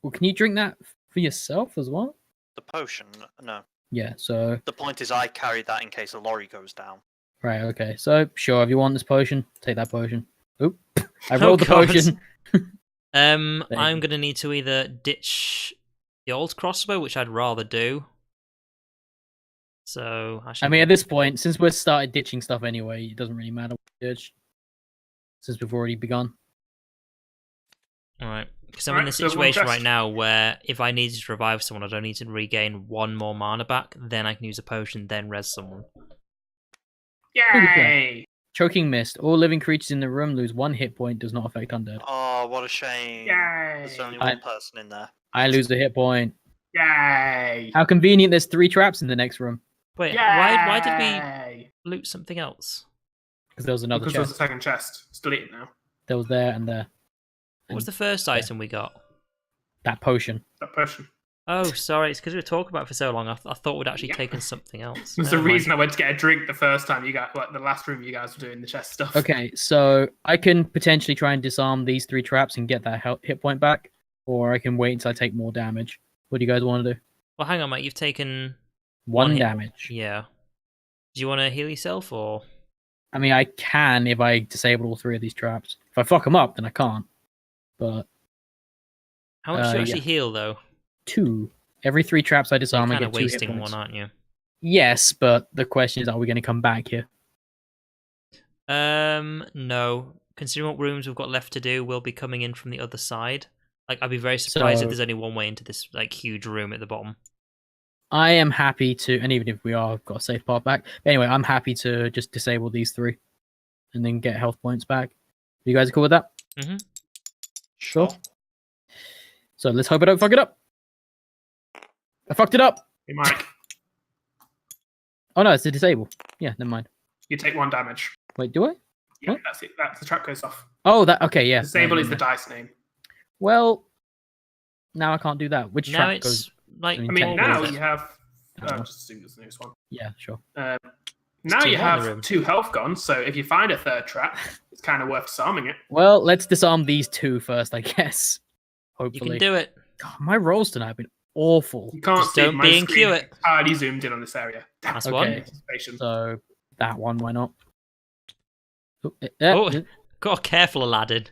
Well, can you drink that for yourself as well? The potion, no. Yeah. So The point is, I carry that in case a lorry goes down. right. Okay. So sure, if you want this potion, take that potion. Oop! I Oh, rolled the God. potion. I'm you. going to need to either ditch the old crossbow, which I'd rather do. So, I mean, at this point, since we've started ditching stuff anyway, it doesn't really matter what we ditch. Since we've already begun. Alright. Because I'm in a Alright, so one situation chest. right now where if I needed to revive someone, I don't need to regain 1 more mana back. Then I can use a potion, then res someone. Yay! Choking mist. All living creatures in the room lose 1 hit point. Does not affect undead. Oh, what a shame. Yay! There's only I- one person in there. I lose a hit point. Yay! How convenient! There's 3 traps in the next room Wait, why did Yay! we loot something else? because there was another Because there's a chest. second chest. It's deleted now. There was there and there. What was And the first yeah. item we got? that potion? That potion. Oh, sorry, it's because we were talking about it for so long. I thought we'd actually Yeah. taken something else. There's the Never mind. reason I went to get a drink the first time you guys, like the last room you guys were doing the chest stuff. Okay, so I can potentially try and disarm these 3 traps and get that hit point back, or I can wait until I take more damage. What do you guys want to do? Well, hang on, mate. You've taken 1 hit- damage. Yeah. Do you want to heal yourself or? I mean, I can if I disable all 3 of these traps. If I fuck them up, then I can't. But How much do you yeah. actually heal though? 2. Every 3 traps I You're disarm, I kind of get 2 hit wasting points. one, aren't you? Yes, but the question is, are we going to come back here? No. Considering what rooms we've got left to do, we'll be coming in from the other side. Like, I'd be very surprised if So- there's only one way into this like huge room at the bottom. I am happy to, and even if we are got a safe path back. Anyway, I'm happy to just disable these 3, and then get health points back. You guys cool with that? Mm-hmm. Sure. So let's hope I don't fuck it up. I fucked it up. Hey, Mike, Oh no, it's a disable. Yeah, never mind. you take 1 damage. Wait, do I? Yeah, What? that's it. That's the trap goes off. Oh, that okay. Yeah. Disable yeah, is the yeah. dice name. Well, now I can't do that. Which Now trap it's goes? like I I mean, What now was you it? have. I don't know. Just assume it's the newest one. Yeah, sure. Now 2 you more in the have room. 2 health gone, so if you find a 3rd trap, it's kind of worth disarming it. Well, let's disarm these 2 first, I guess. you Hopefully. can do it. God, my rolls tonight have been awful. You can't Just see don't my be in screen queue is it. entirely zoomed in on this area. That's Okay. one. Anticipation. So that one, why not? Oh. God, careful, Aladdin.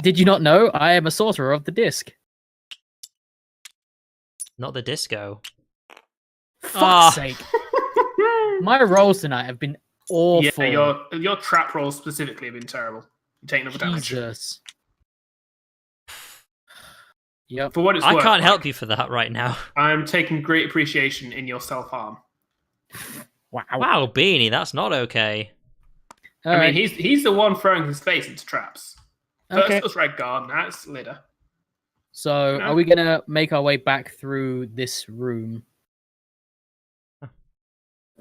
Did you not know I am a sorcerer of the disc? Not the disco. Fuck's Ah. sake! My rolls tonight have been awful. Yeah, your trap rolls specifically have been terrible. You take another damage. Jesus. Yep. For what it's I worth, can't help Mike, you for that right now. I'm taking great appreciation in your self-harm. Wow. Wow, Beanie, that's not okay. All I right. mean, he's the one throwing his face into traps. First Okay. it was Redguard, now it's Lidder. So No. are we gonna make our way back through this room?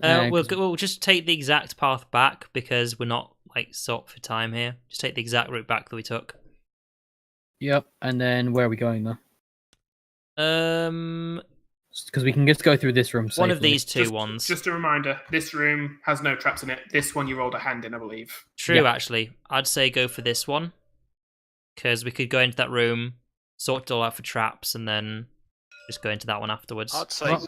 We'll just take the exact path back because we're not like sought for time here. Just take the exact route back that we took. Yep. And then where are we going though? Um, Because we can just go through this room. one of safely. these two ones. Just a reminder, this room has no traps in it. This one you rolled a hand in, I believe. True, Yeah. actually. I'd say go for this one because we could go into that room, sort it all out for traps, and then just go into that one afterwards. I'd say, Well-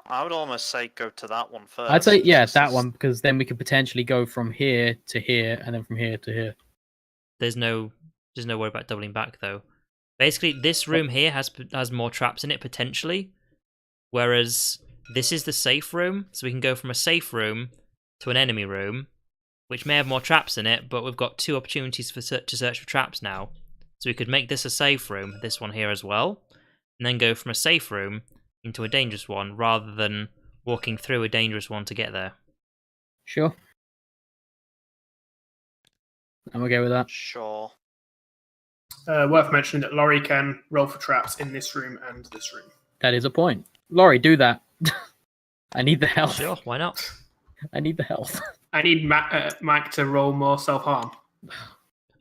I would almost say go to that one first. I'd say yeah, This that is- one because then we could potentially go from here to here and then from here to here. There's no worry about doubling back though. Basically, this room here has more traps in it potentially, whereas this is the safe room, so we can go from a safe room to an enemy room, which may have more traps in it, but we've got 2 opportunities to search for traps now. So we could make this a safe room, this one here as well, and then go from a safe room into a dangerous one, rather than walking through a dangerous one to get there. Sure. I'm okay with that. Sure. Worth mentioning that Laurie can roll for traps in this room and this room. That is a point. Laurie, do that. I need the health. Sure, why not? I need the health. I need Mike to roll more self-harm.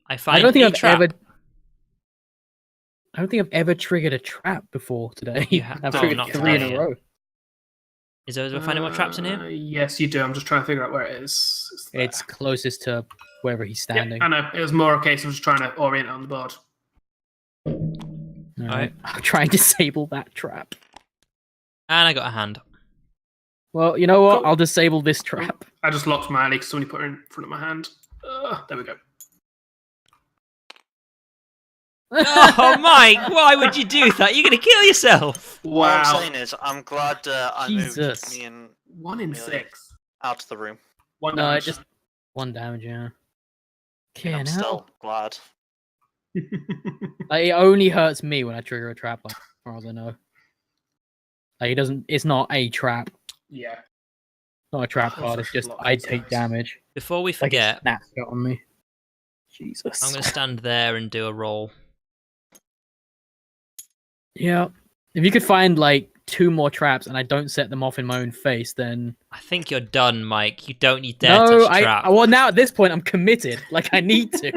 I find I don't think a I've trap. ever. I don't think I've ever triggered a trap before today. You have- I've oh, triggered not 3 in today. a row. Is there finding more traps in here? Yes, you do. I'm just trying to figure out where it is. there. It's closest to wherever he's Yeah, standing. I know. It was more a case of just trying to orient it on the board. Alright. I'll try and disable that trap. And I got a hand. Well, you know what? Cool. I'll disable this trap. I just locked my alley because somebody put it in front of my hand. There we go. Oh, Mike, why would you do that? You're going to kill yourself. What I'm Wow. saying is, I'm glad I Jesus. moved me and 1 in Really? 6. out of the room. 1 No, damage. just 1 damage, yeah. Okay, I'm now. still glad. Like, it only hurts me when I trigger a trap, like, as far as I know. Like, it doesn't. It's not a trap. Yeah. Not a trap Oh, card. for It's just sure. I take damage. Before we Like it forget, snaps out on me. Jesus. I'm going to stand there and do a roll. Yeah. If you could find like 2 more traps and I don't set them off in my own face, then I think you're done, Mike. You don't need dare no. touch trap. Well, now at this point, I'm committed. Like I need to.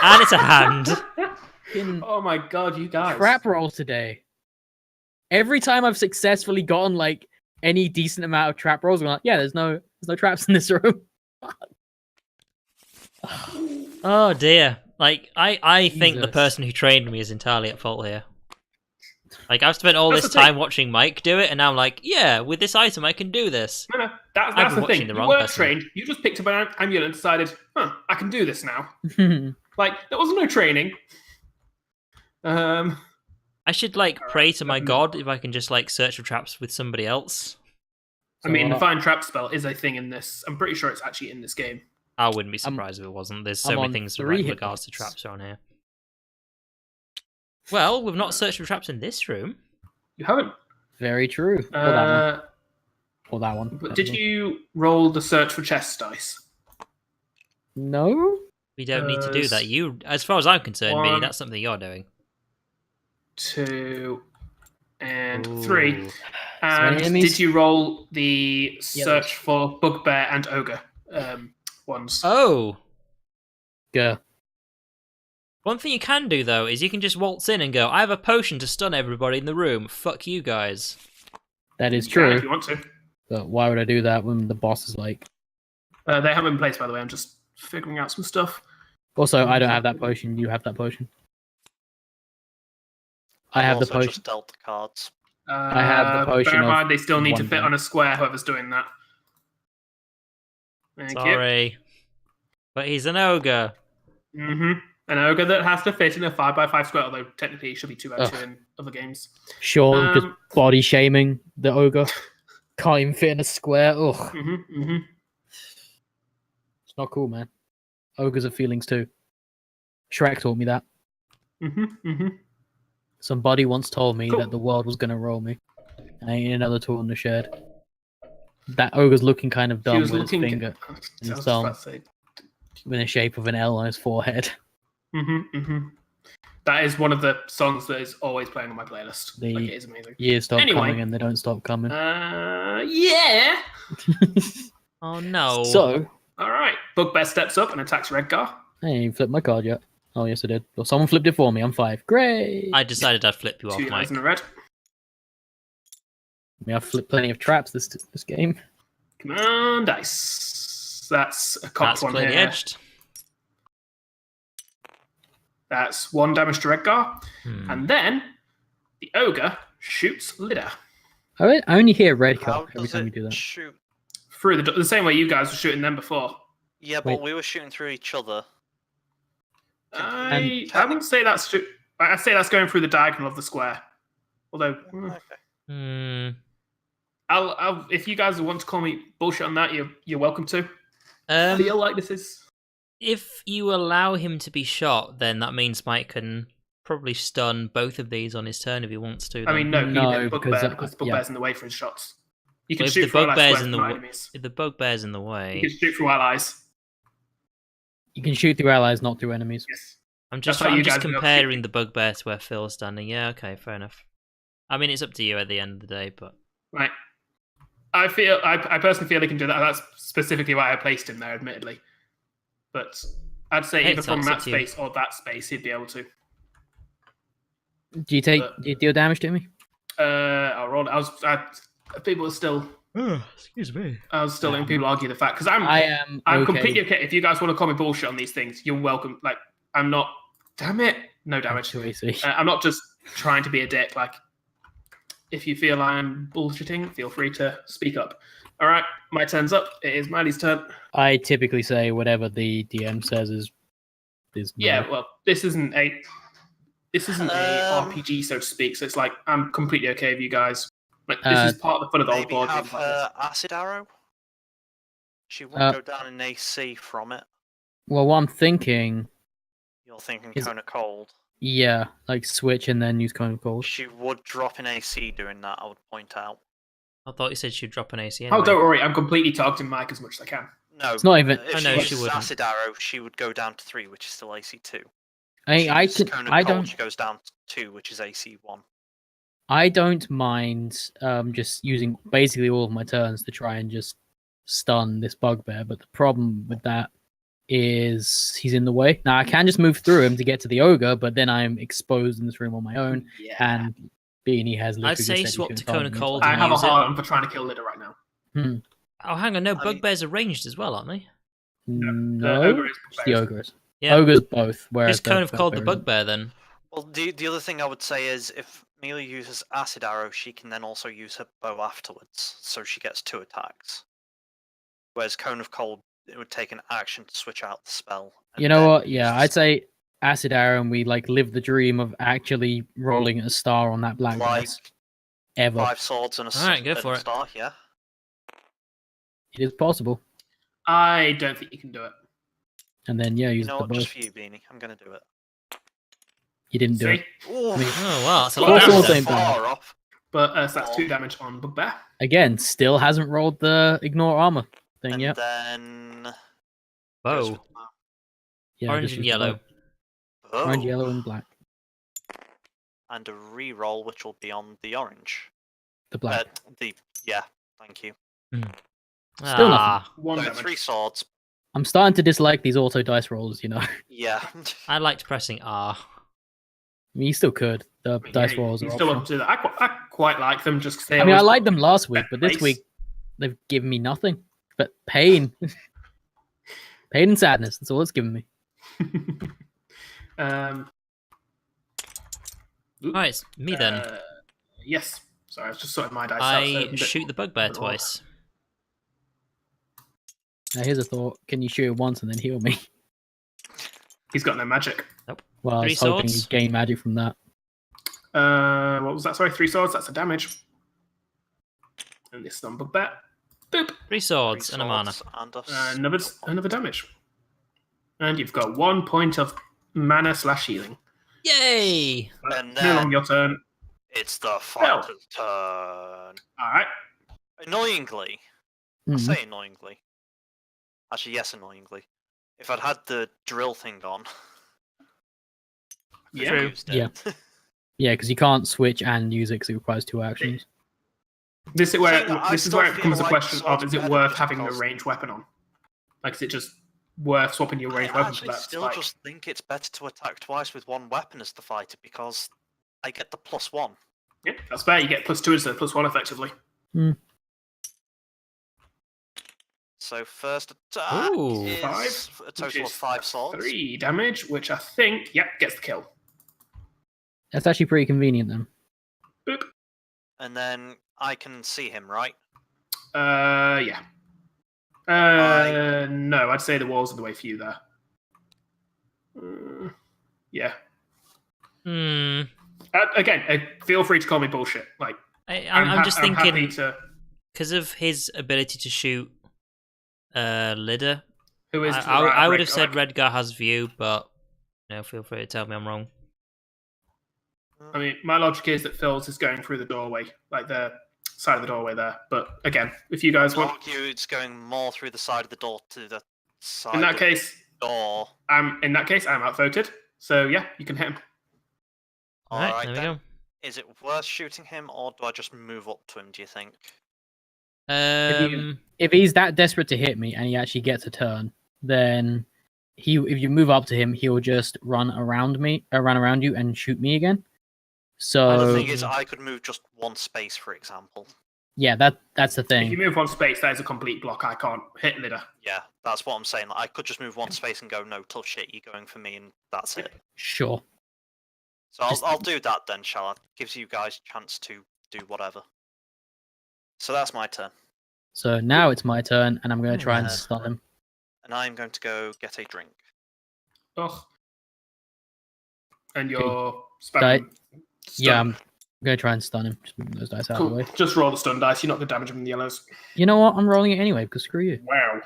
And it's a hand. Fucking Oh my god, you guys. trap roll today. Every time I've successfully gotten like any decent amount of trap rolls, I'm like, yeah, there's no traps in this room. Oh dear. Like I think the Jesus. person who trained me is entirely at fault here. Like I've spent all That's this the thing. time watching Mike do it, and now I'm like, yeah, with this item I can do this. No, that's I've been the watching thing. the You wrong weren't person. trained. You just picked up an amulet and decided, I can do this now. Like, there was no training. I should like Alright, pray to my nothing- god if I can just like search for traps with somebody else. I mean, the So, find trap spell is a thing in this. I'm pretty sure it's actually in this game. I wouldn't be I'm- surprised if it wasn't. There's so I'm many on things 3 with hit regards to points. traps around here. Well, we've not searched for traps in this room. You haven't. very true. Or that one. Uh, Or that one. but That did was one. you roll the search for chest dice? No? We don't need to do that. s- You, as far as I'm concerned, Minnie, one- that's something you're doing. 2 and 3. Ooh. And enemies? did you roll the Yeah, search for bugbear and ogre ones? Oh, Go. one thing you can do though is you can just waltz in and go, "I have a potion to stun everybody in the room. Fuck you guys." That is You can true. if you want to. But why would I do that when the boss is like... They haven't been in place, by the way. I'm just figuring out some stuff. Also, I don't have that potion. You have that potion. I have the also potion. just dealt the cards. I have the potion Bear in of mind, they still need to one fit die. on a square, whoever's doing that. Thank Sorry, but he's an ogre. you. An ogre that has to fit in a 5x5 square, although technically it should be 2x2 Ugh. in other games. Sean just Um, body shaming the ogre. Can't even fit in a square. Ugh. It's not cool, man. Ogres have feelings too. Shrek taught me that. Somebody once told me Cool. that the world was gonna roll me. And I ain't another tool in the shed. That ogre's looking kind of He dumb was with his looking. finger I was and just thumb. about to say. in the shape of an L on his forehead. That is one of the songs that is always playing on my playlist. The- Like, it is amazing. Years stop Anyway. coming and they don't stop coming. Yeah. Oh no. So, All right. Bugbear steps up and attacks Redgar. I ain't even flipped my card yet. Oh, yes, I did. Well, someone flipped it for me. I'm 5. Great! I decided I'd flip you off, 2 yellows Mike. and a red. I mean, I've flipped plenty of traps this game. Come on, dice. That's a cocked That's one clearly here. edged. That's 1 damage to Redgar. Hmm. And then the ogre shoots Lidda I only hear red How card every does time you it do that. shoot? through the same way you guys were shooting them before. Yeah, Wait. but we were shooting through each other. I wouldn't say that's I say that's going through the diagonal of the square. Although, Okay. Hmm. I'll if you guys want to call me bullshit on that, you're welcome to. I feel like this is. If you allow him to be shot, then that means Mike can probably stun both of these on his turn if he wants to. I then. mean, no, No, he did because, Bugbear because Bugbear's in the way for his shots. You can Well, if shoot the through allies Bugbear's squares in the from wa- enemies. if the bugbear's in the You way, can shoot through allies. You can shoot through allies, not through enemies. Yes. I'm That's how you guys will comparing shoot. the bugbear to where Phil's standing. Yeah, okay, fair enough. I mean, it's up to you at the end of the day, but Right. I personally feel he can do that. That's specifically why I placed him there, admittedly. But I'd say Hey, either it's from up that to you. space or that space, he'd be able to. Do you deal damage to me? I'll roll. People are still. excuse me. I was still letting people argue the fact because I'm I'm okay. completely okay. If you guys want to call me bullshit on these things, you're welcome. Like I'm not. Damn it, no damage. To AC. I'm not just trying to be a dick. Like if you feel I'm bullshitting, feel free to speak up. All right, my turn's up. It is Miley's turn. I typically say whatever the DM says is Yeah, no. well, this isn't a Um, RPG, so to speak. So it's like I'm completely okay with you guys. Like this Uh, is part of the fun of the old Maybe board have games. Like this. acid arrow. She won't Uh, go down in AC from it. Well, what I'm thinking, You're thinking is- cone of cold. yeah, like switch and then use cone of cold. She would drop in AC doing that. I would point out. I thought you said she'd drop an AC Oh, anyway. don't worry. I'm completely targeting Mike as much as I can. No, It's not even. if I know, she uses wouldn't. acid arrow, she would go down to 3, which is still AC 2. I Uses can. cone of I cold, don't. She goes down to 2, which is AC 1. I don't mind just using basically all of my turns to try and just stun this bugbear. But the problem with that is he's in the way. Now I can just move through him to get to the ogre, but then I'm exposed in this room on my own. Yeah. And Beanie has. literally I'd say just said swap he to couldn't Cone of target me, Cold so- I and have a use it. hard on for trying to kill Lidda right now. Oh, hang on, no, I mean- bugbears are ranged as well, aren't they? No, The ogre is just the ogres. Yeah. Ogres both. Whereas Just Cone of Cold the bugbear isn't. bugbear then. Well, the other thing I would say is if Amelia uses acid arrow, she can then also use her bow afterwards, so she gets 2 attacks. Whereas cone of cold, it would take an action to switch out the spell. and You know then what? use Yeah, the I'd spell. say acid arrow and we like live the dream of actually rolling a star on that black Like dice ever. 5 swords and a, Alright, go and for a it. star, yeah. It is possible. I don't think you can do it. And then yeah, You use know the what? bow. Just for you, Beanie. I'm going to do it. You didn't do See? it. Ooh, I mean, Oh, wow, that's a Four lot of swords damage. ain't bad. far off. But so that's 2 damage on Bugbear. Again, still hasn't rolled the ignore armor thing And yet. then... goes Whoa. with Yeah, Orange just and use the bow. yellow. Oh, Orange, yellow, and black. and a re-roll, which will be on the orange. The black. Yeah, thank you. Still Ah, 1 So damage. 3 swords. I'm starting to dislike these auto dice rolls. You know, I Yeah. I liked pressing R. mean, you still could. The dice rolls You are still optional. want to do that. I quite like them just because they I mean, I always- liked them last week, but this place. week they've given me nothing but pain. Pain and sadness. That's all it's given me. um, Right, it's me then. Yes. Sorry, I was just sorting my dice out. so I a bit- shoot the bugbear bit off. twice. Now, here's a thought: can you shoot it once and then heal me? He's got no magic. Well, I 3 was hoping swords? he'd gain magic from that. What was that? Sorry, 3 swords. That's a damage. And this is on Bugbear. Boop. 3 swords and a mana. And a Another damage. And you've got 1 point of mana / healing. Yay! And No then- longer your turn. It's the fighter's turn. All right. Annoyingly, I Mhm. say annoyingly. Actually, yes, annoyingly. If I'd had the drill thing on, I could have True. used it. Yeah. Yeah, because you can't switch and use it because it requires 2 actions. This is where See, I this is still where it feel becomes a like question of: swords is it better worth just having the because- ranged weapon on? Like, is it just worth swapping your I ranged weapon for actually that still spike? just think it's better to attack twice with 1 weapon as the fighter because I get the +1. Yeah, that's fair. You get +2 instead of +1, effectively. So first attack Ooh. is 5, a which total of is 5 swords. 3 damage, which I think, gets the kill. That's actually pretty convenient then. Boop. And then I can see him, right? Yeah. No, I'd say the walls are the way for you there. Yeah. Hmm. Again, feel free to call me bullshit. Like, I'm just I'm happy thinking, to. because of his ability to shoot Lidder, Who is? to the I right of would have said Redguard. Redgar has view, but feel free to tell me I'm wrong. I mean, my logic is that Phil's is going through the doorway, like the side of the doorway there. But again, if you guys I'd want, argue it's going more through the side of the door to the side in that of case, the door. I'm outvoted. So yeah, you can hit him. Alright, Alright there we then. go. Is it worth shooting him or do I just move up to him, do you think? If he's that desperate to hit me and he actually gets a turn, then if you move up to him, he'll just run around you and shoot me again. The So thing is, I could move just 1 space, for example. yeah, that's the If you thing. move 1 space, that is a complete block. I can't hit Lidder. Yeah, that's what I'm saying. Like, I could just move 1 space and go, no, tough shit, you're going for me, and that's it. Sure. So Just- I'll do that then, shall I? Gives you guys a chance to do whatever. So that's my turn. So now it's my turn, and I'm going to try and Yeah. stun him. And I'm going to go get a drink. Ugh. And Okay. you're Di- spamming. Yeah, stun. I'm going to try and stun him. Just move those dice out of the Cool. way. Just roll the stun dice. You're not going to damage him in the yellows. You know what? I'm rolling it anyway because screw you. Wow.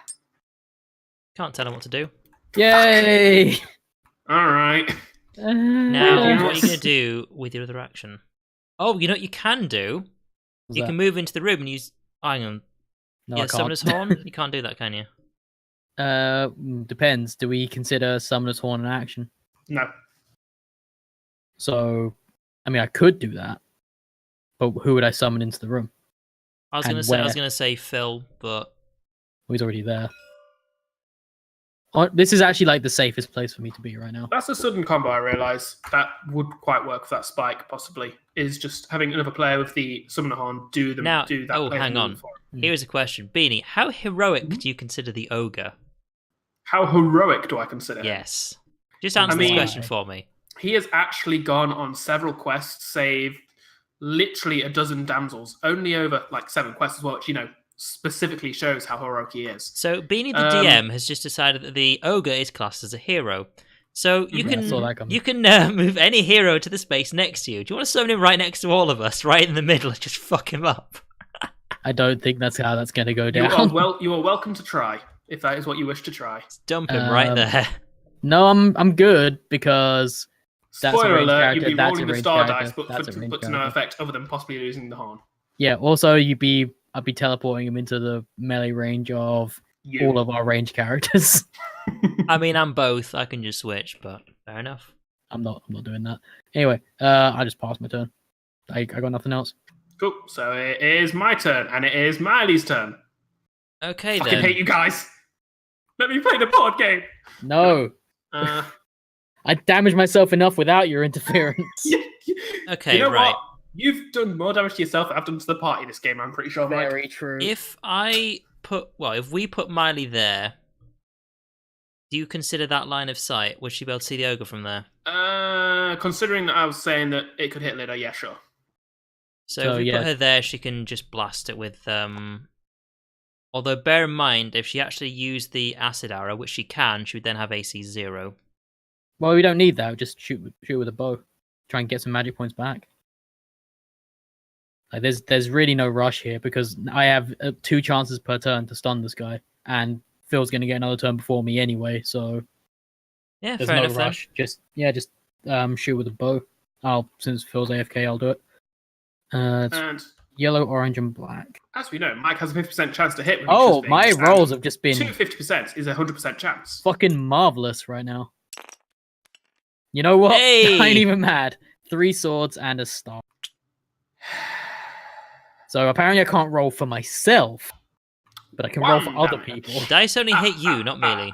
Can't tell him what to do. Yay! All right. Now, Yeah. what are you going to do with your other action? Oh, you know what you can do? What's You that? can move into the room and use... hang on. No, Yeah, I can't. Summoner's Horn? You can't do that, can you? Depends. Do we consider Summoner's Horn an action? No. So, I mean, I could do that, but who would I summon into the room? I was And going to where? say Phil, but... Oh, he's already there. Oh, this is actually like the safest place for me to be right now. That's a sudden combo, I realise. That would quite work with that spike, possibly. Is just having another player with the Summoner Horn do that. Now- player's hang on. move for him. Here is a question. Beanie, how heroic do you consider the ogre? How heroic do I consider him? Yes. Just answer mean- this question for me. He has actually gone on several quests, saved literally a dozen damsels, only over like 7 quests as well, which, specifically shows how heroic he is. So, Beanie the Um, DM has just decided that the ogre is classed as a hero. So you Yeah, I saw can that coming. you can move any hero to the space next to you. Do you want to summon him right next to all of us, right in the middle, and just fuck him up? I don't think that's how that's going to go You down. are you are welcome to try if that is what you wish to try. Just dump him right there. No, I'm good because that's a Spoiler ranged alert: character, you'd be that's rolling a the ranged star character, dice, but that's a ranged to no character. effect other than possibly losing the horn. Yeah. Also, I'd be teleporting him into the melee range of You. all of our ranged characters. I mean, I'm both. I can just switch, but fair enough. I'm not doing that. Anyway, I just passed my turn. I got nothing else. Cool. So it is my turn, and it is Miley's turn. Okay Fucking then. hate you guys. Let me play the board game. No, Uh, I damaged myself enough without your interference. Okay, you know right. what? You've done more damage to yourself than I've done to the party this game. I'm pretty sure. Mike. Very true. If we put Miley there, do you consider that line of sight? Would she be able to see the ogre from there? Considering that I was saying that it could hit later, yeah, sure. So if we yeah. put her there, she can just blast it with. Although bear in mind, if she actually used the acid arrow, which she can, she would then have AC 0. Well, we don't need that. Just shoot with a bow. Try and get some magic points back. Like there's really no rush here because I have 2 chances per turn to stun this guy, and Phil's going to get another turn before me anyway. So Yeah, there's fair no enough then. rush. Just shoot with a bow. Since Phil's AFK, I'll do it. It's And yellow, orange, and black. as we know, Mike has a 50% chance to hit. Oh, my rolls have just been 250% is a 100% chance. fucking marvelous right now. You know what? Hey! I ain't even mad. 3 swords and a star. So apparently I can't roll for myself, but I can roll for 1 other damage. people. Dice only hit you, not Melee.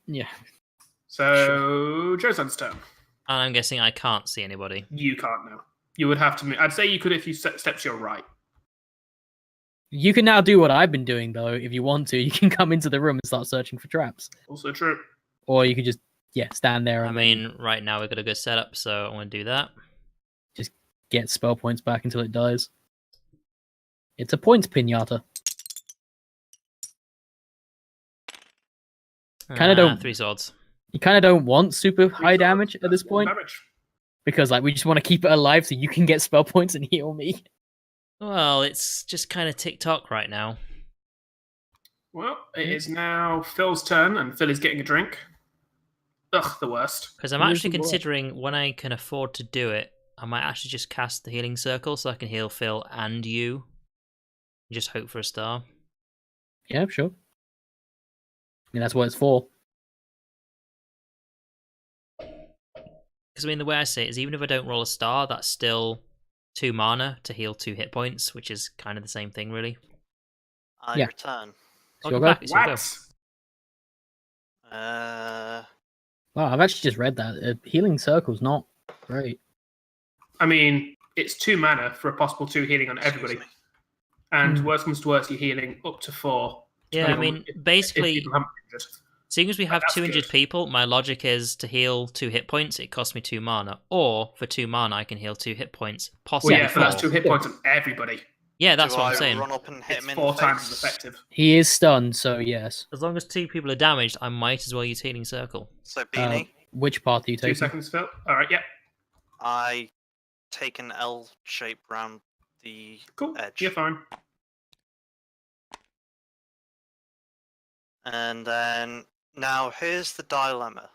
Yeah. So Joseph's turn. And I'm guessing I can't see anybody. You can't know. You would have to move. I'd say you could if you step to your right. You can now do what I've been doing, though. If you want to, you can come into the room and start searching for traps. Also true. Or you could just, stand there I and mean, right now we've got a good setup, so I want to do that. get spell points back until it dies. It's a points pinata. Kinda don't- 3 swords. You kind of don't want super high damage at this That's 1 point, damage. because we just want to keep it alive so you can get spell points and heal me. Well, it's just kind of tick-tock right now. Well, it is now Phil's turn, and Phil is getting a drink. Ugh, the worst. Because I'm Who is actually the boy? considering when I can afford to do it, I might actually just cast the healing circle so I can heal Phil and you. Just hope for a star. Yeah, sure. I mean, that's what it's for. Because I mean, the way I say it is, even if I don't roll a star, that's still 2 mana to heal 2 hit points, which is kind of the same thing, really. I Yeah. return. It's I'll your go go. back, it's your go. What? Wow, I've actually just read that. Healing Circle's not great. I mean, it's 2 mana for a possible 2 healing on everybody. Excuse me. And Hmm. worst comes to worst, you're healing up to 4. Yeah, I depending on mean, if basically, people haven't been injured. seeing as we have that's 2 injured good. people, my logic is to heal 2 hit points, it costs me 2 mana. Or, for 2 mana, I can heal 2 hit points, Well, possibly yeah, but that's 4. 2 hit points on everybody. Yeah, that's Do what I'm I saying. run up and hit It's him in 4 the times face? as effective. He is stunned, so yes. As long as 2 people are damaged, I might as well use healing circle. So Beanie, Which path do you 2 take? seconds, Phil. Alright, yeah. I take an L shape round the Cool. edge. You're fine. And then now here's the dilemma.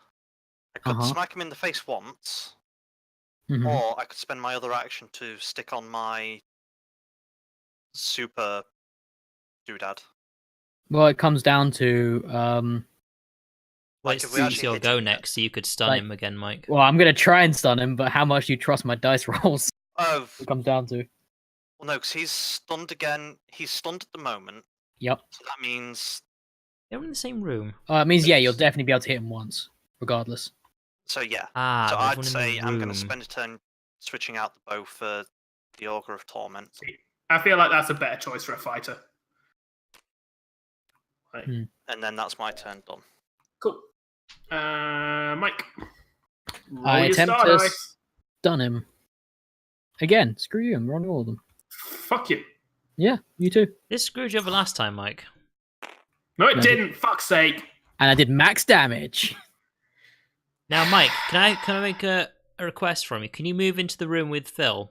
I could Uh-huh. smack him in the face once, Mhm. or I could spend my other action to stick on my super doodad. Well, it comes down to Well, Like, it's if we actually your hit go him, next, so you could stun like- him again, Mike. well, I'm gonna try and stun him, but how much do you trust my dice rolls? Oh, It comes down to. well, no, because he's stunned again. He's stunned at the moment, Yep. so that means. They're in the same room. It means you'll definitely be able to hit him once, regardless. So yeah. Ah, So there's I'd one say in the I'm going room. to spend a turn switching out the bow for the Augur of Torment. I feel like that's a better choice for a fighter. And then that's my turn done. Cool. Mike. Roll I your attempt star to dice. stun him. Again, screw you, I'm running all of them. Fuck you. Yeah, you too. This screwed you over last time, Mike. No, it No. didn't. Fuck's sake. And I did max damage. Now, Mike, can I make a request from you? Can you move into the room with Phil?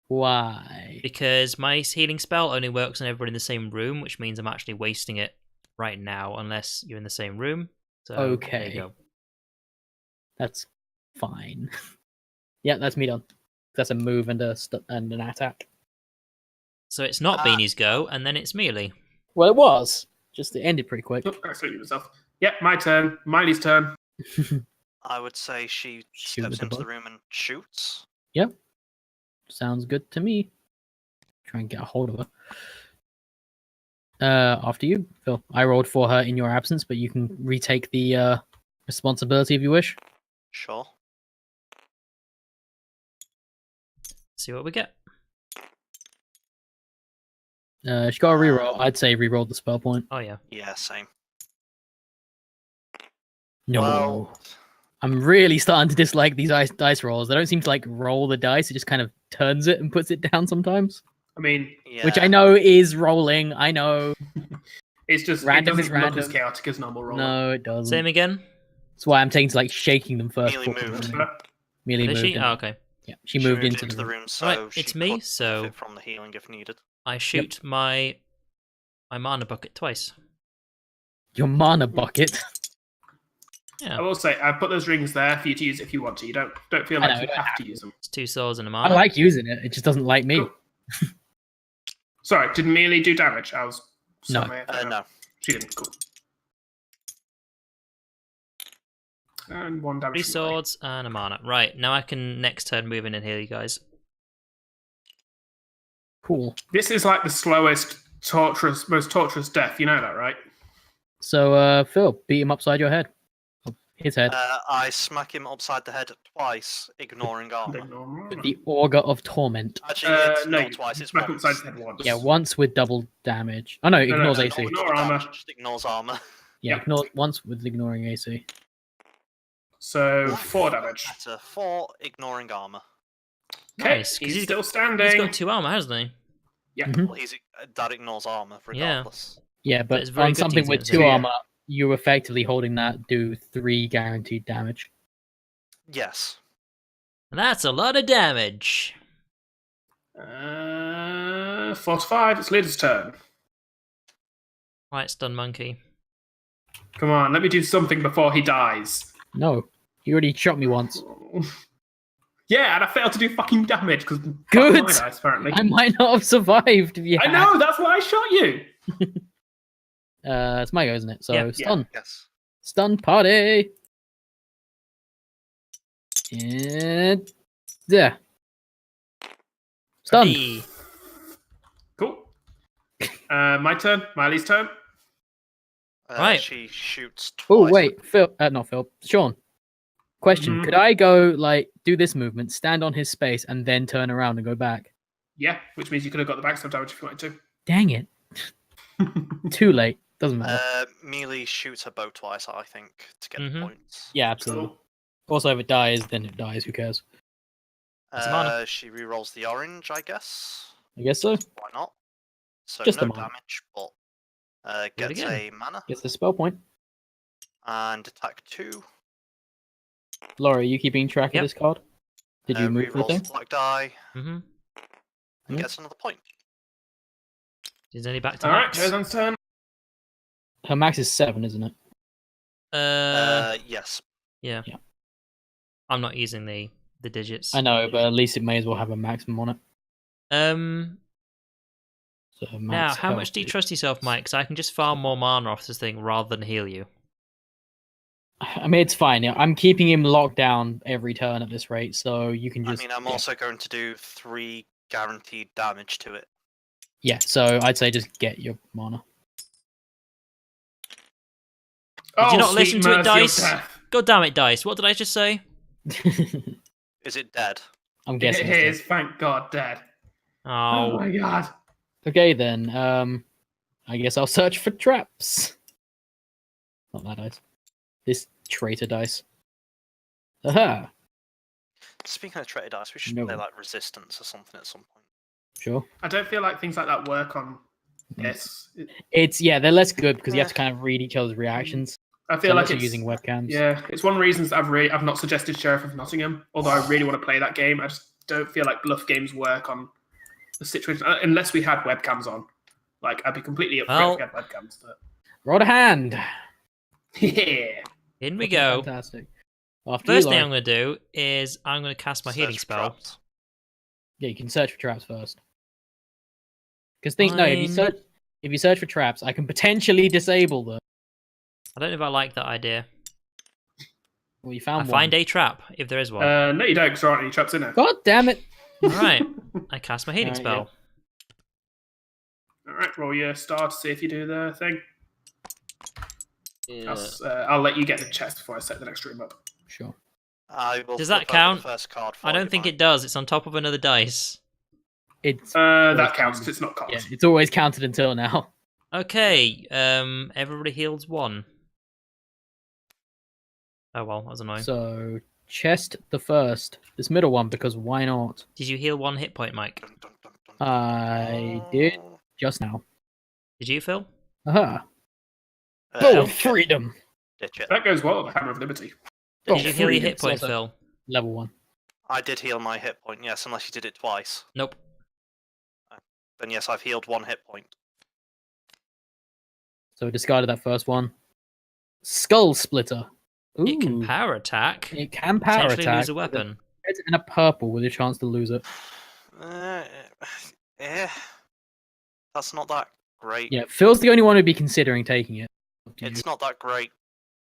Why? Because my healing spell only works on everybody in the same room, which means I'm actually wasting it right now unless you're in the same room. So, there Okay. you go. That's fine. Yeah, that's me done. That's a move and and an attack. So it's not Beanie's go, and then it's Mealy. Well, it was. Just it ended pretty quick. Oh, I absolutely myself. Yep, my turn. Miley's turn. I would say she Shoot steps with the into the bow. room and shoots. Yep. Sounds good to me. Try and get a hold of her. After you, Phil. I rolled for her in your absence, but you can retake the responsibility if you wish. Sure. See what we get. She got a reroll. I'd say reroll the spell point. Oh, yeah. Yeah, same. No. Well, I'm really starting to dislike these dice rolls. They don't seem to like roll the dice. It just kind of turns it and puts it down sometimes. I mean, yeah. Which I know is rolling. I know. it's just Random it is doesn't look as random. chaotic as normal rolling. No, it doesn't. Same again? That's why I'm taking to like shaking them first. Melee before moved. rolling. Melee Is moved. she? in. Oh, okay. Yeah, she moved into the the room. room, so Right, she it's me, could so- benefit from the healing if needed. I shoot my mana bucket twice. Your mana bucket. Yeah. I will say, I put those rings there for you to use if you want to. You don't feel I like know, you I don't have have to use them. It's 2 swords and a I mana. like using it. It just doesn't like me. Cool. Sorry, did Mealy do damage? I was No. No. She didn't. Cool. And 1 damage. 3 from Mealy. swords and a mana. Right, now I can next turn move in and heal you guys. Cool. This is like the slowest, most torturous death. You know that, right? So, Phil, beat him upside your head. His head. I smack him upside the head twice, ignoring armor. With the Auger of Torment. Actually, it's no, not twice, it's smack once. upside the head once. Yeah, once with double damage. Oh no, no, ignores no, AC. Ignore armor. Just ignores armor. Yeah, Yep. ignore once with ignoring AC. So 4 damage. Better. 4, ignoring armor. Okay, Nice, 'cause he's he's still He's standing. got 2 armor, hasn't he? Yeah. Mhm. Well, that ignores armor, regardless. Yeah, But but it's very on good to something use with it, 2 so- Yeah. armor, you effectively holding that do 3 guaranteed damage. Yes. And that's a lot of damage. 4 to 5. It's Lid's turn. Right, stun monkey. Come on, let me do something before he dies. No, you already shot me once. Yeah, and I failed to do fucking damage because Good. my dice, apparently. I might not have survived if you I had. know, that's why I shot you. It's my go, isn't it? So Yeah. stun. Yes. Stun party. And yeah. Stun. Hey. Cool. My turn. Miley's turn. Right. She shoots twice. Oh wait, Phil. Not Phil. Sean. Question: Mhm. Could I go like do this movement, stand on his space, and then turn around and go back? Yeah, which means you could have got the backstab damage if you wanted Dang it! to. Too late. Doesn't matter. Mealy shoots her bow twice, I think, to get the Mhm. points. Yeah, absolutely. Cool. Also, if it dies, then it dies. Who cares? It's a mana. She rerolls the orange, I guess. I guess so. Why not? So Just a no mana. damage, but it gets again. a mana Gets the spell point. and attack 2. Laura, are you keeping track Yep. of this card? Did you move the Rerolls thing? the black die Mm-hmm. and Yeah. gets another point. Is any back to All right, max? Jozan's turn. Her max is 7, isn't it? Yes. Yeah. Yeah. I'm not using the digits. I know, but at least it may as well have a maximum on it. So her Now, max how health much do you is- trust yourself, Mike? Because I can just farm more mana off this thing rather than heal you. I mean, it's fine. Yeah, I'm keeping him locked down every turn at this rate, so you can just. I mean, I'm also going to do 3 guaranteed damage to it. Yeah, so I'd say just get your mana. Did you not sweet listen to it, mercy of Dice? death. God damn it, Dice. What did I just say? Is it dead? I'm It guessing. it's is, thank God, dead. Oh Oh, my God. dead. Okay, then. I guess I'll search for traps. Not that dice. This traitor dice. Aha. Speaking of traitor dice, we should No. play like resistance or something at some point. Sure. I don't feel like things like that work on Mm. this. It's they're less good because you have to kind of read each other's reactions. I feel like Unless you're it's using webcams. Yeah, it's one of the reasons I've not suggested Sheriff of Nottingham. Although I really want to play that game, I just don't feel like bluff games work on the situation unless we had webcams on. Like I'd be completely up for it if we had webcams. But Roll a hand. yeah, In we go. Fantastic. After First you, thing Lauren. I'm going to do is I'm going to cast my healing Search for spell. traps. Yeah, you can search for traps first. Because if you search for traps, I can potentially disable them. I don't know if I like that idea. Well, you I found one. find a trap if there is one. no, you don't, because there aren't any traps in there. God damn it! All right, I cast my healing Alright, spell. All right, roll your star to see if you do the thing. Yeah. I'll let you get the chest before I set the next room up. Sure. I will Does that flip over count? the first card for I don't you, think Mike. it does. It's on top of another dice. It's That counts because it's not yeah, cards. it's always counted until now. Okay, everybody heals 1. Oh well, that was annoying. So chest the first, this middle one, because why not? Did you heal 1 hit point, Mike? Dun, dun, dun, dun, dun. I did just now. Did you, Phil? Aha! Uh, Bow I'll of freedom. ditch it. That goes well with the Hammer of Liberty. Oh, Did you heal your freedom. hit point, So- Phil? Level 1. I did heal my hit point, yes, unless you did it twice. Nope. Then yes, I've healed 1 hit point. So we discarded that first one. Skull splitter. Ooh, It can power attack. It can power Potentially attack. lose a weapon. It's in a purple with a chance to lose it. Yeah, that's not that great. Yeah, Phil's the only one who'd be considering taking it. Up to you. It's not that great.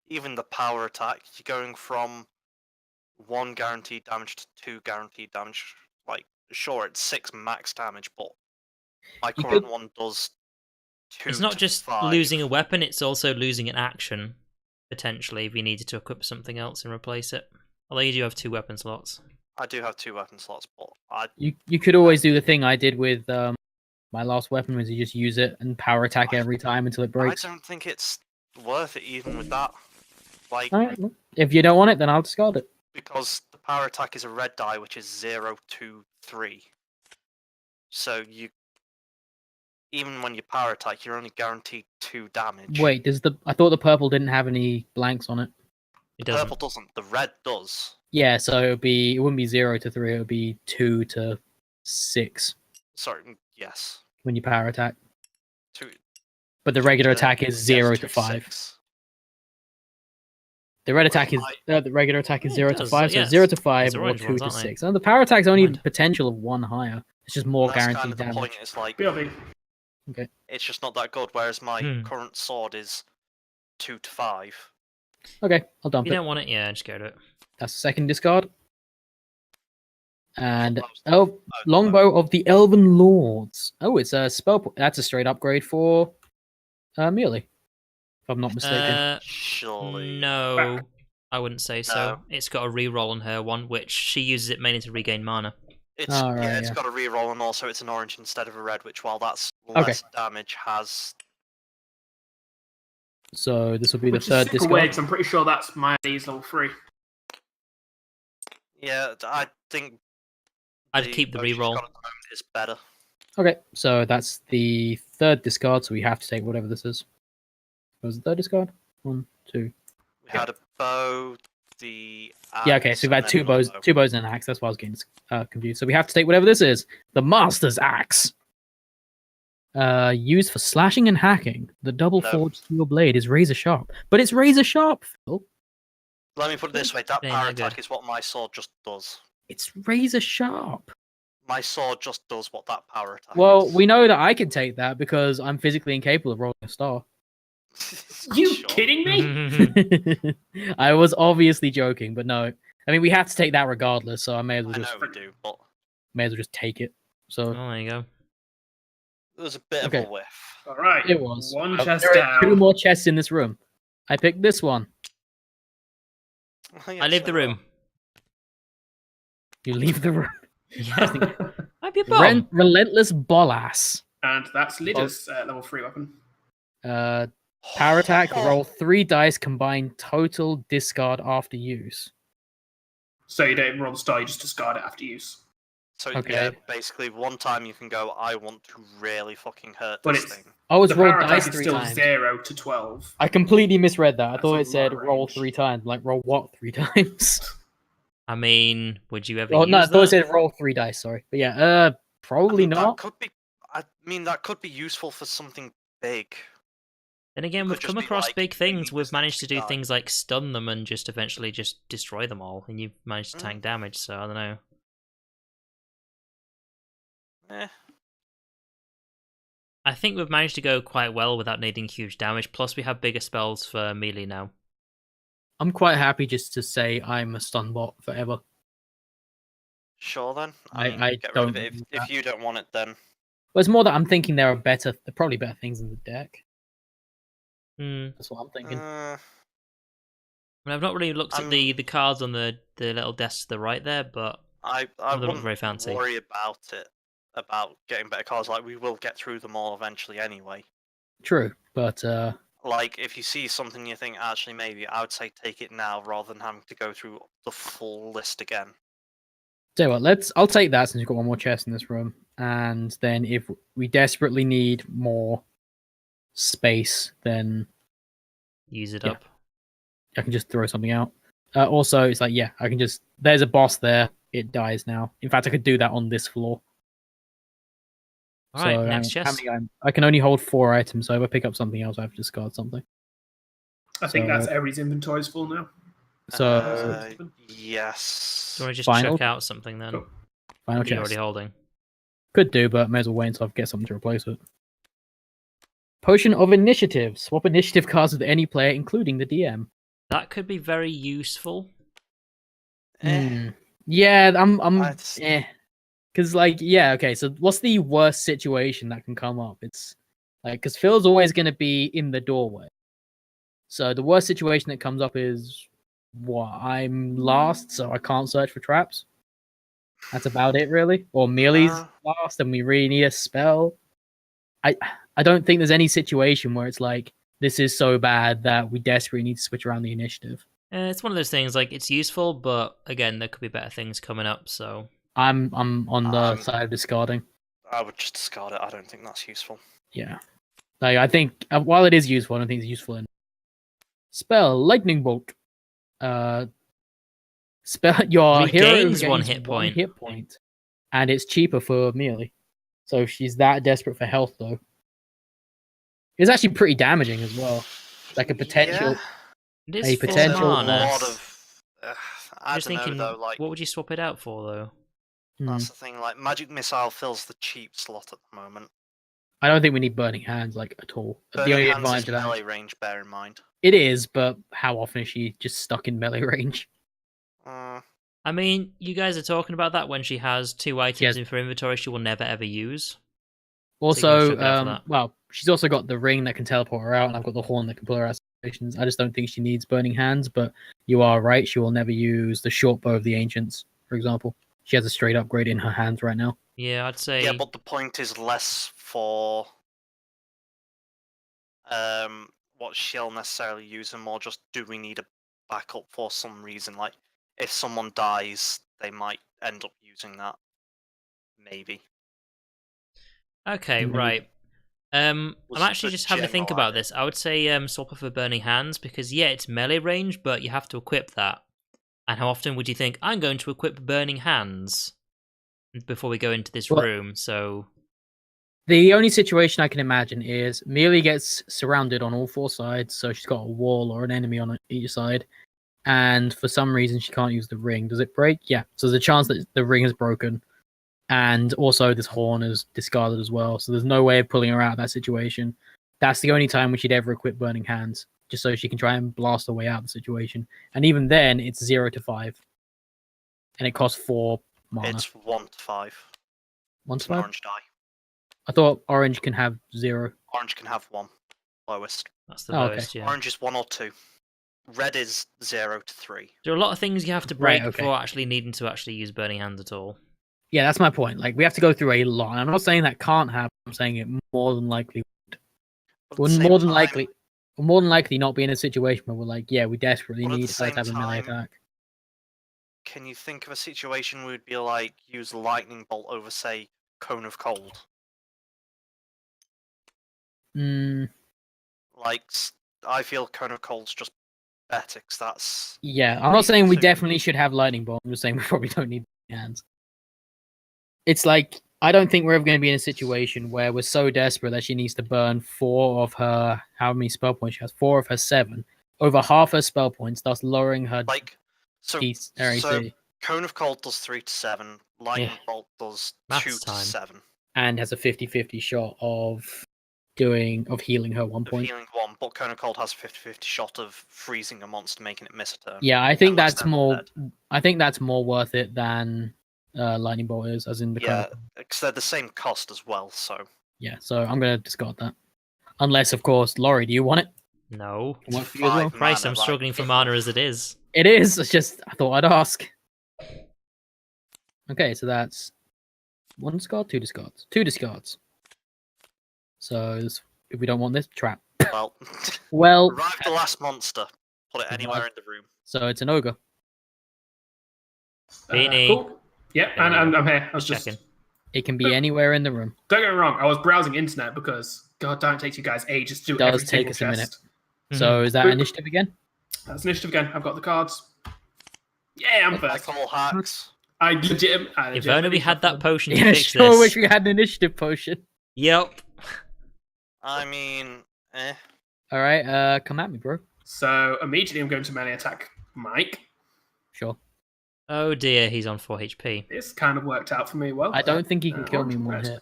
Even the power attack, you're going from 1 guaranteed damage to 2 guaranteed damage. Like, sure, it's 6 max damage, but my You current could- one does 2 It's not to just 5. losing a weapon, it's also losing an action, potentially, if you needed to equip something else and replace it. Although you do have 2 weapon slots. I do have 2 weapon slots, but You could always do the thing I did with my last weapon, was you just use it and power attack every time until it breaks. I don't think it's worth it even with that. Like, Alright, well, if you don't want it, then I'll discard it. because the power attack is a red die, which is 0, 2, 3. So you, even when you power attack, you're only guaranteed 2 damage. Wait, I thought the purple didn't have any blanks on it. It doesn't. Purple doesn't. The red does. Yeah, so it wouldn't be 0 to 3, it would be 2 to 6 Sorry, yes. when you power attack. 2. But the regular to- attack is yes, 0 2 to 5. 6. The red attack is my- the regular attack is Yeah, 0 it to does, 5, so yes. 0 to 5 These or orange 2 ones, to aren't they? 6. And the power attack's only Mind. potential of 1 higher. It's just more That's guaranteed kind of the damage. point. It's like BRB. it's just not that good. Whereas my Hmm. current sword is 2 to 5. Okay, I'll If dump you it. don't want it, yeah, just go to it. That's the second discard. And That was Longbow of the Elven Lords. Oh, it's a spell. That's a straight upgrade for Mealy, if I'm not mistaken. Surely. No, I wouldn't say so. No. It's got a reroll on her one, which she uses it mainly to regain mana. It's Oh, right, yeah, it's yeah. got a reroll and also it's an orange instead of a red, which while that's Okay. less damage has So this will be Which the third is super weird, discard. 'cause I'm pretty sure that's my D's level 3. yeah, I think I'd keep the one she's reroll. got at the moment is better. Okay, so that's the third discard. So we have to take whatever this is. What was the third discard? 1, 2. We had a bow, the Yeah, okay, axe, so we've and had then another bow. two bows and an axe. That's why I was getting confused. So we have to take whatever this is. The Master's Axe. Used for slashing and hacking. The double No. forged steel blade is razor sharp, but it's razor sharp, Phil. Let me put it this way: that Ain't power that good. attack is what my sword just does. It's razor sharp. My sword just does what that power attack. Well, is. we know that I can take that because I'm physically incapable of rolling a star. You Sure. kidding me? I was obviously joking, but no. I mean, we have to take that regardless, so I may as well I just know we do, but take it. So Oh, there you go. there was a bit Okay. of a whiff. Alright. it was. One Oh, chest there are 2 down. more chests in this room. I picked this one. I leave the room. You leave the room. Yeah. Might be a bomb. Relentless Bolas. And that's Lydia's level 3 weapon. Power attack, roll 3 dice, combine total discard after use. So you don't even roll the star, you just discard it after use. So Okay. yeah, basically one time you can go, I want to really fucking hurt But this it's- thing. I was The rolled power attack dice is 3 still times. 0 to 12. I completely misread that. I That's thought a it said lot of roll range. 3 times. Like, roll what 3 times? I mean, would you ever Oh, use no, I thought it that? said roll 3 dice, sorry. But yeah, I probably mean, that not. could be. I mean, that could be useful for something big. Then again, could we've just come be across like, big we things. need We've this thing managed to to do die. things like stun them and just eventually just destroy them all, and you've managed to Mm. tank damage. So I don't know. Eh. I think we've managed to go quite well without needing huge damage. Plus, we have bigger spells for melee now. I'm quite happy just to say I'm a stun bot forever. Sure then. I mean, get rid don't of it. use If that. you don't want it, then But it's more that I'm thinking there are probably better things in the deck. Hmm. That's what I'm thinking. I mean, I've not really looked at the cards on the little desk to the right there, but I Some of them look wouldn't very fancy. worry about it. About getting better cards. Like we will get through them all eventually anyway. True, but Like if you see something you think actually maybe I would say take it now rather than having to go through the full list again. tell you what, I'll take that since we've got one more chest in this room. And then if we desperately need more space, then use it Yeah. up. I can just throw something out. Also, it's like, yeah, I can just... There's a boss there. It dies now. In fact, I could do that on this floor. All right, So, next how chest. many I can only hold 4 items, so if I pick up something else, I have to discard something. I think So- that's everybody's inventory is full now. So, Yes. Do you want to just Final- check out something then? Cool. final You're chest. already holding. Could do, but may as well wait until I get something to replace it. Potion of Initiative. Swap initiative cards with any player, including the DM. That could be very useful. Eh. Yeah, I'm I'd- because like, yeah, okay, so what's the worst situation that can come up? It's like, because Phil's always going to be in the doorway, so the worst situation that comes up is what, I'm last, so I can't search for traps. That's about it, really. Or Mealy's last and we really need a spell. I don't think there's any situation where it's like, this is so bad that we desperately need to switch around the initiative. It's one of those things, like, it's useful, but again, there could be better things coming up, so... I'm on the side of discarding. I would just discard it. I don't think that's useful. Yeah. Like, I think, while it is useful, I don't think it's useful in spell Lightning Bolt. Spell your hero Regains gains one hit point. hit point, and it's cheaper for Mealy. So if she's that desperate for health, though, it's actually pretty damaging as well. Like a potential. It is A full potential A mana. lot of. I Just don't thinking, know though. Like what would you swap it out for, though? that's the thing. Like magic missile fills the cheap slot at the moment. I don't think we need burning hands like at all. Burning the only hands advantage is of that melee range. Bear in mind. it is, but how often is she just stuck in melee range? I mean, you guys are talking about that when she has 2 items Yes. in her inventory she will never ever use. Also, chuck it out for that. well, she's also got the ring that can teleport her out, and I've got the horn that can pull her out of situations. I just don't think she needs burning hands, but you are right. She will never use the short bow of the ancients, for example. She has a straight upgrade in her hands right now. Yeah, I'd say... Yeah, but the point is less for what she'll necessarily use, and more just do we need a backup for some reason? Like if someone dies, they might end up using that. Maybe. Okay, Maybe. right. I'm Was actually the just having to think general about this. I would say swap her for Burning Hands, because yeah, it's melee range, but you have to equip that. And how often would you think, I'm going to equip Burning Hands before we go into this Well- room, so... The only situation I can imagine is Mealy gets surrounded on all 4 sides, so she's got a wall or an enemy on each side, and for some reason she can't use the ring. Does it break? Yeah. So there's a chance that the ring is broken, and also this horn is discarded as well, so there's no way of pulling her out of that situation. That's the only time we should ever equip Burning Hands, just so she can try and blast her way out of the situation. And even then, it's 0 to 5, and it costs 4 mana. It's 1 to 5. 1 It's to an 5? orange die. I thought orange can have 0. Orange can have 1. Lowest. That's the Oh, okay. lowest, yeah. Orange is 1 or 2. Red is 0 to 3. There are a lot of things you have to Right, break okay. before actually needing to actually use Burning Hands at all. Yeah, that's my point. Like, we have to go through a lot. And I'm not saying that can't happen. I'm saying it more than likely But at will the same more than time- likely will more than likely not be in a situation where we're like, yeah, we desperately But at need the her to same have a melee time, attack. can you think of a situation where it'd be like use lightning bolt over, say, cone of cold? Like, I feel cone of cold's just better because that's Yeah, I'm not saying we So- definitely should have lightning bolt. I'm just saying we probably don't need hands. It's like I don't think we're ever going to be in a situation where we're so desperate that she needs to burn 4 of her how many spell points she has? 4 of her 7. Over half her spell points, thus lowering her like so. DC. So cone of cold does 3 to 7. Lightning Yeah. bolt does Maths 2 to time. 7. and has a 50-50 shot of healing her 1 Of point. healing 1, but cone of cold has a 50-50 shot of freezing a monster, making it miss a turn. Yeah, I think Unless that's they're more. dead. I think that's more worth it than lightning bolt is, as in the Yeah, cone. because they're the same cost as well. So Yeah, so I'm gonna discard that. Unless, of course, Laurie, do you want it? No. It work for you as well? 5 Christ, mana, I'm struggling for like, mana as it is. It is. It's just I thought I'd ask. Okay, so that's 1 discard, 2 discards, 2 discards. So if we don't want this, trap. Well, Well, revive the last monster. Put it anywhere Revive. in the room. so it's an ogre. Beanie. Cool. Yep, There and you go. I'm here. I was Just just. checking. It can be anywhere in the room. Don't get me wrong. I was browsing internet because God damn, it takes you guys ages to do Does every take single us a minute. chest. So is that Boop. initiative again? That's initiative again. I've got the cards. Yeah, I'm first. Like all hacks. I legit. If only we had that potion to Yeah, fix sure. this. Wish we had an initiative potion. Yep. I mean, All right, come at me, bro. So immediately I'm going to melee attack Mike. Sure. Oh dear, he's on 4 HP. This kind of worked out for me well. I don't think he can kill me in one red. hit.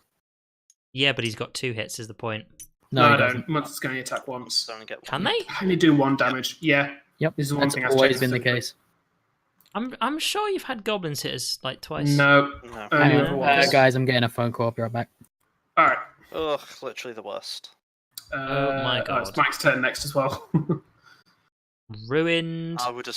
Yeah, but he's got 2 hits is the point. No, No, he I doesn't. don't. Monsters can only attack once. just only get Can one. they? I only do 1 damage. Yeah. Yep, This is one that's thing I've always checked been the specifically. case. I'm sure you've had goblins hit us like twice. No. No. Only Hang over on, once. guys, I'm getting a phone call. I'll be right back. All right. Ugh, literally the worst. Oh my It's God. Mike's turn next as well. Ruined. I would have